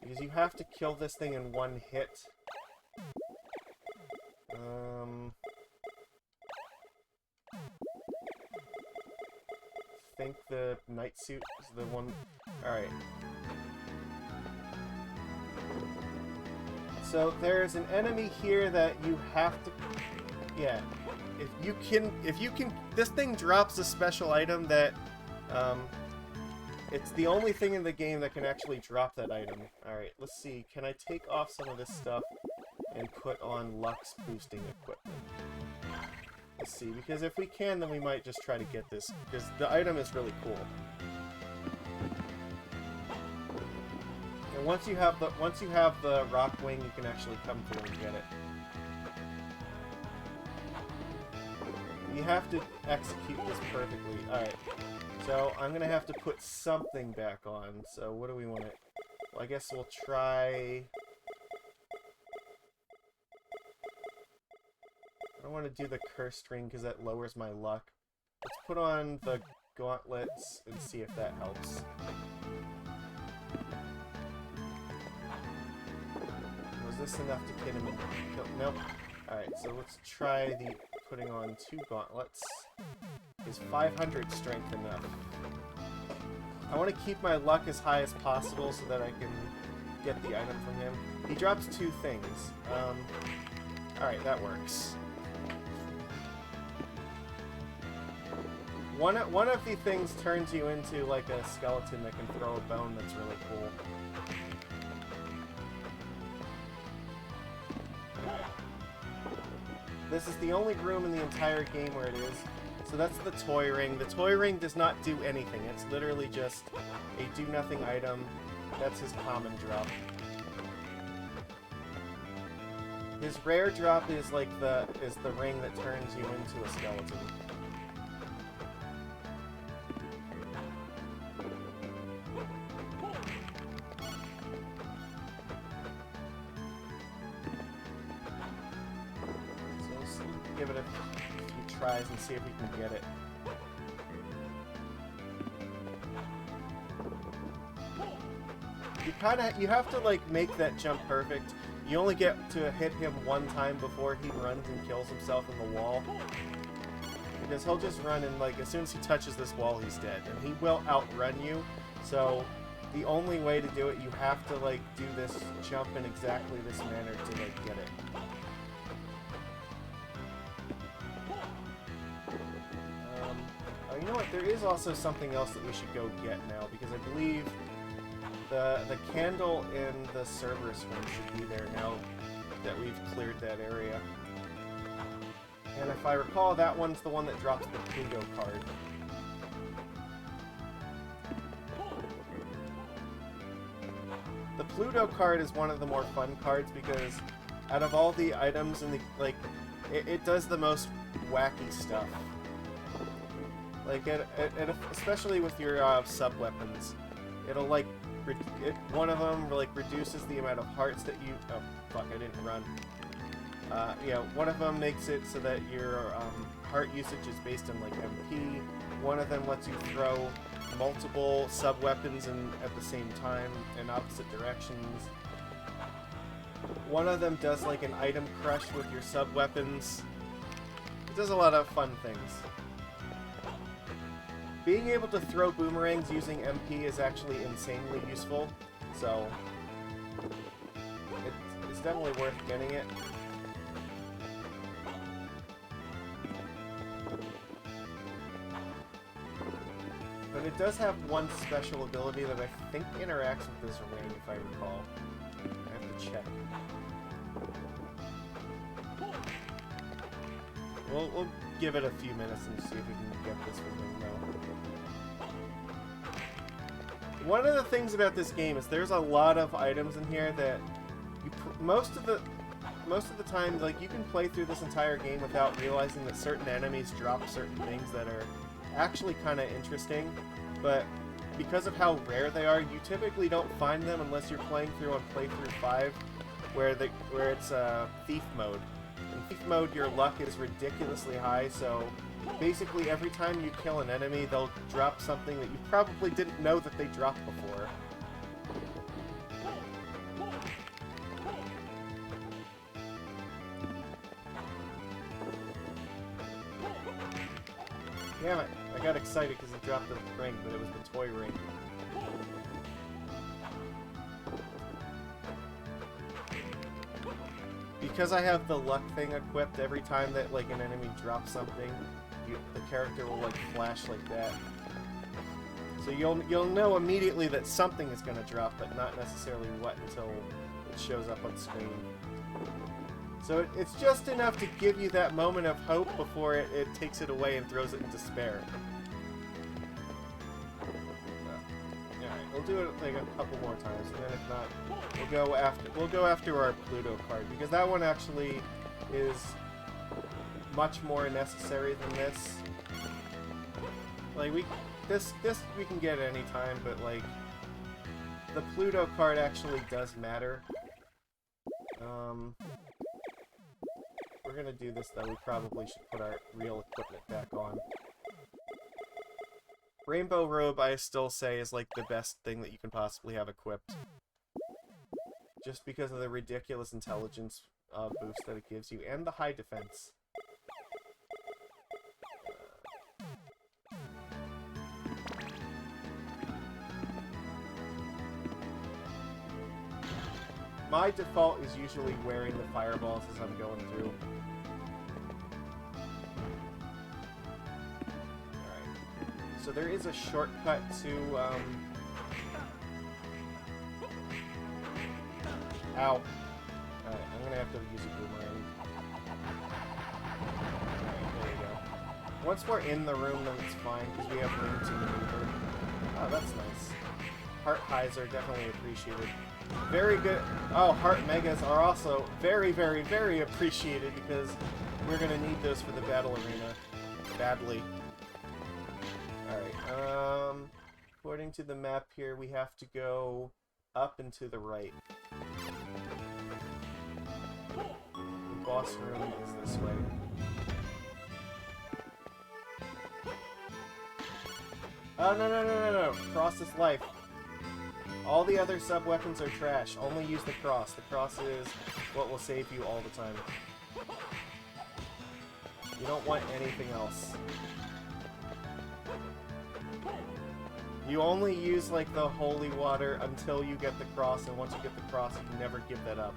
Because you have to kill this thing in one hit. I think the night suit is the one... Alright. So there's an enemy here that you have to... Yeah. If you can... This thing drops a special item that... It's the only thing in the game that can actually drop that item. Alright, let's see. Can I take off some of this stuff and put on Lux boosting equipment? Let's see, because if we can, then we might just try to get this, because the item is really cool. And once you have the rock wing, you can actually come through and get it. You have to execute this perfectly. Alright. So, I'm gonna have to put something back on. So, what do we want to... Well, I guess we'll try... I don't want to do the cursed ring because that lowers my luck. Let's put on the gauntlets and see if that helps. Was this enough to hit him and kill? Nope. Alright, so let's try putting on 2 gauntlets. Is 500 strength enough? I want to keep my luck as high as possible so that I can get the item from him. He drops 2 things. Alright, that works. One of the things turns you into like a skeleton that can throw a bone that's really cool. This is the only room in the entire game where it is. So that's the toy ring. The toy ring does not do anything. It's literally just a do-nothing item. That's his common drop. His rare drop is like the ring that turns you into a skeleton. give it a few tries and see if we can get it. You have to like make that jump perfect. You only get to hit him one time before he runs and kills himself in the wall. Because he'll just run and like as soon as he touches this wall he's dead. And he will outrun you. So the only way to do it, you have to like do this jump in exactly this manner to like get it. Oh, you know what? There is also something else that we should go get now because I believe the candle in the Cerberus room should be there now that we've cleared that area. And if I recall, that one's the one that drops the Pluto card. The Pluto card is one of the more fun cards because out of all the items in the, like, it does the most wacky stuff. Like, especially with your sub-weapons. It'll, like, one of them, like, reduces the amount of hearts that you... Oh, fuck, I didn't run. Yeah, one of them makes it so that your heart usage is based on, like, MP. One of them lets you throw multiple sub-weapons at the same time in opposite directions. One of them does, like, an item crush with your sub-weapons. It does a lot of fun things. Being able to throw boomerangs using MP is actually insanely useful, so it's definitely worth getting it. But it does have one special ability that I think interacts with this ring, if I recall. I have to check. We'll give it a few minutes and see if we can get this ring though. One of the things about this game is there's a lot of items in here that most of the time, like, you can play through this entire game without realizing that certain enemies drop certain things that are actually kind of interesting, but because of how rare they are, you typically don't find them unless you're playing through on playthrough 5, where it's thief mode. In thief mode, your luck is ridiculously high, so basically every time you kill an enemy, they'll drop something that you probably didn't know that they dropped before. Damn it, I got excited because he dropped the ring, but it was the toy ring. Because I have the luck thing equipped, every time that like an enemy drops something, the character will like flash like that. So you'll know immediately that something is going to drop, but not necessarily what until it shows up on screen. So it's just enough to give you that moment of hope before it takes it away and throws it in despair. Alright, we'll do it like a couple more times, and then if not, we'll go after our Pluto card, because that one actually is much more necessary than this. Like this we can get at any time, but like the Pluto card actually does matter. We're gonna do this though. We probably should put our real equipment back on. Rainbow Robe, I still say, is like the best thing that you can possibly have equipped. Just because of the ridiculous intelligence boost that it gives you, and the high defense. My default is usually wearing the fireballs as I'm going through. Alright. So there is a shortcut to, Ow. Alright, I'm gonna have to use a boomerang. Alright, there you go. Once we're in the room, then it's fine, because we have room to maneuver. Oh, that's nice. Heart highs are definitely appreciated. Very good. Oh, heart megas are also very, very, very appreciated because we're gonna need those for the battle arena badly. Alright, according to the map here, we have to go up and to the right. The boss room is this way. Oh, no, no, no, no, no. Cross is life. All the other sub-weapons are trash. Only use the cross. The cross is what will save you all the time. You don't want anything else. You only use, like, the holy water until you get the cross, and once you get the cross, you can never give that up.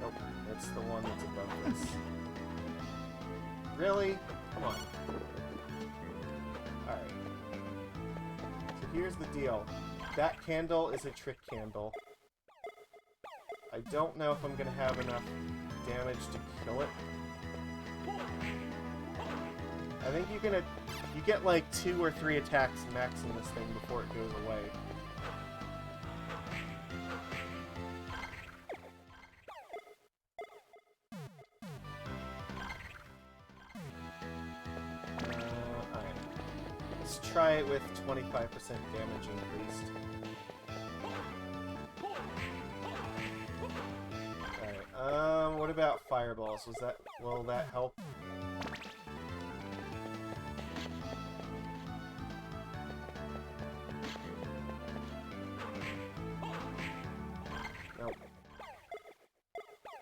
Nope, that's the one that's above this. Really? Come on. Alright. So here's the deal. That candle is a trick candle. I don't know if I'm gonna have enough damage to kill it. I think you get like 2 or 3 attacks max in this thing before it goes away. Alright. Let's try it with 25% damage increased. Alright, what about fireballs? Will that help? Nope.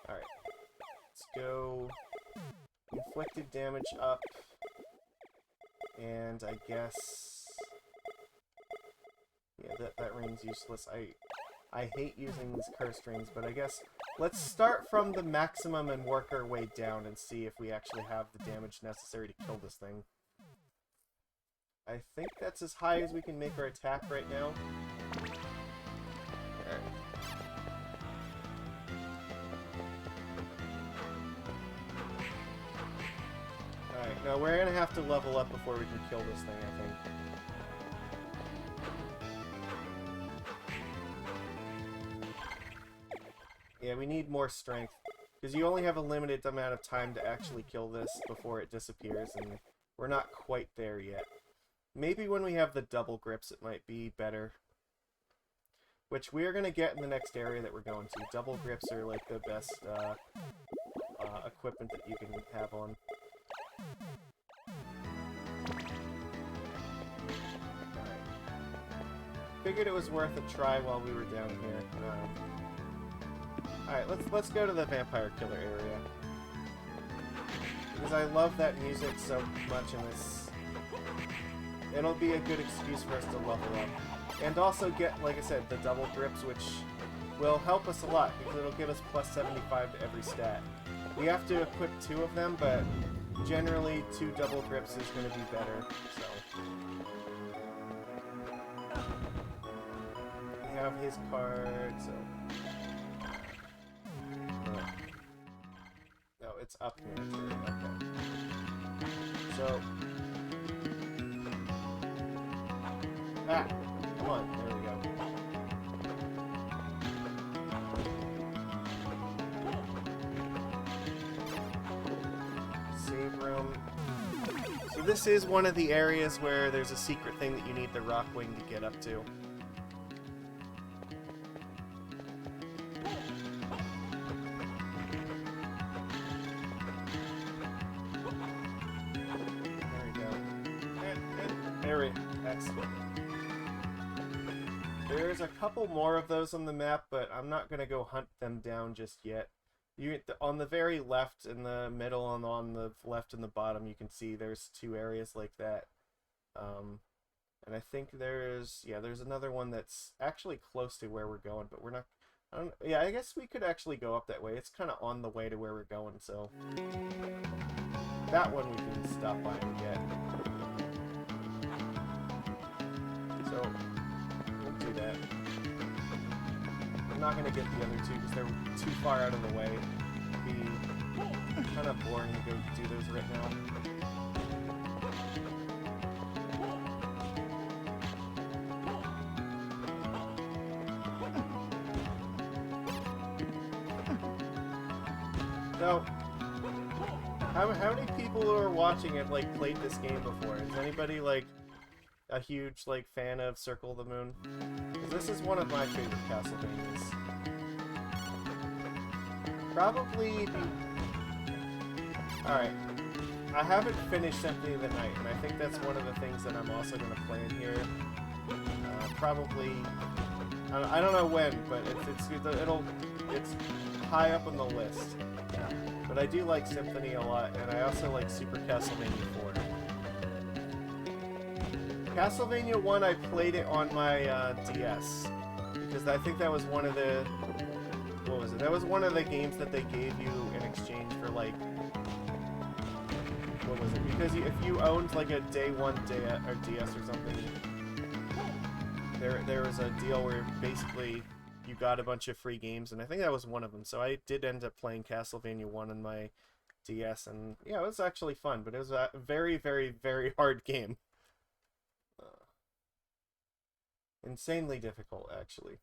Alright. Let's go inflicted damage up. And I guess... yeah, that ring's useless. I hate using these cursed rings, but I guess let's start from the maximum and work our way down and see if we actually have the damage necessary to kill this thing. I think that's as high as we can make our attack right now. Alright. Alright, now we're gonna have to level up before we can kill this thing, I think. Yeah, we need more strength, because you only have a limited amount of time to actually kill this before it disappears, and we're not quite there yet. Maybe when we have the double grips it might be better. Which we're going to get in the next area that we're going to. Double grips are like the best equipment that you can have on. Alright. Figured it was worth a try while we were down here. Alright, let's go to the vampire killer area. Because I love that music so much in this. It'll be a good excuse for us to level up. And also get, like I said, the double grips, which will help us a lot, because it'll give us plus 75 to every stat. We have to equip 2 of them, but generally 2 double grips is going to be better, so. We have his card, so. No, it's up here. Okay. So. Ah! Come on, there we go. Save room. So this is one of the areas where there's a secret thing that you need the rock wing to get up to. There we go. There we go. Excellent. There's a couple more of those on the map, but I'm not going to go hunt them down just yet. On the very left, in the middle, and on the left and the bottom, you can see there's 2 areas like that. And I think there's another one that's actually close to where we're going, but we're not... yeah, I guess we could actually go up that way. It's kind of on the way to where we're going, so... that one we can stop by and get. So... do that. I'm not going to get the other 2 because they're too far out of the way. It'd be kind of boring to go do those right now. So, how many people who are watching have like played this game before? Is anybody like a huge like fan of Circle of the Moon? Because this is one of my favorite Castlevanias. Probably the... Alright. I haven't finished Symphony of the Night, and I think that's one of the things that I'm also going to play in here. Probably, I don't know when, but it's high up on the list. But I do like Symphony a lot, and I also like Super Castlevania 4. Castlevania 1, I played it on my DS, because I think that was one of the... What was it? That was one of the games that they gave you in exchange for, like... What was it? Because if you owned, like, a Day 1 or DS or something, there was a deal where basically you got a bunch of free games, and I think that was one of them. So I did end up playing Castlevania 1 on my DS, and yeah, it was actually fun, but it was a very, very, very hard game. Insanely difficult, actually.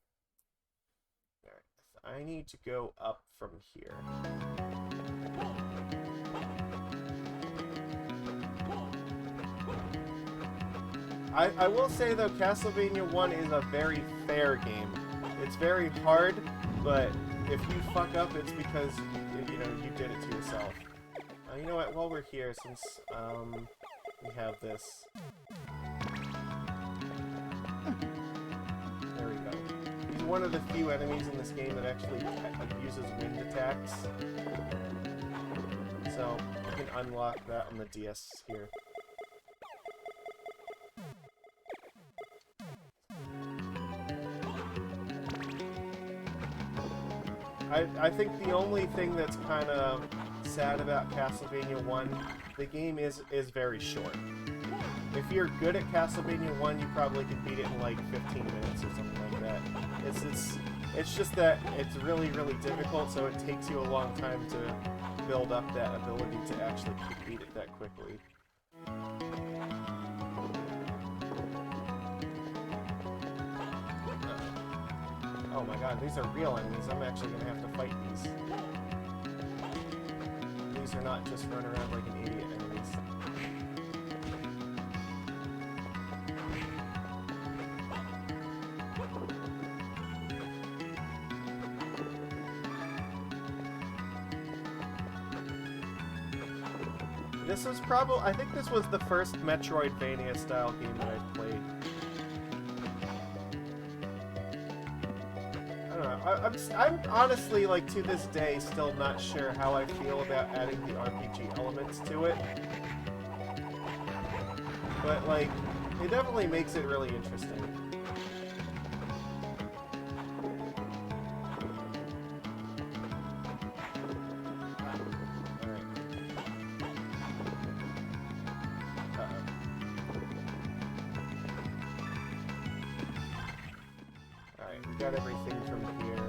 Alright, I need to go up from here. I will say, though, Castlevania 1 is a very fair game. It's very hard, but if you fuck up, it's because, you know, you did it to yourself. You know what, while we're here, since, we have this... There we go. He's one of the few enemies in this game that actually uses wind attacks. So, you can unlock that on the DS here. I think the only thing that's kind of sad about Castlevania 1, the game is very short. If you're good at Castlevania 1, you probably can beat it in like 15 minutes or something like that. It's just that it's really, really difficult, so it takes you a long time to build up that ability to actually beat it that quickly. Oh my god, these are real enemies. I'm actually going to have to fight these. These are not just run around like an idiot enemies. This was probably... I think this was the first Metroidvania style game that I've played. I'm honestly, like, to this day, still not sure how I feel about adding the RPG elements to it. But, like, it definitely makes it really interesting. Alright, we got everything from here.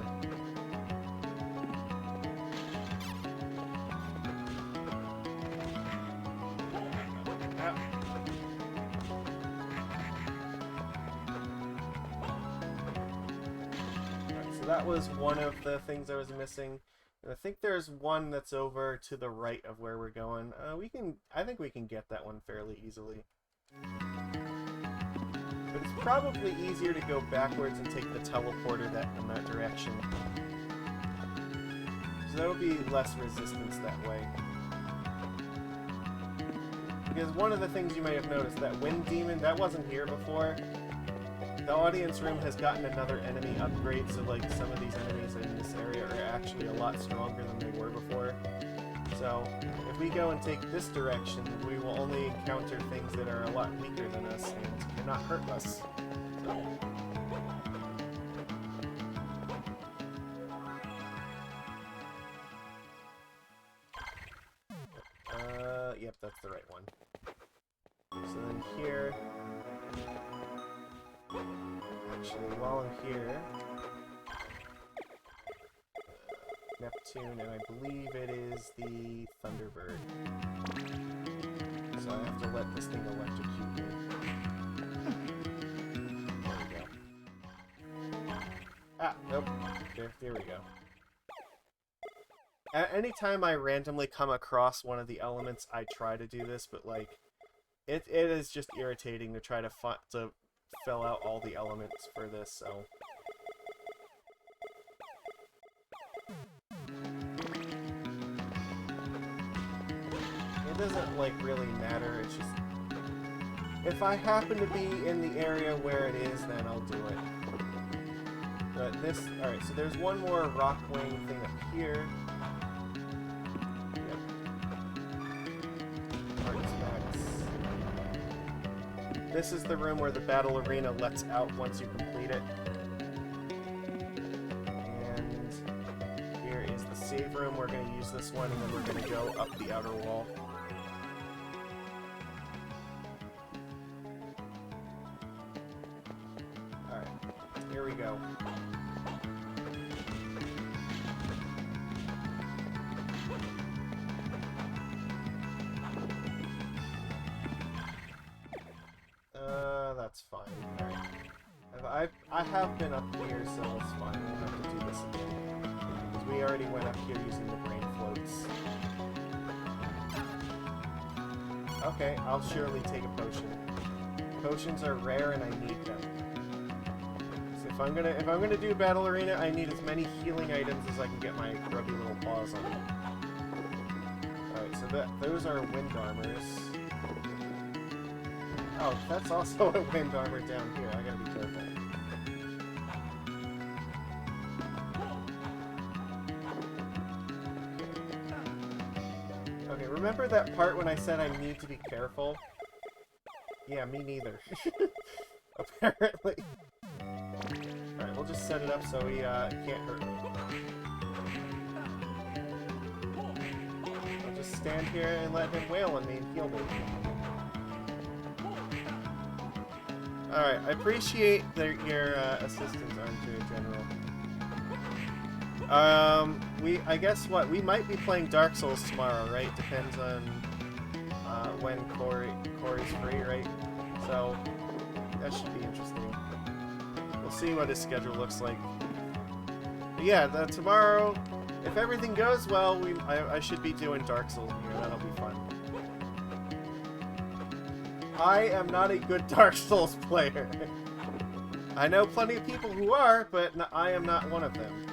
That was one of the things I was missing. And I think there's one that's over to the right of where we're going. I think we can get that one fairly easily. But it's probably easier to go backwards and take the teleporter in that direction. So there will be less resistance that way. Because one of the things you may have noticed, that wind demon, that wasn't here before. The audience room has gotten another enemy upgrade, so like some of these enemies in this area are actually a lot stronger than they were before. So if we go and take this direction, we will only encounter things that are a lot weaker than us and cannot hurt us. So. Yep, that's the right one. So then here... Actually, while I'm here, Neptune, and I believe it is the Thunderbird. So I have to let this thing electrocute me. There we go. Ah, nope. There we go. Anytime I randomly come across one of the elements, I try to do this, but like, it is just irritating to try to fill out all the elements for this, so... doesn't, like, really matter. It's just... if I happen to be in the area where it is, then I'll do it. But this... Alright, so there's one more rock wing thing up here. Yep. Artifacts. This is the room where the battle arena lets out once you complete it. And here is the save room. We're going to use this one, and then we're going to go up the outer wall. Alright, here we go. That's fine. Alright. I have been up here, so it's fine. I don't have to do this again. Because we already went up here using the brain floats. Okay, I'll surely take a potion. Potions are rare and I need them. So if I'm gonna do Battle Arena, I need as many healing items as I can get my grubby little paws on. Alright, so those are wind armors. Oh, that's also a wind armor down here. I gotta be careful. Okay, remember that part when I said I need to be careful? Yeah, me neither. Apparently. Alright, we'll just set it up so he can't hurt me. I'll just stand here and let him wail on me and heal me. Alright, I appreciate your assistance, Armchair General. I guess what? We might be playing Dark Souls tomorrow, right? Depends on when Corey's free, right? So, that should be interesting. We'll see what his schedule looks like. But yeah, tomorrow, if everything goes well, I should be doing Dark Souls here. That'll be fun. I am not a good Dark Souls player. I know plenty of people who are, but I am not one of them.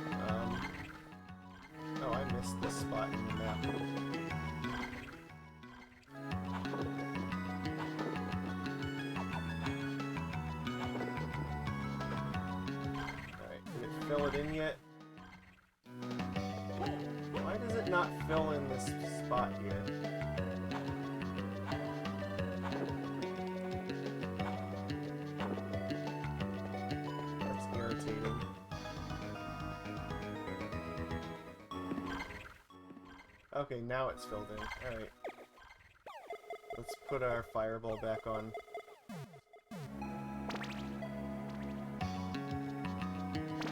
Oh, I missed this spot in the map. Alright, did it fill it in yet? Why does it not fill in this spot here? Okay, now it's filled in. Alright. Let's put our fireball back on.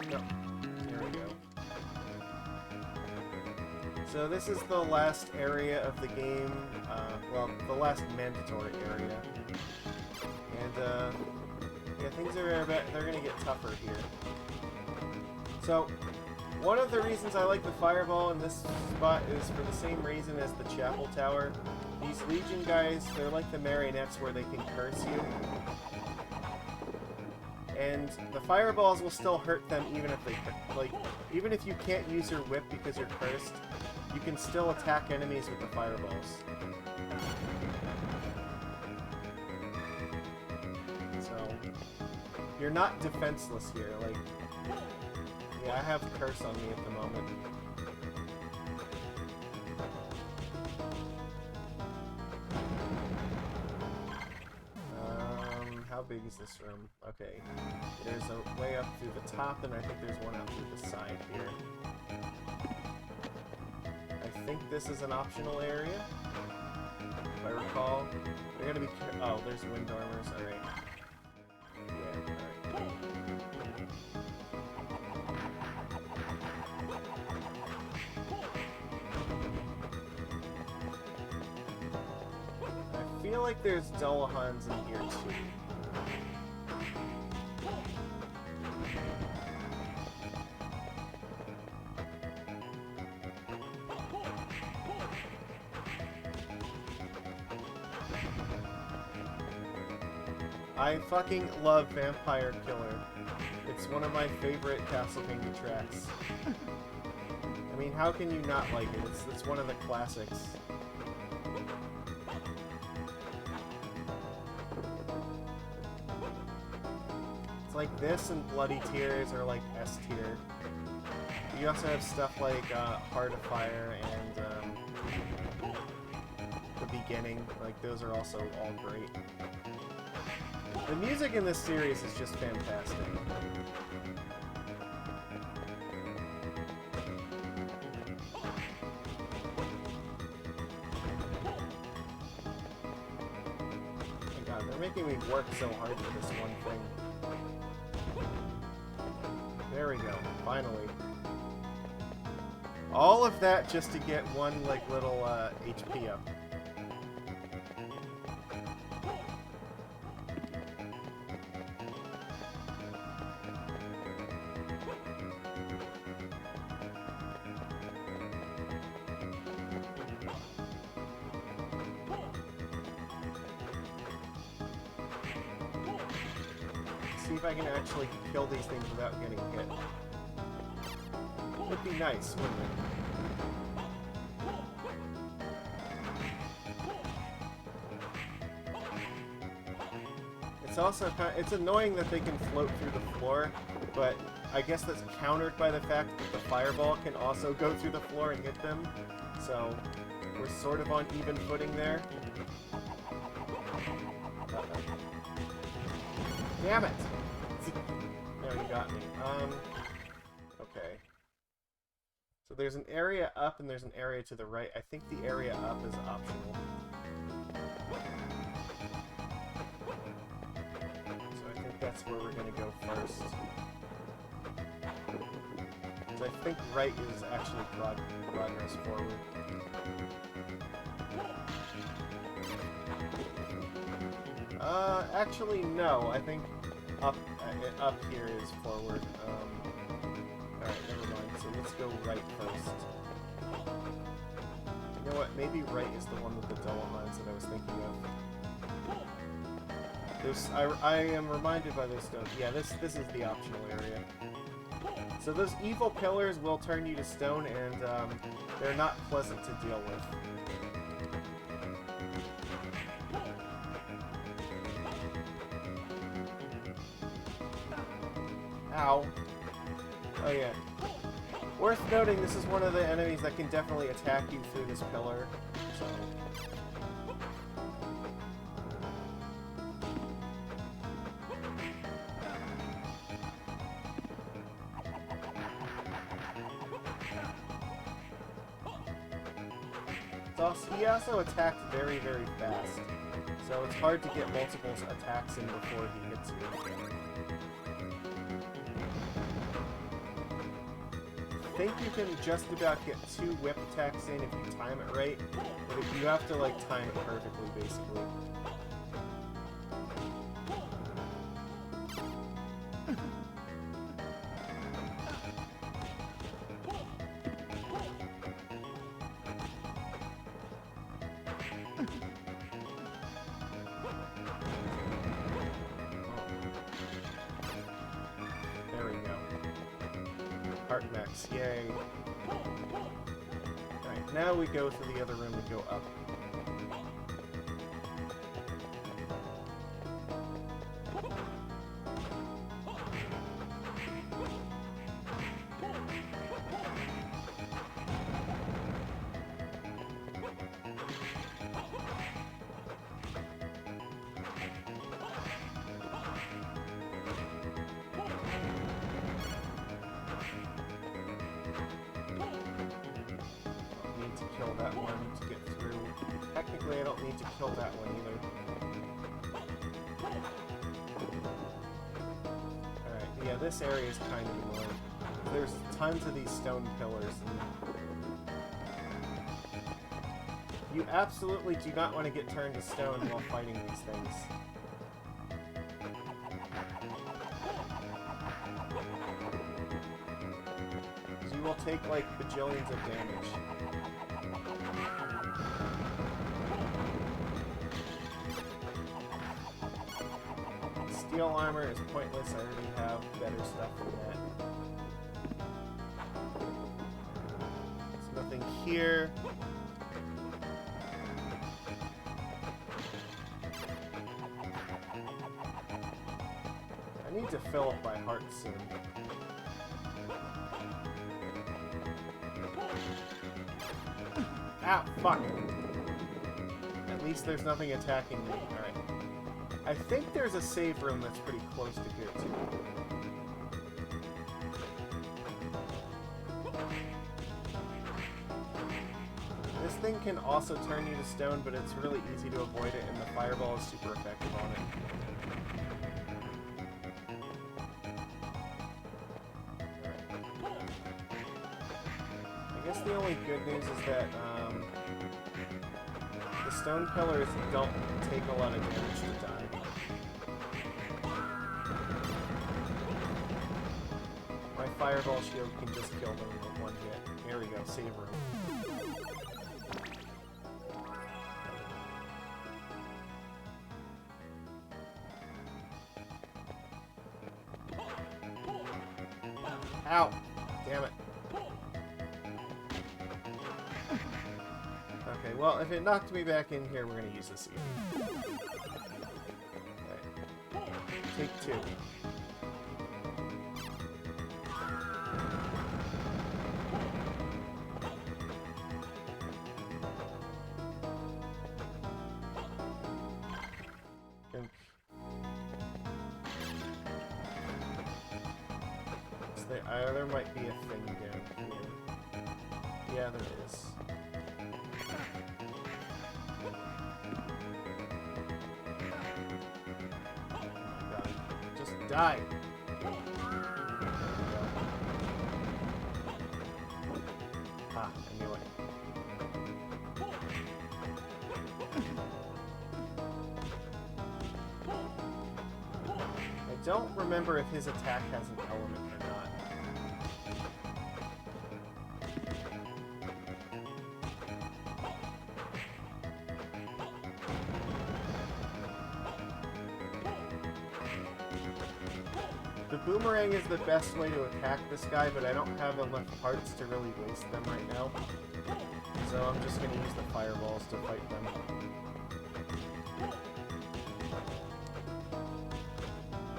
Yep. Here we go. So this is the last area of the game. Well, the last mandatory area. And, yeah, things are they're gonna get tougher here. So, one of the reasons I like the fireball in this spot is for the same reason as the chapel tower. These Legion guys, they're like the marionettes where they can curse you. And the fireballs will still hurt them even if they, even if you can't use your whip because you're cursed, you can still attack enemies with the fireballs. So, you're not defenseless here, like... Yeah, I have curse on me at the moment. How big is this room? Okay. There's a way up through the top, and I think there's one out through the side here. I think this is an optional area, if I recall. They're gonna be... Oh, there's wind armors, alright. Yeah, alright. I feel like there's Dullahans in here too. I fucking love Vampire Killer. It's one of my favorite Castlevania tracks. I mean, how can you not like it? It's one of the classics. It's like this and Bloody Tears are like S tier. You also have stuff like Heart of Fire and The Beginning. Like, those are also all great. The music in this series is just fantastic. Oh god, they're making me work so hard for this one thing. There we go, finally. All of that just to get one, like, little HP up. See if I can actually kill these things without getting hit. Would be nice, wouldn't it? It's also it's annoying that they can float through the floor, but I guess that's countered by the fact that the fireball can also go through the floor and hit them. So we're sort of on even footing there. Damn it! There, you got me. Okay. So there's an area up and there's an area to the right. I think the area up is optional. So I think that's where we're gonna go first. Because I think right is actually progress forward. Actually, no. I think up here is forward. Alright, never mind. So let's go right first. You know what? Maybe right is the one with the double mines that I was thinking of. I am reminded by those stones. Yeah, this is the optional area. So those evil pillars will turn you to stone, and they're not pleasant to deal with. Ow. Oh yeah. Worth noting, this is one of the enemies that can definitely attack you through this pillar, so... He also attacks very, very fast, so it's hard to get multiple attacks in before he hits you. I think you can just about get 2 whip attacks in if you time it right, but you have to, like, time it perfectly, basically. There we go. Heart max, yay. Alright, now we go to the other room and go up. Kill that one to get through. Technically, I don't need to kill that one either. Alright, yeah, this area is kind of annoying. There's tons of these stone pillars. And you absolutely do not want to get turned to stone while fighting these things. Because you will take, like, bajillions of damage. Steel armor is pointless, I already have better stuff than that. There's nothing here. I I need to fill up my heart soon. Ah, fuck! At least there's nothing attacking me. Alright. I think there's a save room that's pretty close to here, too. This thing can also turn you to stone, but it's really easy to avoid it, and the fireball is super effective on it. I guess the only good news is that the stone pillars don't take a lot of damage to die. My fireball shield can just kill them with one hit. Here we go, save room. Ow! Damn it. Okay, well, if it knocked me back in here, we're gonna use this even. Okay. Take two. There might be a thing down here. Yeah, there is. Oh my god. Just die! There we go. Ah, I knew it. I don't remember if his attack has an element or not. The boomerang is the best way to attack this guy, but I don't have enough parts to really waste them right now. So I'm just going to use the fireballs to fight them.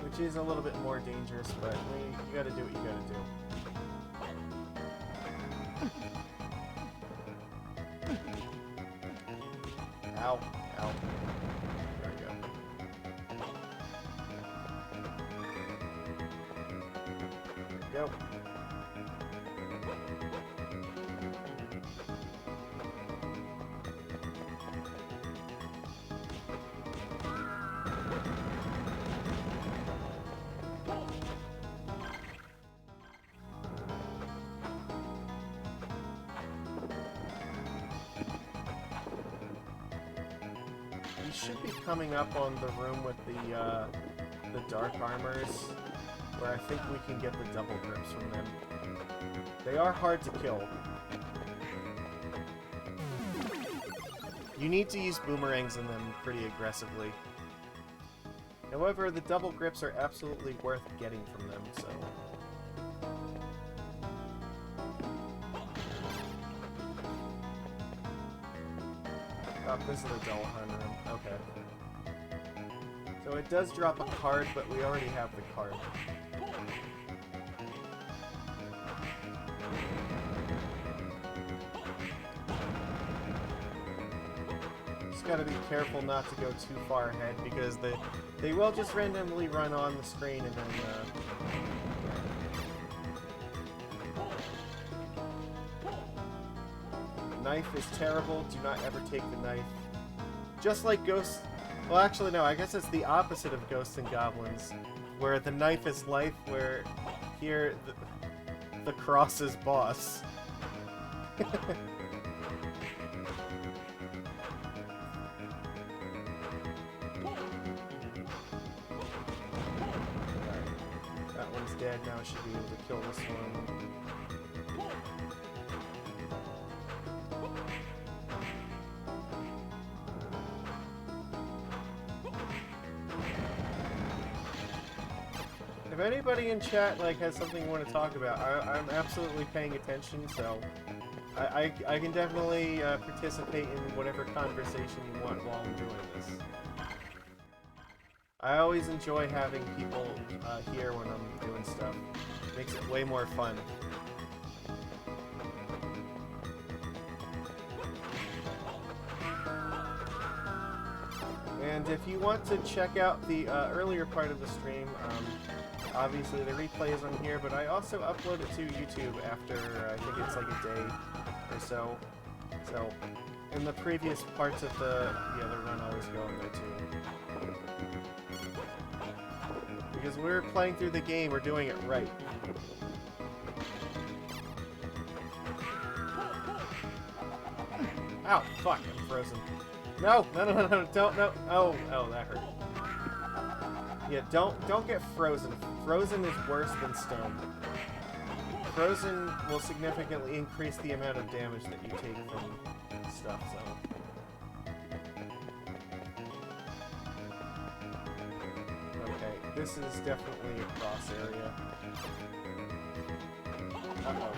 Which is a little bit more dangerous, but you gotta do what you gotta do. Ow. Ow. There we go. There we go. Should be coming up on the room with the dark armors, where I think we can get the double grips from them. They are hard to kill. You need to use boomerangs in them pretty aggressively. However, the double grips are absolutely worth getting from them, so... Oh, this is the Dullahan room. Okay. So it does drop a card, but we already have the card. Just gotta be careful not to go too far ahead, because they will just randomly run on the screen and then... Knife is terrible. Do not ever take the knife. Just like Ghosts... Well, actually, no. I guess it's the opposite of Ghosts and Goblins, where the knife is life, where here the cross is boss. That one's dead. Now I should be able to kill this one. If anybody in chat has something you want to talk about, I'm absolutely paying attention, so I can definitely participate in whatever conversation you want while I'm doing this. I always enjoy having people here when I'm doing stuff. Makes it way more fun. And if you want to check out the earlier part of the stream, obviously the replay is on here, but I also upload it to YouTube after, I think it's like a day or so. So, in the previous parts of the run, I always go on there too. Because we're playing through the game, we're doing it right. Ow, fuck, I'm frozen. No, don't, no. Oh, that hurt. Yeah, don't get frozen. Frozen is worse than stone. Frozen will significantly increase the amount of damage that you take from stuff, so. Okay, this is definitely a cross area. Uh-oh.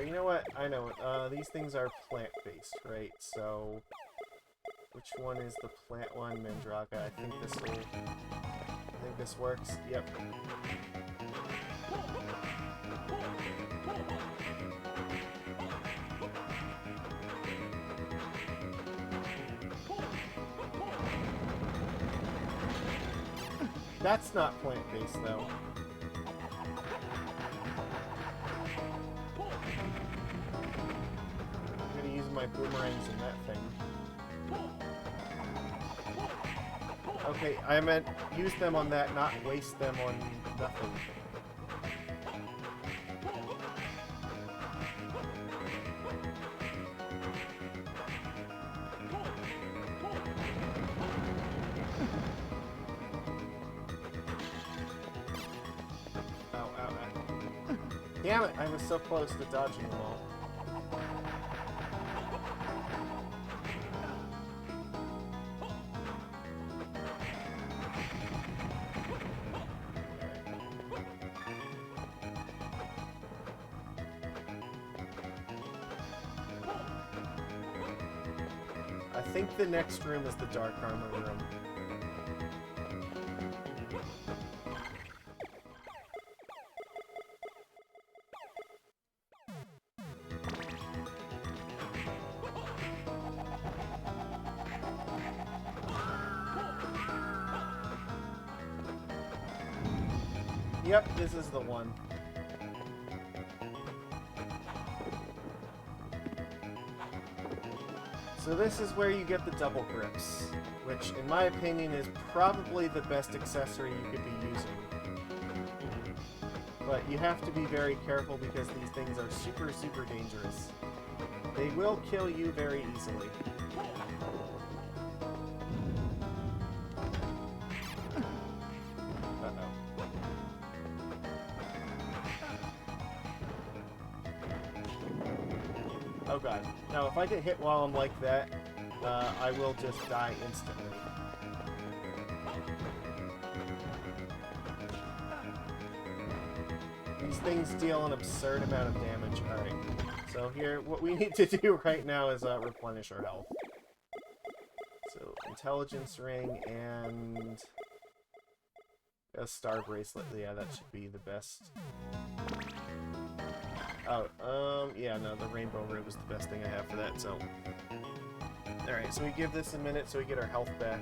You know what? I know it. These things are plant-based, right? So, which one is the plant one? Mandraka. I think this works. Yep. That's not plant-based, though. My boomerangs in that thing. Okay, I meant use them on that, not waste them on nothing. Ow, ow, ow. Damn it, I was so close to dodging them all. I think the next room is the Dark Armor room. Yep, this is the one. So this is where you get the double grips, which in my opinion is probably the best accessory you could be using. But you have to be very careful because these things are super, super dangerous. They will kill you very easily. Oh god. Now, if I get hit while I'm like that, I will just die instantly. These things deal an absurd amount of damage. Alright. So here, what we need to do right now is replenish our health. So, intelligence ring and a star bracelet. Yeah, that should be the best. Oh, yeah, no, the rainbow root was the best thing I have for that, so. Alright, so we give this a minute so we get our health back.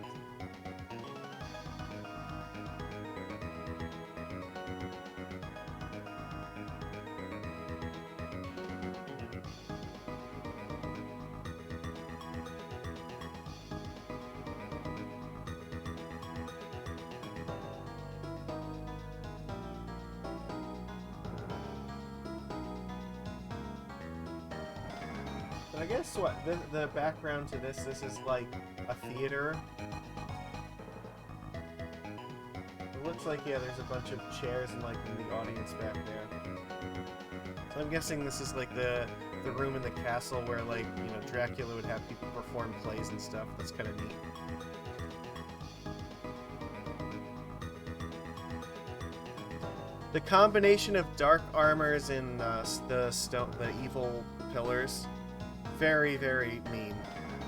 I guess what the background to this is like a theater. It looks like, yeah, there's a bunch of chairs and like in the audience back there. So I'm guessing this is like the room in the castle where, like, you know, Dracula would have people perform plays and stuff. That's kind of neat. The combination of dark armors and the evil pillars, very, very mean.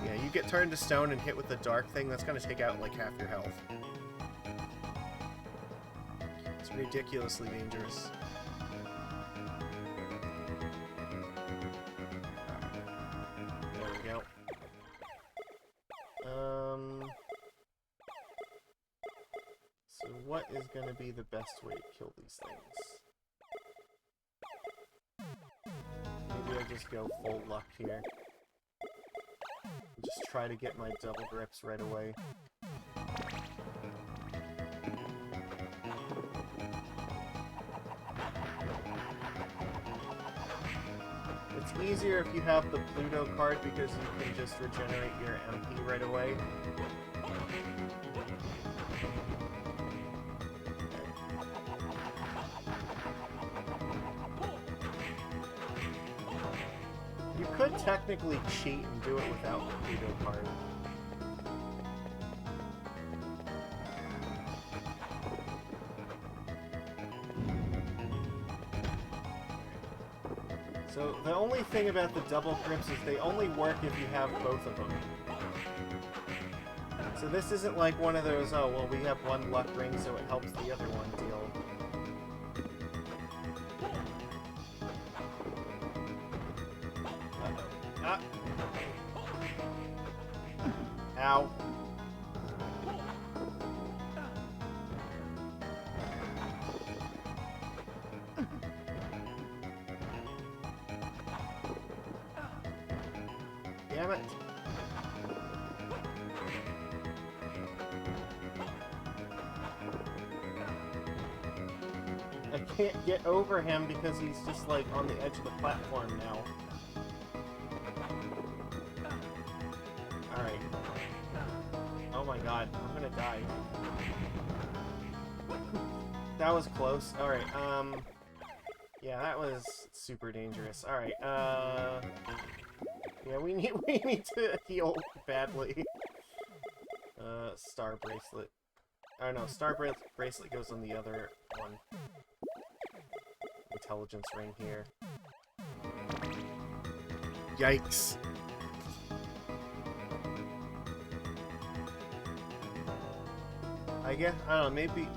Yeah, you get turned to stone and hit with the dark thing, that's gonna take out like half your health. It's ridiculously dangerous. There we go. So what is going to be the best way to kill these things? Maybe I just go full luck here. Just try to get my double grips right away. It's easier if you have the Pluto card because you can just regenerate your MP right away. You could technically cheat and do it without the Pluto card. So the only thing about the double grips is they only work if you have both of them. So this isn't like one of those, oh, well, we have one luck ring, so it helps the other one deal. Uh-oh. Ah! Ow. Damn it. I can't get over him because he's just like on the edge of the platform now. Alright. Oh my god, I'm gonna die. That was close. Alright, yeah, that was super dangerous. Alright, yeah, we need to heal badly. Star bracelet. Oh no, star bracelet goes on the other one. Intelligence ring here. Yikes. I guess, I don't know, maybe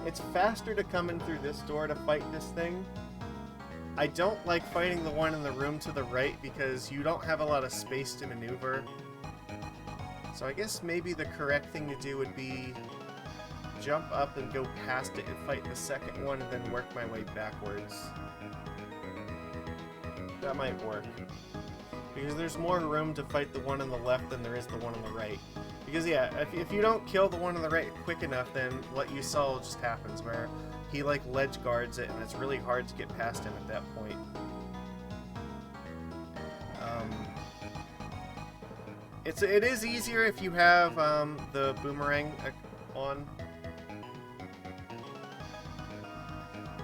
it's faster to come in through this door to fight this thing. I don't like fighting the one in the room to the right because you don't have a lot of space to maneuver. So I guess maybe the correct thing to do would be jump up and go past it and fight the second one and then work my way backwards. That might work. Because there's more room to fight the one on the left than there is the one on the right. Because yeah, if you don't kill the one on the right quick enough, then what you saw just happens, where he like ledge guards it and it's really hard to get past him at that point. It is easier if you have the boomerang on.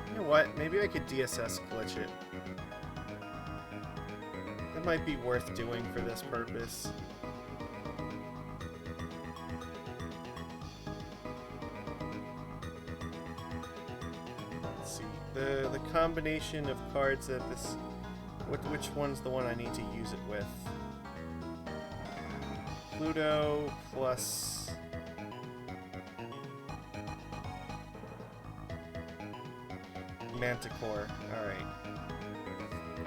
You know what? Maybe I could DSS glitch it. It might be worth doing for this purpose. Let's see. The combination of cards that this... Which one's the one I need to use it with? Pluto plus... Manticore. Alright.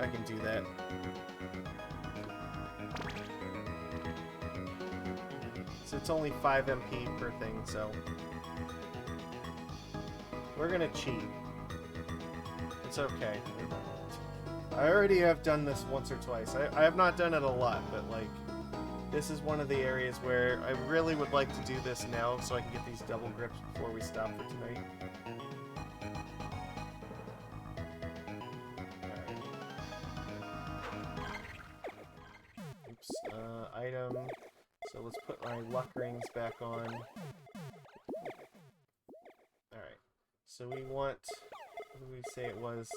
I can do that. So it's only 5 MP per thing, so... We're gonna cheat. It's okay. I already have done this once or twice. I have not done it a lot, but like... This is one of the areas where I really would like to do this now so I can get these double grips before we stop for tonight. Oops, item. So let's put my luck rings back on. Alright. So we want, what did we say it was?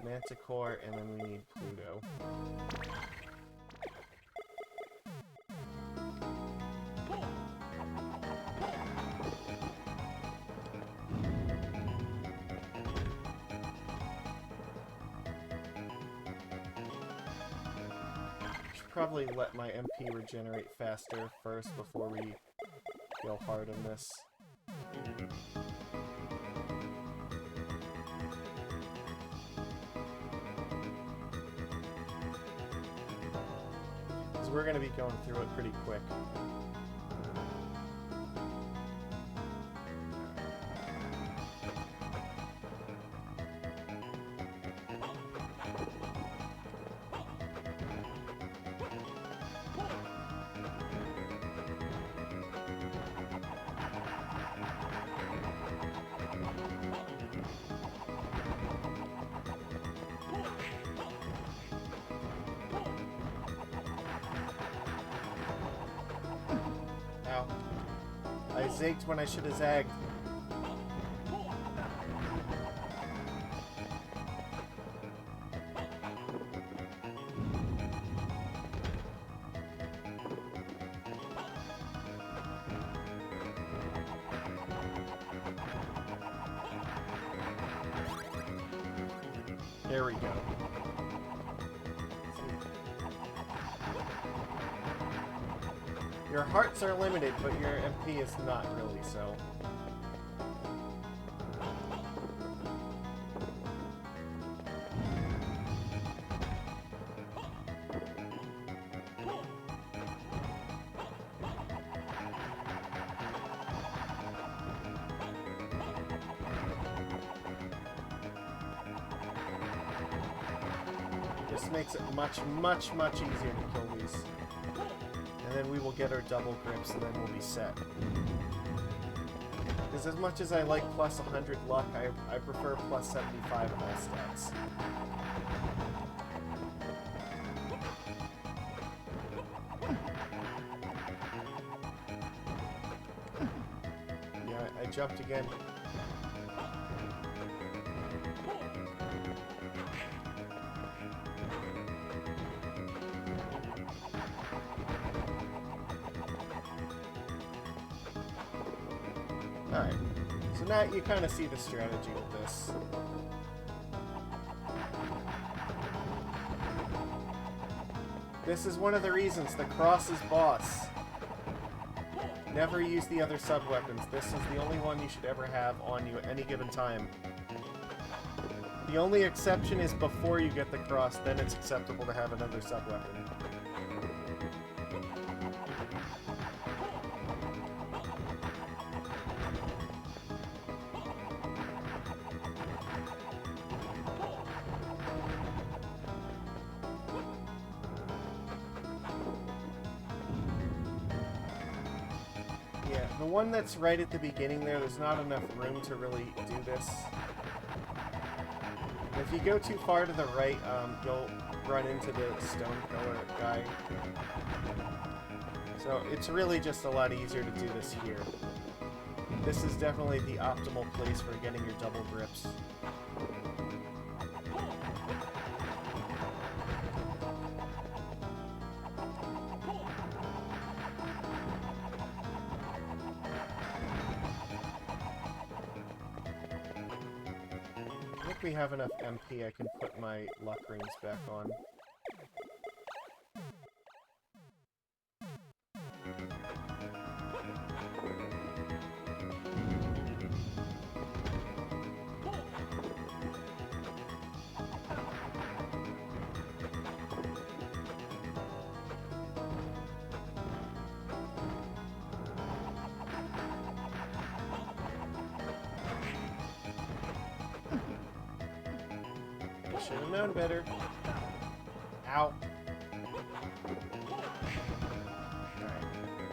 Manticore, and then we need Pluto. probably let my MP regenerate faster first before we go hard on this. Because we're going to be going through it pretty quick. I zigged when I should have zagged. There we go. Your hearts are limited, but your MP is not really, so... This makes it much easier to kill these. And then we will get our double grips, and then we'll be set. Because as much as I like plus 100 luck, I prefer plus 75 in all stats. Yeah, I jumped again. Alright, so now you kind of see the strategy with this. This is one of the reasons the cross is boss. Never use the other sub-weapons. This is the only one you should ever have on you at any given time. The only exception is before you get the cross, then it's acceptable to have another sub-weapon. The one that's right at the beginning there's not enough room to really do this. If you go too far to the right, you'll run into the stone pillar guy. So it's really just a lot easier to do this here. This is definitely the optimal place for getting your double grips. We have enough MP, I can put my luck rings back on. Should have known better. Ow. Alright,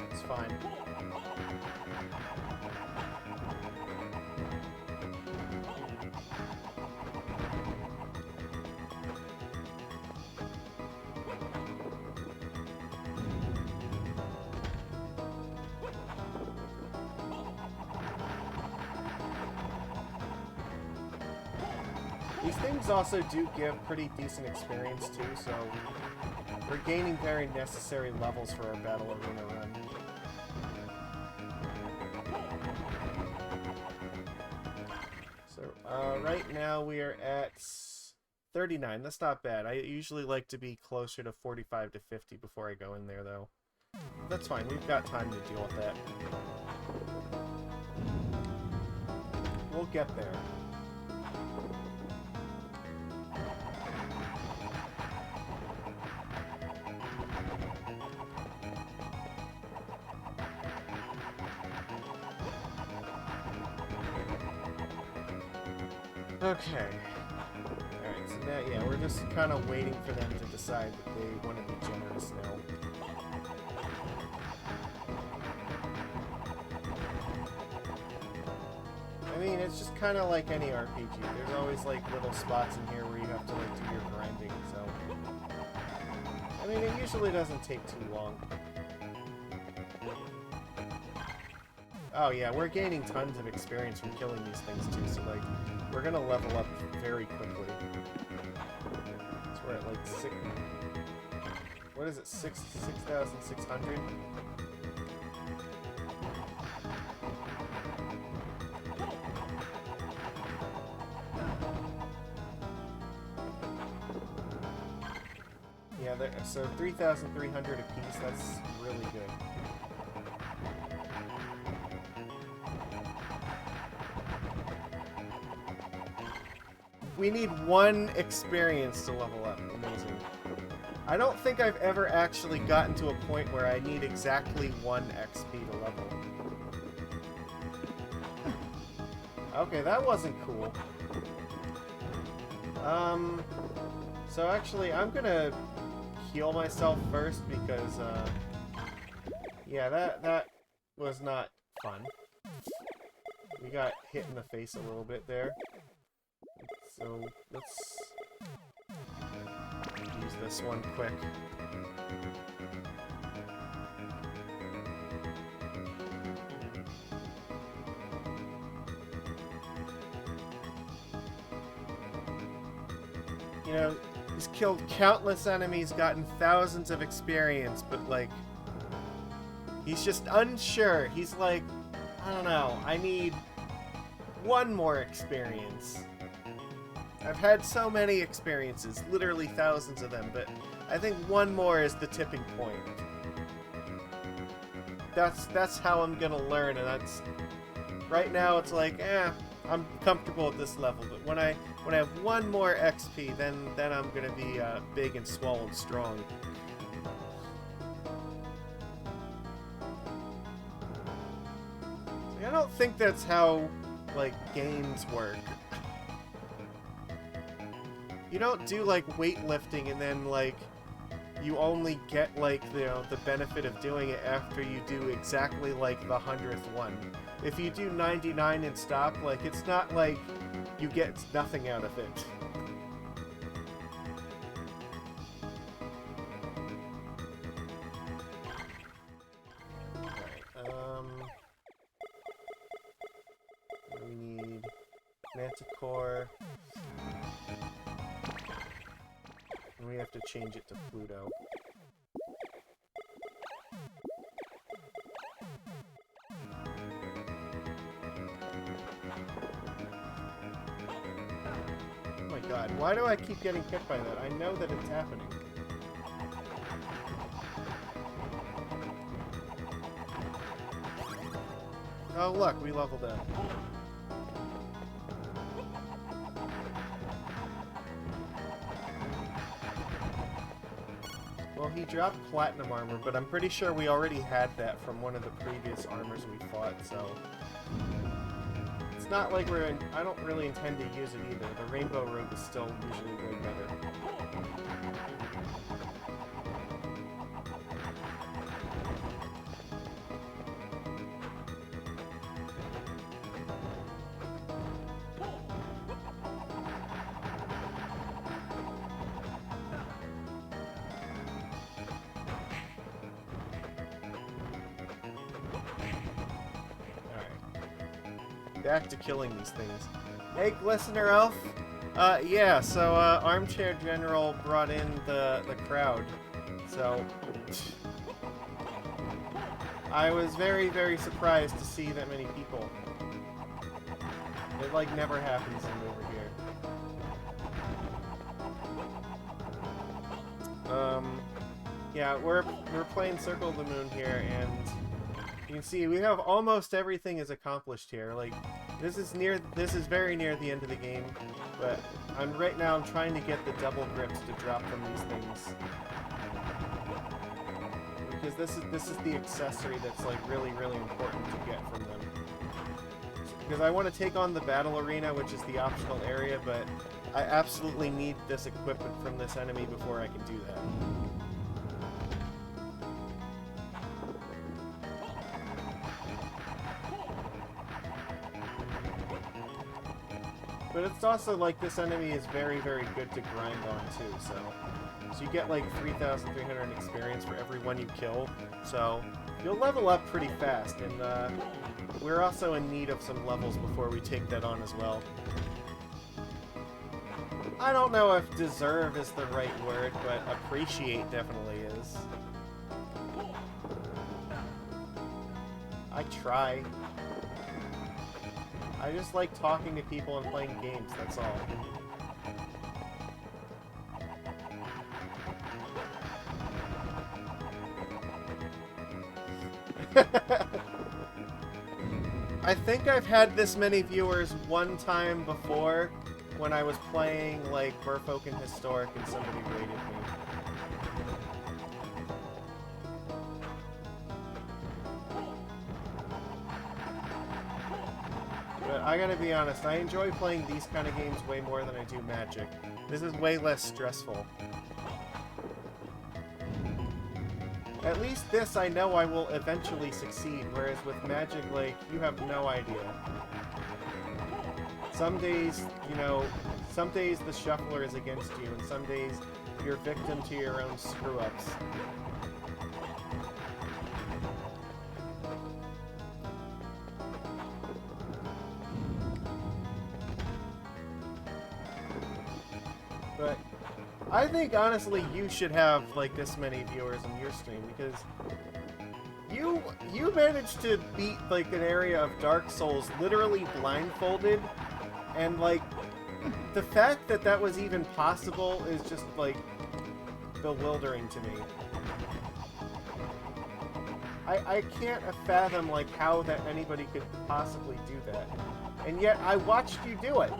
it's fine. These things also do give pretty decent experience too, so we're gaining very necessary levels for our Battle Arena run. So, right now we are at 39, that's not bad. I usually like to be closer to 45 to 50 before I go in there, though. That's fine, we've got time to deal with that. We'll get there. Okay. Alright, so now, yeah, we're just kind of waiting for them to decide that they want to be generous now. I mean, it's just kind of like any RPG. There's always, like, little spots in here where you have to, like, do your grinding, so... I mean, it usually doesn't take too long. Oh, yeah, we're gaining tons of experience from killing these things, too, so, like, we're gonna level up very quickly. So we're at, like, 6... What is it? 6,600? Yeah, so 3,300 apiece, that's really good. We need 1 experience to level up. Amazing. I don't think I've ever actually gotten to a point where I need exactly 1 XP to level. Okay, that wasn't cool. So actually, I'm gonna heal myself first because, yeah, that was not fun. We got hit in the face a little bit there. So, let's use this one quick. You know, he's killed countless enemies, gotten thousands of experience, but, like, he's just unsure. He's like, I don't know, I need 1 more experience. I've had so many experiences, literally thousands of them, but I think 1 more is the tipping point. That's how I'm gonna learn, and that's... Right now, it's like, I'm comfortable at this level, but when I have 1 more XP, then I'm gonna be big and swole and strong. I don't think that's how, like, games work. You don't do, like, weightlifting and then, like, you only get, like, you know, the benefit of doing it after you do exactly, like, the 100th one. If you do 99 and stop, like, it's not like you get nothing out of it. Alright, we need Manticore. And we have to change it to Pluto. Oh my god, why do I keep getting hit by that? I know that it's happening. Oh look, we leveled up. Well, he dropped platinum armor, but I'm pretty sure we already had that from one of the previous armors we fought, so... It's not like I don't really intend to use it either. The rainbow robe is still usually way better. Back to killing these things. Hey, Glistener Elf! Yeah, so, Armchair General brought in the crowd. So... I was very, very surprised to see that many people. It, like, never happens over here. Yeah, we're playing Circle of the Moon here, and you can see we have almost everything is accomplished here. Like, this is very near the end of the game, but right now I'm trying to get the double grips to drop from these things. Because this is the accessory that's like really important to get from them. Because I want to take on the battle arena, which is the optional area, but I absolutely need this equipment from this enemy before I can do that. But it's also like this enemy is very good to grind on too, so you get like 3,300 experience for every one you kill, so you'll level up pretty fast, and we're also in need of some levels before we take that on as well. I don't know if deserve is the right word, but appreciate definitely is. I try. I just like talking to people and playing games, that's all. I think I've had this many viewers one time before when I was playing like Merfolk and Historic and somebody raided me. But I gotta be honest, I enjoy playing these kind of games way more than I do Magic. This is way less stressful. At least this I know I will eventually succeed, whereas with Magic, like, you have no idea. Some days, you know, some days the shuffler is against you, and some days you're victim to your own screw-ups. But I think, honestly, you should have, like, this many viewers on your stream, because you managed to beat, like, an area of Dark Souls literally blindfolded, and, like, the fact that that was even possible is just, like, bewildering to me. I can't fathom, like, how that anybody could possibly do that. And yet, I watched you do it.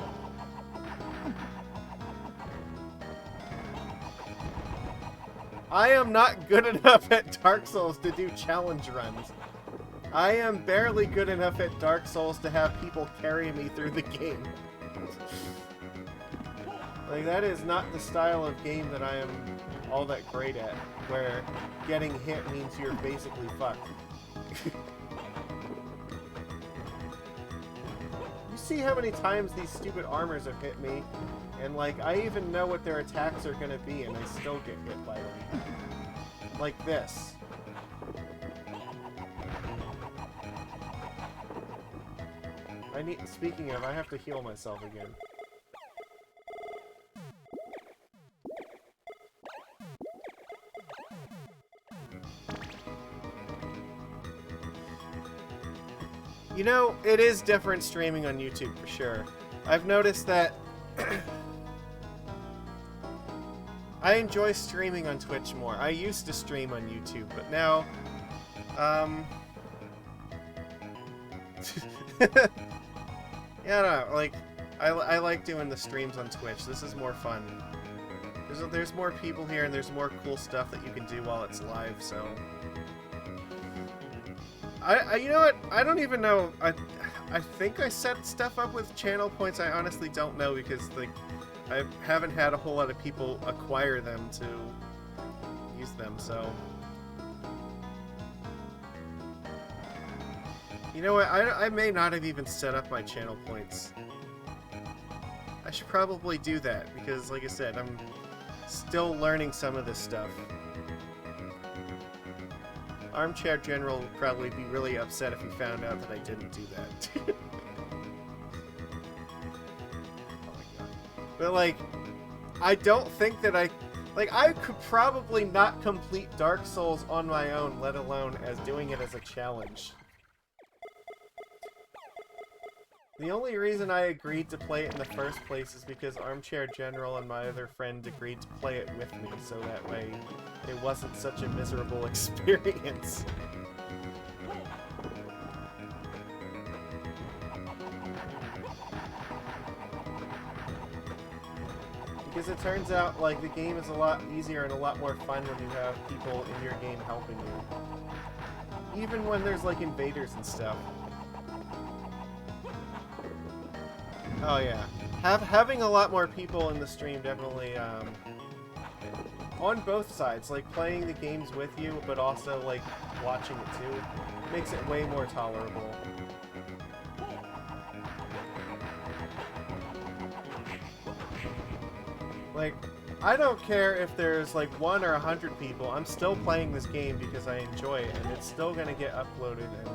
I am not good enough at Dark Souls to do challenge runs. I am barely good enough at Dark Souls to have people carry me through the game. Like, that is not the style of game that I am all that great at, where getting hit means you're basically fucked. You see how many times these stupid armors have hit me, and, like, I even know what their attacks are gonna be, and I still get hit by them. Like this. Speaking of, I have to heal myself again. You know, it is different streaming on YouTube, for sure. I've noticed that I enjoy streaming on Twitch more. I used to stream on YouTube, but now, yeah, I don't know, like, I like doing the streams on Twitch. This is more fun. There's more people here, and there's more cool stuff that you can do while it's live, so... you know what? I don't even know. I think I set stuff up with channel points. I honestly don't know, because, like, I haven't had a whole lot of people acquire them to use them, so... You know what? I may not have even set up my channel points. I should probably do that, because, like I said, I'm still learning some of this stuff. Armchair General would probably be really upset if he found out that I didn't do that. Oh my god. But, like, I don't think that I could probably not complete Dark Souls on my own, let alone as doing it as a challenge. The only reason I agreed to play it in the first place is because Armchair General and my other friend agreed to play it with me, so that way it wasn't such a miserable experience. Because it turns out, like, the game is a lot easier and a lot more fun when you have people in your game helping you. Even when there's, like, invaders and stuff. Oh, yeah. Having a lot more people in the stream definitely, on both sides, like, playing the games with you, but also, like, watching it too, makes it way more tolerable. Like, I don't care if there's like 1 or 100 people, I'm still playing this game because I enjoy it, and it's still gonna get uploaded, and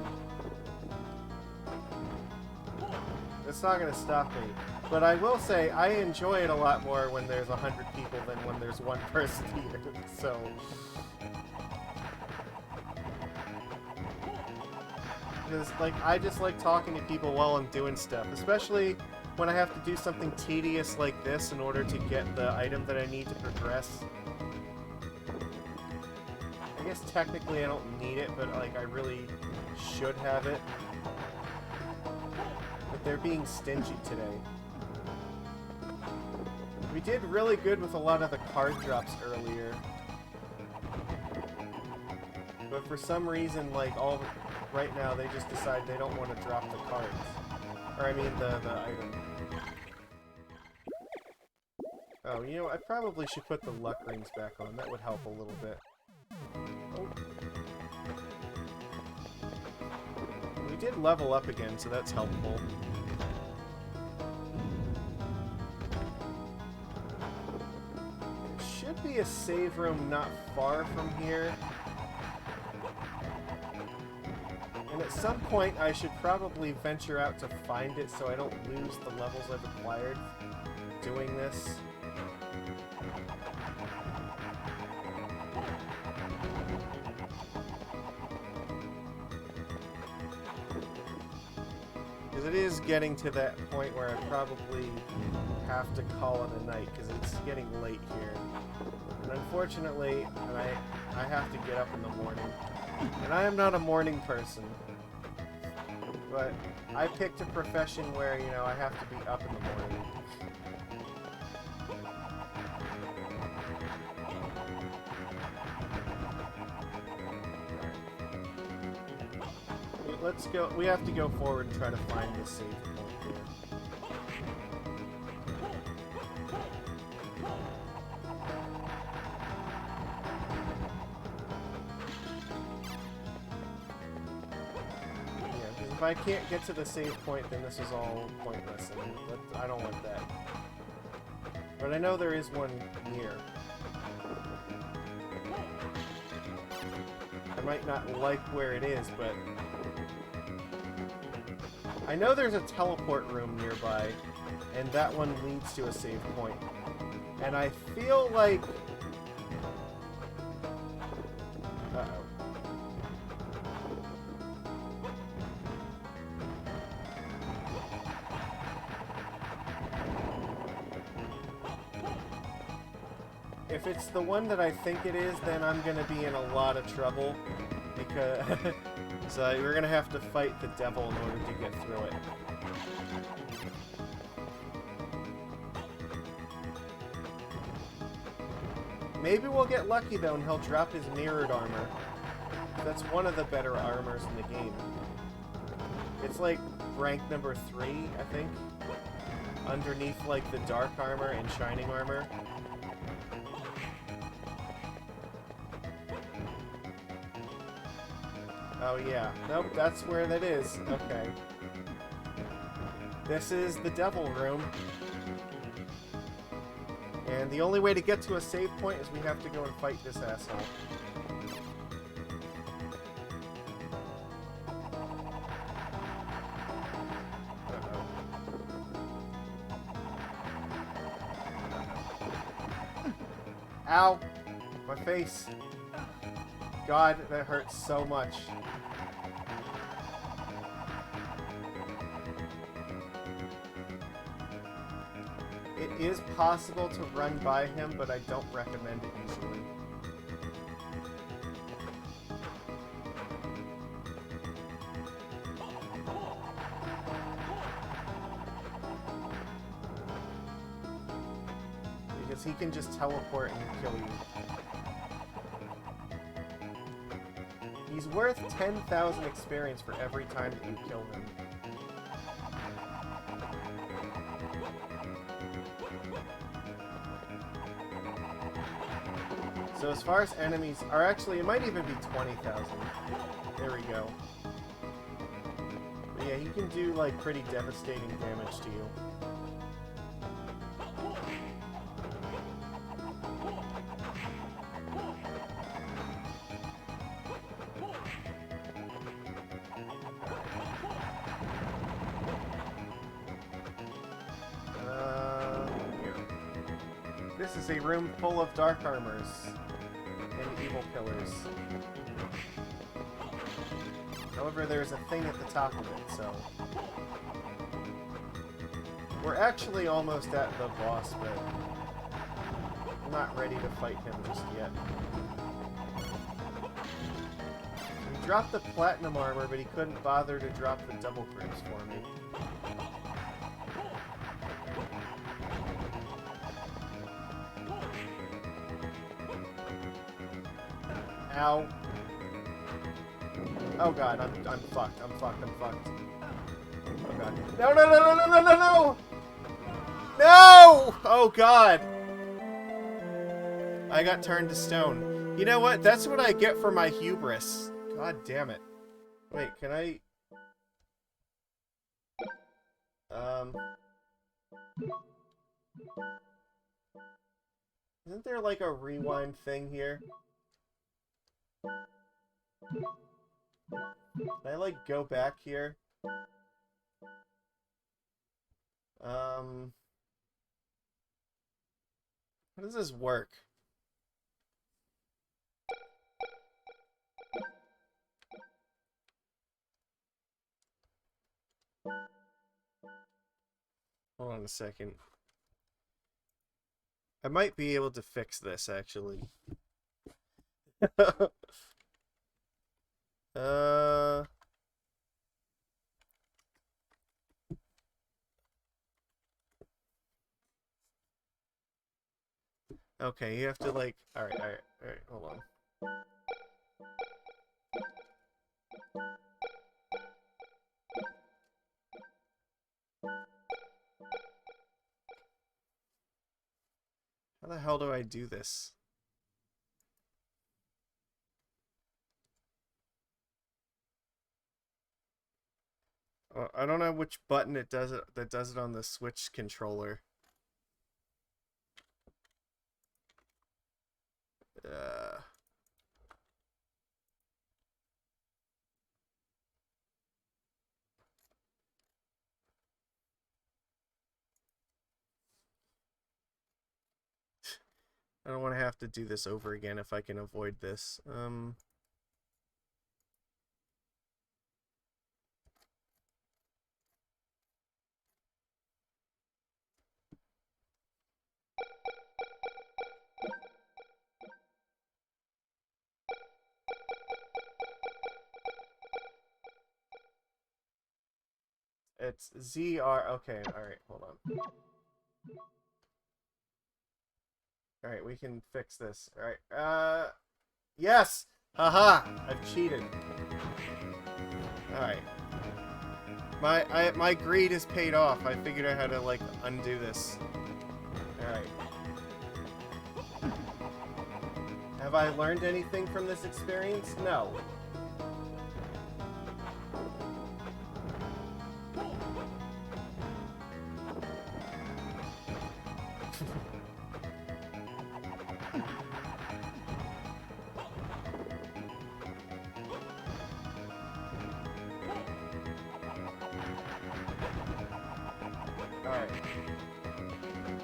it's not gonna stop me. But I will say, I enjoy it a lot more when there's 100 people than when there's one person here, so... Because, like, I just like talking to people while I'm doing stuff, especially when I have to do something tedious like this in order to get the item that I need to progress. I guess technically I don't need it, but like I really should have it. But they're being stingy today. We did really good with a lot of the card drops earlier. But for some reason, like, right now they just decide they don't want to drop the cards. Or I mean the item. Oh, you know, I probably should put the luck rings back on. That would help a little bit. Oh. We did level up again, so that's helpful. There should be a save room not far from here. And at some point, I should probably venture out to find it so I don't lose the levels I've acquired doing this. Because it is getting to that point where I probably have to call it a night, because it's getting late here. And unfortunately, I have to get up in the morning. And I am not a morning person. But I picked a profession where, you know, I have to be up in the morning. Let's go. We have to go forward and try to find the save point here. If I can't get to the save point, then this is all pointless, and I don't want that. But I know there is one near. I might not like where it is, but... I know there's a teleport room nearby, and that one leads to a save point. And I feel like... Uh-oh. If it's the one that I think it is, then I'm gonna be in a lot of trouble, because so you're gonna have to fight the devil in order to get through it. Maybe we'll get lucky though, and he'll drop his mirrored armor. That's one of the better armors in the game. It's like rank number 3, I think, underneath like the dark armor and shining armor. Oh yeah, nope, that's where that is. Okay. This is the devil room. And the only way to get to a save point is we have to go and fight this asshole. Uh-oh. Ow! My face. God, that hurts so much. is possible to run by him, but I don't recommend it usually. Because he can just teleport and kill you. He's worth 10,000 experience for every time that you kill him. So as far as enemies are, actually, it might even be 20,000. There we go. But yeah, he can do, like, pretty devastating damage to you. This is a room full of dark armors and evil killers. However, there's a thing at the top of it, so... We're actually almost at the boss, but I'm not ready to fight him just yet. He dropped the platinum armor, but he couldn't bother to drop the double grips for me. Ow. Oh god, I'm fucked. I'm fucked. I'm fucked. Oh god. No, no, no, no, no, no, no, no! No! Oh god. I got turned to stone. You know what? That's what I get for my hubris. God damn it. Wait, can I... Isn't there like a rewind thing here? Can I, like, go back here? How does this work? Hold on a second. I might be able to fix this, actually. Okay, you have to, like... Alright, hold on. How the hell do I do this? I don't know which button it does it that does it on the Switch controller. I don't want to have to do this over again if I can avoid this. It's ZR. Okay, alright, hold on. Alright, we can fix this. Alright, yes! Haha! I've cheated. Alright. My greed is paid off. I figured out how to, like, undo this. Alright. Have I learned anything from this experience? No.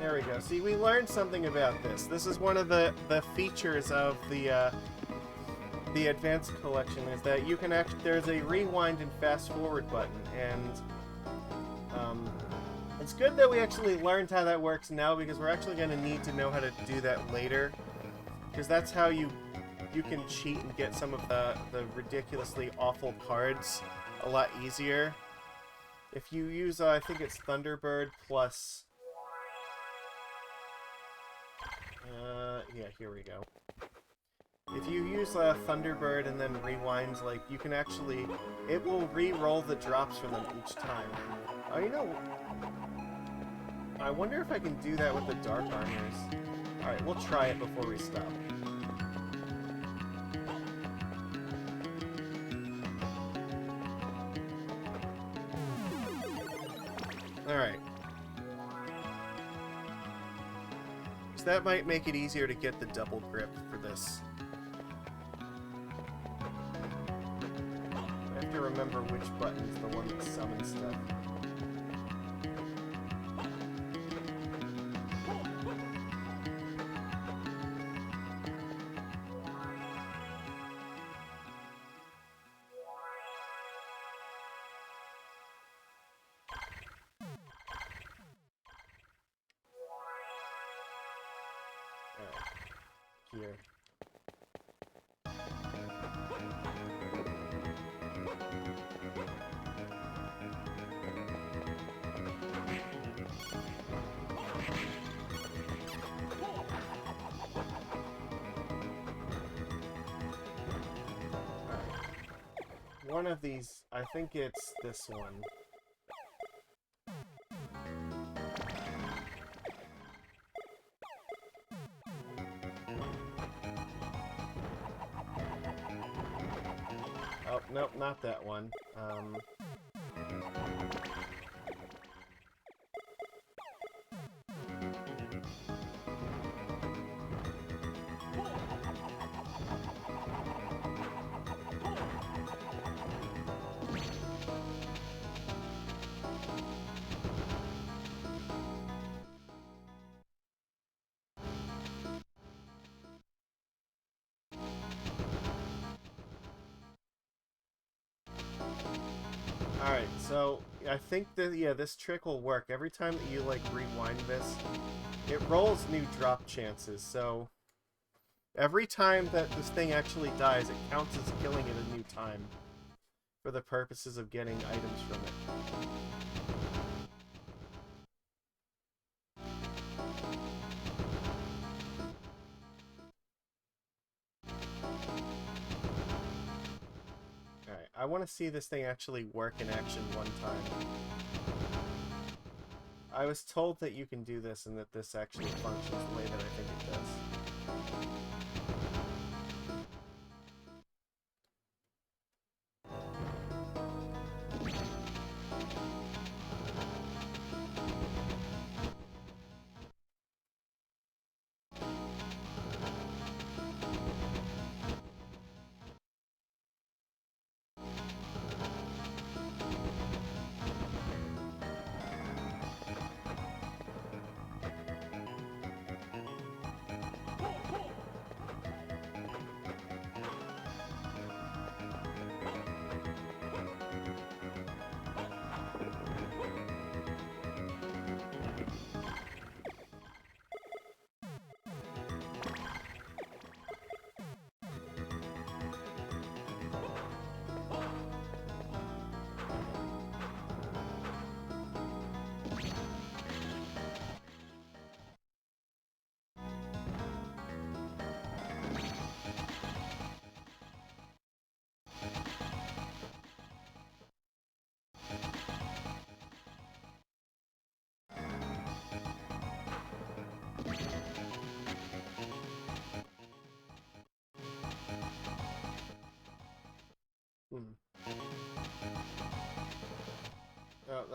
There we go. See, we learned something about this. This is one of the features of the Advanced Collection, is that you can there's a rewind and fast forward button, and It's good that we actually learned how that works now, because we're actually going to need to know how to do that later. Because that's how you can cheat and get some of the ridiculously awful cards a lot easier. If you use, I think it's Thunderbird plus... yeah, here we go. If you use Thunderbird and then rewinds, like, you can actually... It will re-roll the drops for them each time. Oh, you know... I wonder if I can do that with the Dark Armors. Alright, we'll try it before we stop. Alright. So that might make it easier to get the double grip for this. I have to remember which button's the one that summons stuff. Here. One of these, I think it's this one. Oh, nope, not that one. Alright, so I think that, yeah, this trick will work. Every time that you, like, rewind this, it rolls new drop chances, so every time that this thing actually dies, it counts as killing it a new time for the purposes of getting items from it. Alright, I want to see this thing actually work in action one time. I was told that you can do this and that this actually functions the way that I think it does.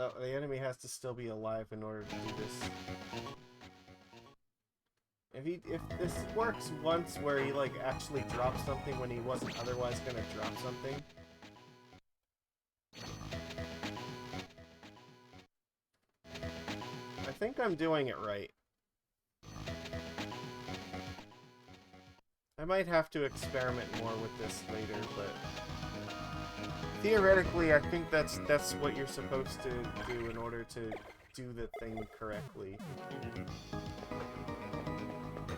Oh, the enemy has to still be alive in order to do this. If this works once where he, like, actually drops something when he wasn't otherwise gonna drop something. I think I'm doing it right. I might have to experiment more with this later, but theoretically, I think that's what you're supposed to do in order to do the thing correctly.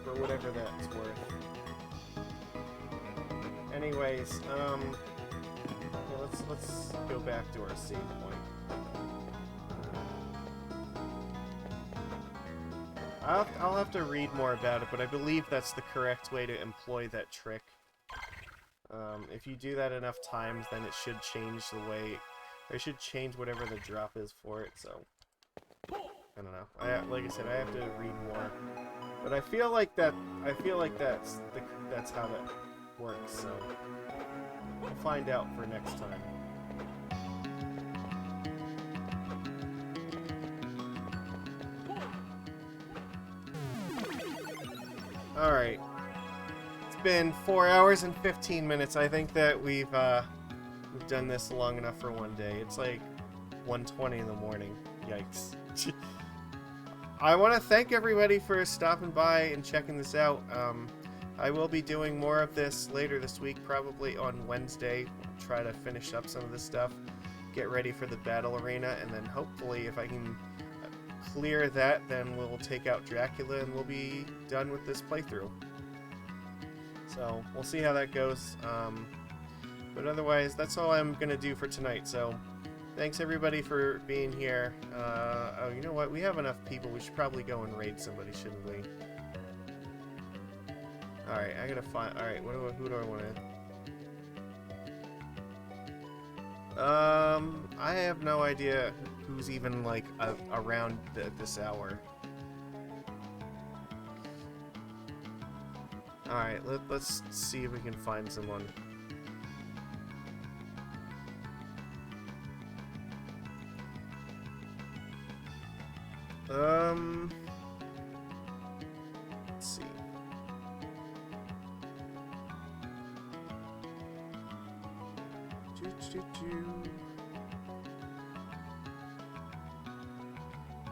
For whatever that's worth. Anyways, yeah, let's go back to our save point. I'll have to read more about it, but I believe that's the correct way to employ that trick. If you do that enough times, then it should change the way, or it should change whatever the drop is for it. So I don't know. Like I said, I have to read more, but I feel like that's how that works. So we'll find out for next time. Alright. It's been 4 hours and 15 minutes. I think that we've done this long enough for one day. It's like 1:20 in the morning. Yikes. I want to thank everybody for stopping by and checking this out. I will be doing more of this later this week, probably on Wednesday. I'll try to finish up some of this stuff, get ready for the battle arena, and then hopefully if I can clear that, then we'll take out Dracula and we'll be done with this playthrough. So we'll see how that goes. But otherwise, that's all I'm going to do for tonight. So thanks everybody for being here. Oh, you know what? We have enough people. We should probably go and raid somebody, shouldn't we? Alright, I gotta find... Alright, who do I want to... I have no idea who's even, like, around at this hour. Alright, let's see if we can find someone. Let's see.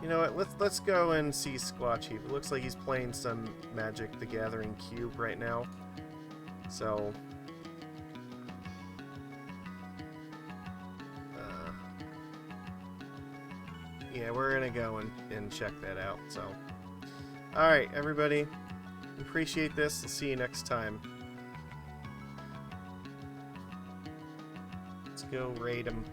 You know what? Let's go and see Squatchy. It looks like he's playing some Magic: The Gathering cube right now. So yeah, we're gonna go and check that out. So alright, everybody. Appreciate this. I'll see you next time. Let's go raid him.